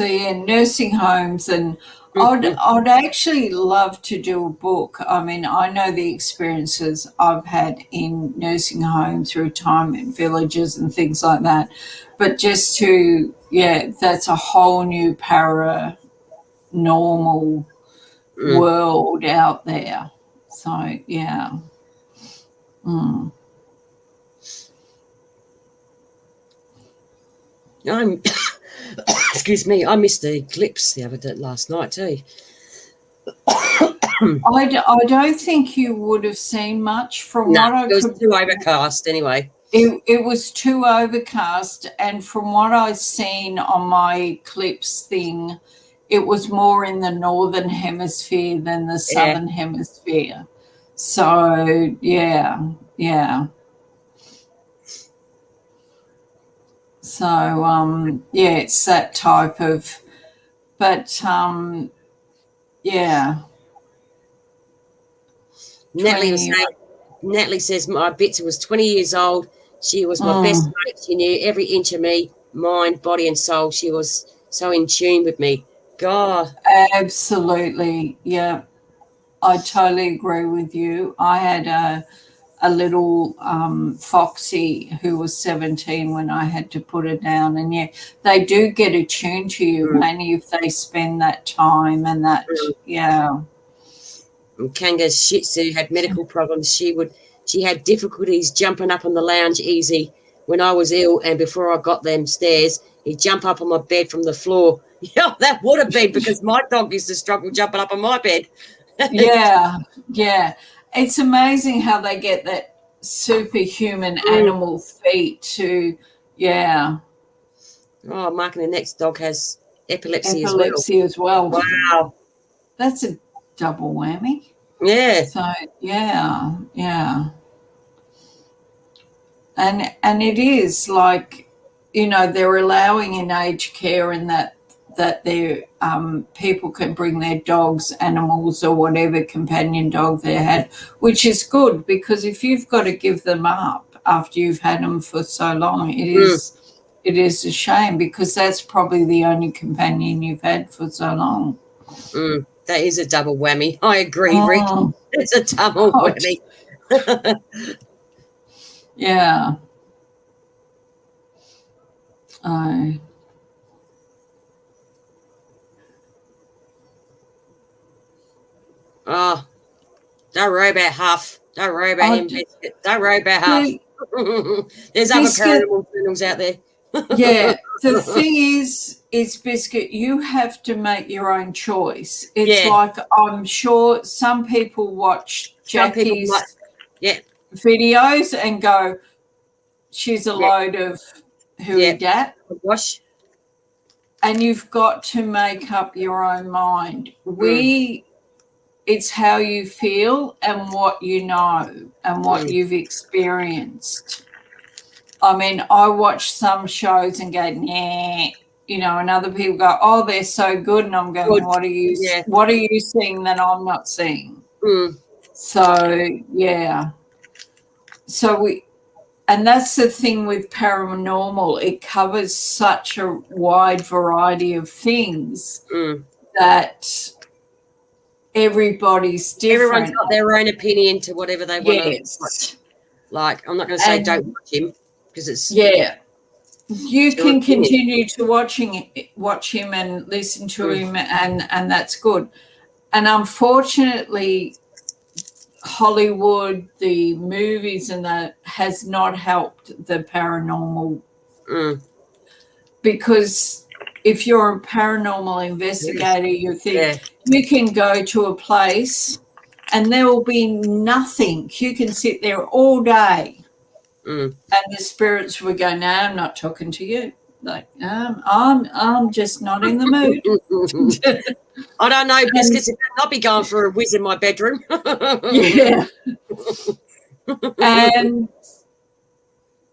yeah, nursing homes, and I'd actually love to do a book. I mean, I know the experiences I've had in nursing homes, retirement villages and things like that. But just to, that's a whole new paranormal world out there. So, yeah. Excuse me, I missed the eclipse last night too. I don't think you would have seen much from what I it was too overcast anyway. It was too overcast, and from what I've seen on my eclipse thing, it was more in the northern hemisphere than the southern hemisphere. So yeah. So it's that type of, but yeah. Natalie says my Bitsa was 20 years old. She was my best mate. She knew every inch of me, mind, body, and soul. She was so in tune with me. God. Absolutely. Yeah. I totally agree with you. I had a little Foxy who was 17 when I had to put her down. And yeah, they do get attuned to you, mainly if they spend that time and that, And Kanga's Shih Tzu had medical problems. She had difficulties jumping up on the lounge easy when I was ill, and before I got them stairs, he'd jump up on my bed from the floor. Yeah, that would have been because my dog used to struggle jumping up on my bed. Yeah. It's amazing how they get that superhuman animal feet to, Oh, Mark and the next dog has epilepsy as well. Wow. That's a double whammy. Yeah. So yeah. And it is like, they're allowing in aged care and that their people can bring their dogs, animals, or whatever companion dog they had, which is good, because if you've got to give them up after you've had them for so long, it is a shame, because that's probably the only companion you've had for so long. That is a double whammy. I agree, Rick. Oh. It's a double whammy. Yeah. Oh, don't worry about Huff. Don't worry about him, Biscuit. Don't worry about Huff. There's other paranormal journals out there. Yeah, the thing is Biscuit, you have to make your own choice. It's like, I'm sure some people watch Jackie's videos and go, she's a load of dat. Wash. And you've got to make up your own mind. It's how you feel and what you know and what you've experienced. I mean, I watch some shows and go, nah, and other people go, oh, they're so good. And I'm going, what are you seeing that I'm not seeing? So, yeah. And that's the thing with paranormal. It covers such a wide variety of things that everybody's different. Everyone's got their own opinion to whatever they want to watch. Like, I'm not going to say don't watch him, because it's... Yeah. You can continue to watch him and listen to him, and that's good. And unfortunately, Hollywood, the movies and that, has not helped the paranormal, because if you're a paranormal investigator, you think you can go to a place and there will be nothing. You can sit there all day and the spirits will go, no, I'm not talking to you. Like, I'm just not in the mood. I don't know, Biscuits. I'll be going for a whiz in my bedroom. And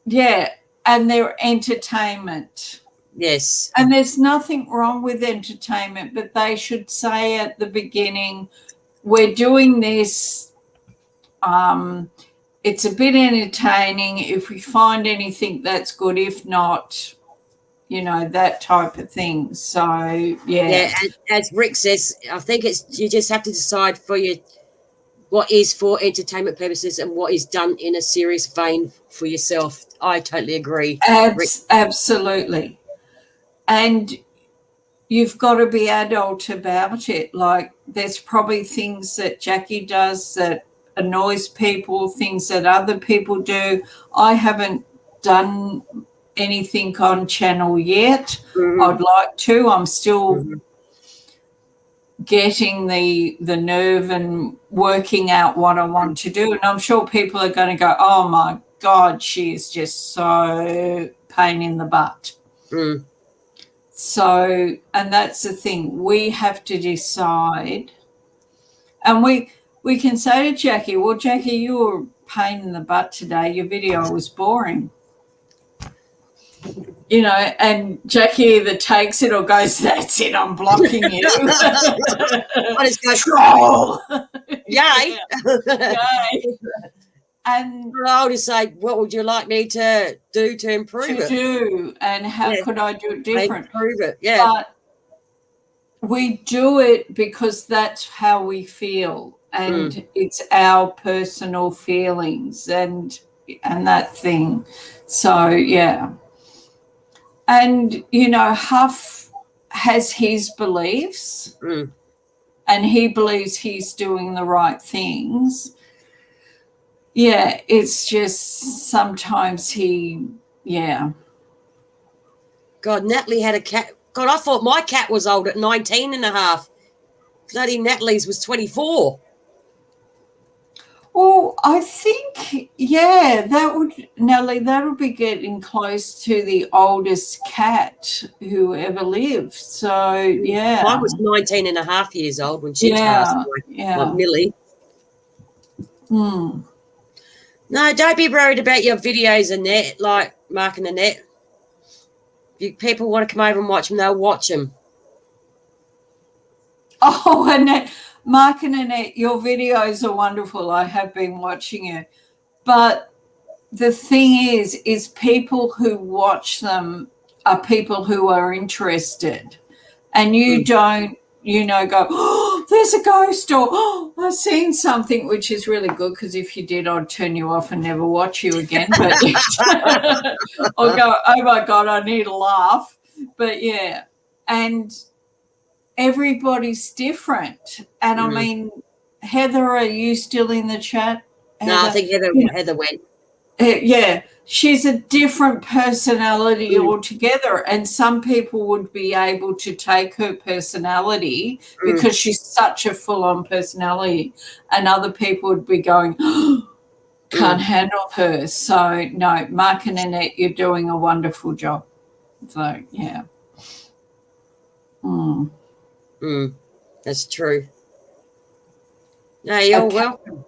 their entertainment. Yes. And there's nothing wrong with entertainment, but they should say at the beginning, we're doing this. It's a bit entertaining. If we find anything, that's good. If not, that type of thing. So, yeah. As Rick says, I think you just have to decide what is for entertainment purposes and what is done in a serious vein for yourself. I totally agree. Absolutely. And you've got to be adult about it. Like, there's probably things that Jackie does that annoys people, things that other people do. I haven't done anything on channel yet. I'd like to. I'm still getting the nerve and working out what I want to do. And I'm sure people are going to go, oh, my God, she is just so pain in the butt. So, and that's the thing. We have to decide. And we can say to Jackie, well, Jackie, you were a pain in the butt today. Your video was boring. And Jackie either takes it or goes, that's it, I'm blocking you. I just go, troll. Yay. Yay. And I'll just say, what would you like me to do to improve it? And how could I do it different? Improve it, yeah. But we do it because that's how we feel, and it's our personal feelings and that thing. So, yeah. And, Huff has his beliefs and he believes he's doing the right things. Yeah, it's just sometimes God, Natalie had a cat. God, I thought my cat was old at 19 and a half. Bloody Natalie's was 24. Well, I think, yeah, Nellie, that would be getting close to the oldest cat who ever lived. So, yeah. Mine was 19 and a half years old when she passed Yeah, away, yeah. like Millie. Hmm. No, don't be worried about your videos, Annette, like Mark and Annette. If people want to come over and watch them, they'll watch them. Oh, Annette, Mark and Annette, your videos are wonderful. I have been watching it. But the thing is people who watch them are people who are interested. And you don't, go, oh, there's a ghost, or oh, I've seen something, which is really good, because if you did, I'd turn you off and never watch you again. But I'll go, oh my God, I need a laugh. But yeah, and everybody's different. And I mean, Heather, are you still in the chat? Heather? No, I think Heather went. Yeah, she's a different personality altogether, and some people would be able to take her personality because she's such a full-on personality, and other people would be going, can't handle her. So, no, Mark and Annette, you're doing a wonderful job. So, yeah. That's true. No, you're welcome.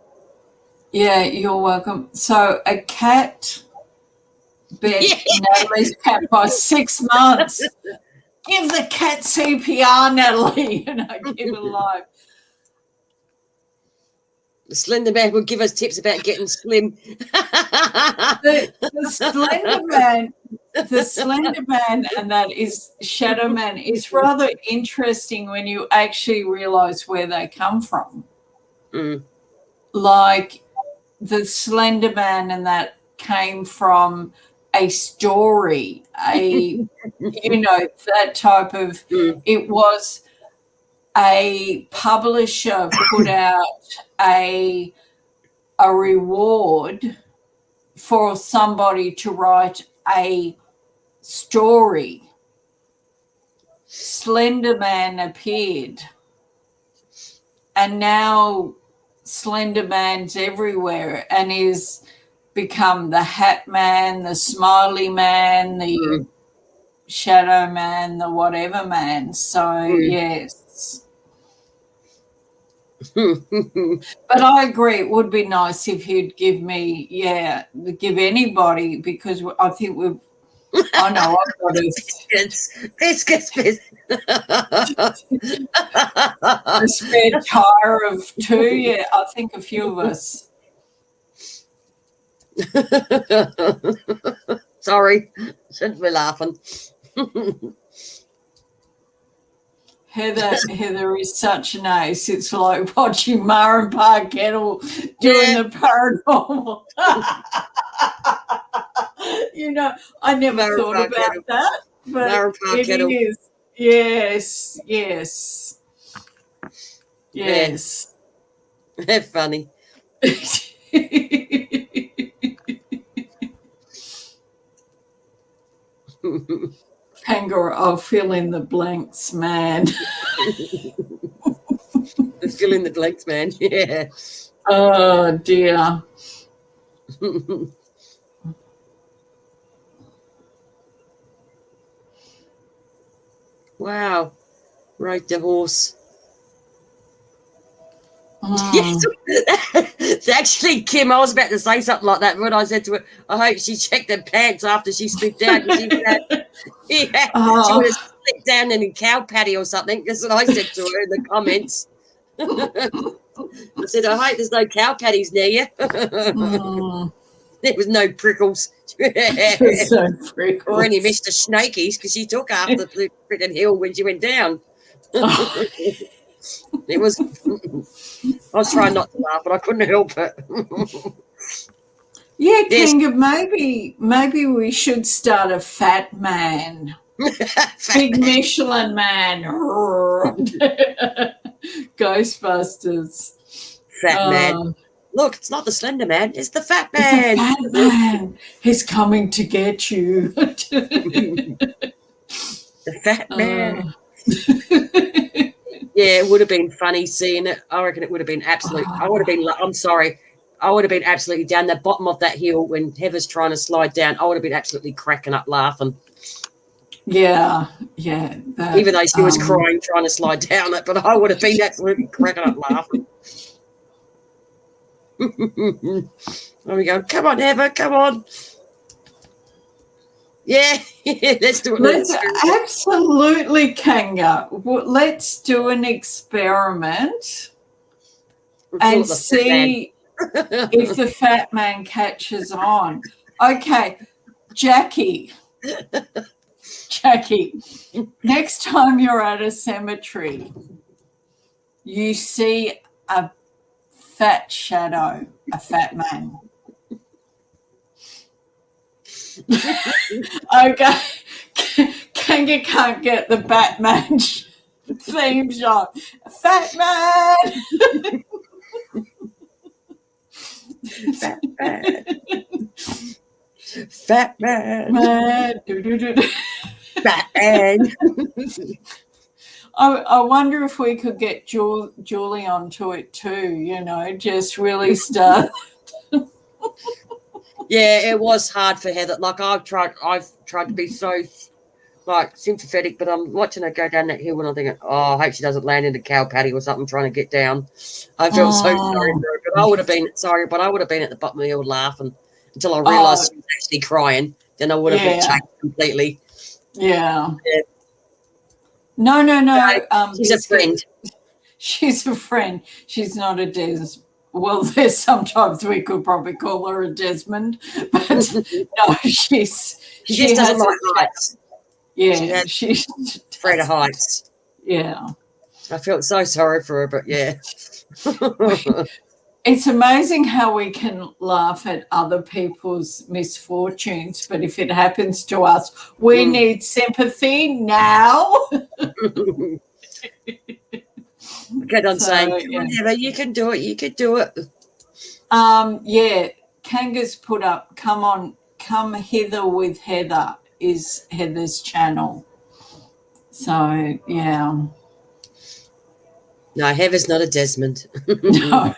Yeah, you're welcome. So a cat bit Natalie's cat by 6 months. Give the cat CPR, Natalie. Keep it alive. The Slender Man will give us tips about getting slim. The Slender Man and that is Shadow Man is rather interesting when you actually realise where they come from. Like the Slender Man and that came from a story, that type of, it was a publisher put out a reward for somebody to write a story. Slender Man appeared, and now Slender Man's everywhere and is become the Hat Man, the Smiley Man, the Shadow Man, the whatever man. So, yes. But I agree, it would be nice if you'd give me, give anybody, because I think I know I've got Biscuits. a spare tire of 2. Yeah, I think a few of us. Sorry, shouldn't be laughing. Heather is such an ace. It's like watching Mara and Pa Kettle doing the paranormal. I never thought about that, but it is. Yes. They're funny. Pangor, I'll fill in the blanks, man. Fill in the blanks, man. Yeah. Oh, dear. Wow. Rode the horse. Yes. Actually, Kim, I was about to say something like that when I said to her, I hope she checked her pants after she slipped down. She would have slipped down in a cow patty or something. That's what I said to her in the comments. I said, I hope there's no cow patties near you. There was no prickles. No prickles. Or any Mr. Snakies, because she took half the freaking hill when she went down. It was. I was trying not to laugh, but I couldn't help it. Yeah, Kinga, maybe we should start a Fat Man. Big Michelin Man. Ghostbusters. Fat Man. Look, it's not the Slender Man, it's the Fat Man. It's the Fat Man. He's coming to get you. The Fat Man. Yeah, it would have been funny seeing it. I reckon it would have been absolute. I would have been. I'm sorry. I would have been absolutely down the bottom of that hill when Heather's trying to slide down. I would have been absolutely cracking up laughing, Yeah. even though she was crying trying to slide down it. But I would have been absolutely cracking up laughing. There we go. Come on, Heather. Come on. Yeah, let's do it. Let's absolutely, Kanga. Let's do an experiment and see if the fat man catches on. Okay, Jackie, next time you're at a cemetery, you see a fat shadow, a fat man. Okay, Kanga can't get the Batman theme song. Fat man. Fat man. Fat man. Man. Fat man. I wonder if we could get Julie onto it too, you know, just really start. Yeah, it was hard for Heather. Like I've tried to be so like sympathetic, but I'm watching her go down that hill and I'm thinking, oh, I hope she doesn't land in a cow patty or something trying to get down. I felt so sorry for her, but I would have been at the bottom of the hill laughing until I realised she was actually crying. Then I would have been changed completely. Yeah. No. She's a friend. She's a friend. She's not a Des. Well, there's sometimes we could probably call her a Desmond, but no, she just doesn't like heights. Yeah, she's afraid of heights. Yeah. I felt so sorry for her, but yeah. It's amazing how we can laugh at other people's misfortunes, but if it happens to us, we need sympathy now. Get on saying, Heather, you can do it. You can do it. Yeah, Kanga's put up, come hither with Heather is Heather's channel. So, yeah. No, Heather's not a Desmond. No,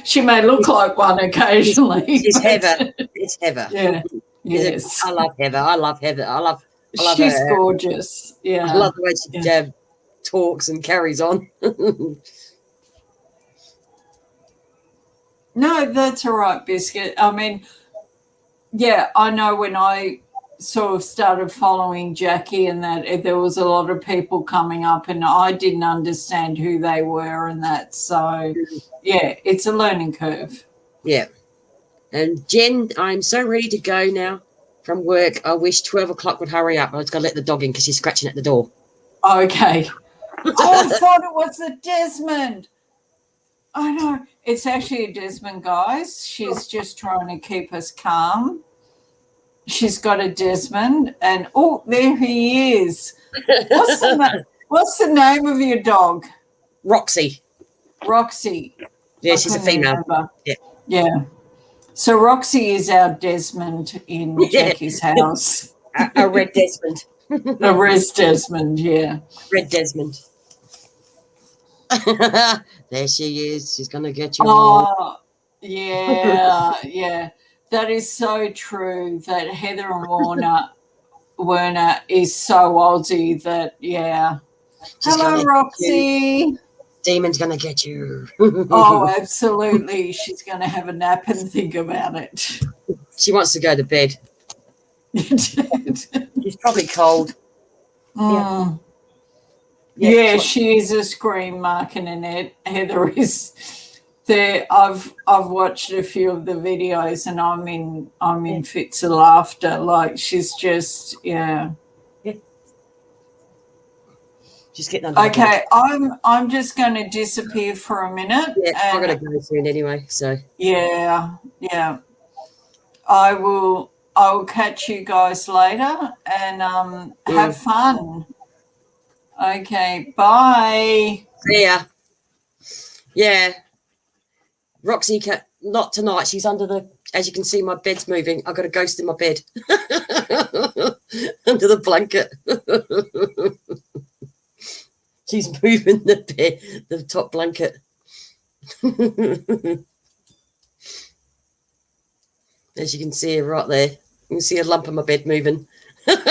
she may look like one occasionally. It's Heather. It's Heather. Yeah. Yes. I love Heather. I love She's her. Gorgeous. Yeah. I love the way she talks and carries on. No, that's all right, Biscuit. I mean, yeah, I know when I sort of started following Jackie and that there was a lot of people coming up and I didn't understand who they were and that. So, yeah, it's a learning curve. Yeah. And Jen, I'm so ready to go now from work. I wish 12 o'clock would hurry up. I was going to let the dog in because she's scratching at the door. Okay. Oh, I thought it was a Desmond. I know. It's actually a Desmond, guys. She's just trying to keep us calm. She's got a Desmond, and oh, there he is. What's the name of your dog? Roxy. Roxy. Yeah, she's a female. Yeah. So Roxy is our Desmond in Jackie's house. A red Desmond. A red Desmond, yeah. Red Desmond. There she is. She's going to get you. Oh, yeah, yeah. That is so true that Heather and Werner is so Aussie that, yeah. Hello, Roxy. Demon's going to get you. Oh, absolutely. She's going to have a nap and think about it. She wants to go to bed. She's probably cold. Mm. Yeah, she is a scream, Mark and Annette. Heather is there. I've watched a few of the videos and I'm in fits of laughter. Like she's just Just getting under. Okay, I'm just going to disappear for a minute. Yeah, I'm going to go soon anyway. So yeah. I will catch you guys later and have fun. Okay, bye. See ya. Yeah. Roxy, not tonight. She's under as you can see, my bed's moving. I've got a ghost in my bed. Under the blanket. She's moving the top blanket. As you can see right there. You can see a lump in my bed moving. I've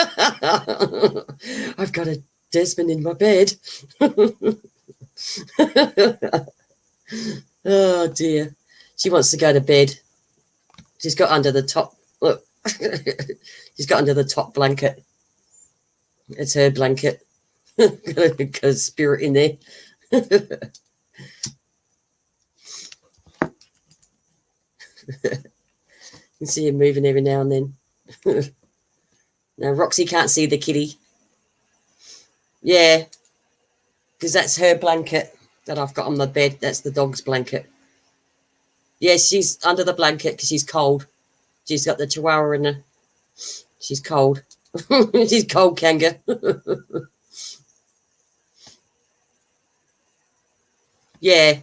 got a Desmond in my bed. Oh dear. She wants to go to bed. She's got under the top. Look. She's got under the top blanket. It's her blanket. Got a spirit in there. You can see him moving every now and then. Now Roxy can't see the kitty. Yeah, because that's her blanket that I've got on the bed. That's the dog's blanket. Yeah, she's under the blanket because she's cold. She's got the chihuahua in her. She's cold. She's cold, Kanga. Yeah.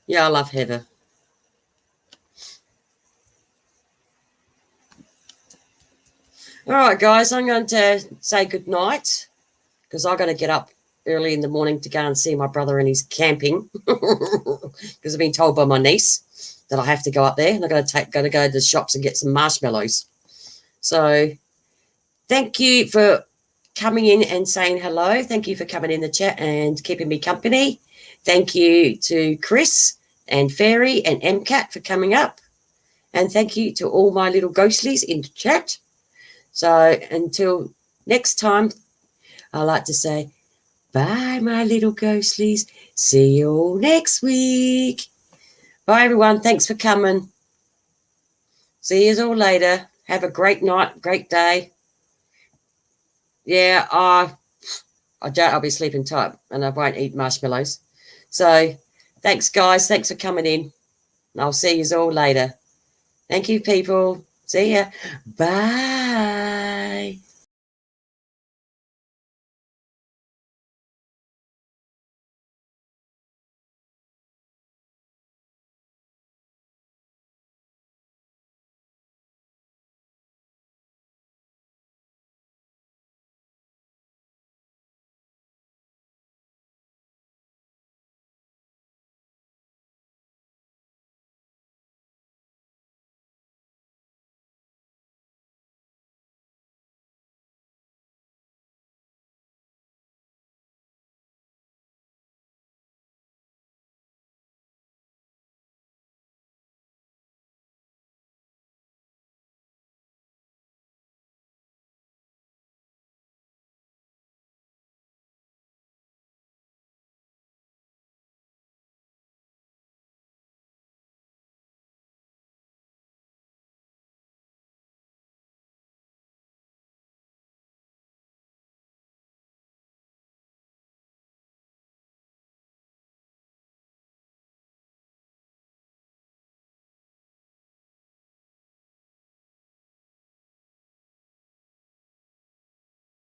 Yeah, I love Heather. All right, guys, I'm going to say good night because I've got to get up early in the morning to go and see my brother and he's camping because I've been told by my niece that I have to go up there and I've got to go to the shops and get some marshmallows. So thank you for coming in and saying hello. Thank you for coming in the chat and keeping me company. Thank you to Chris and Fairy and MCAT for coming up. And thank you to all my little ghostlies in the chat. So until next time, I like to say, bye, my little ghostlies. See you all next week. Bye, everyone. Thanks for coming. See you all later. Have a great night, great day. Yeah, I'll be sleeping tight and I won't eat marshmallows. So thanks, guys. Thanks for coming in. I'll see you all later. Thank you, people. See ya. Bye.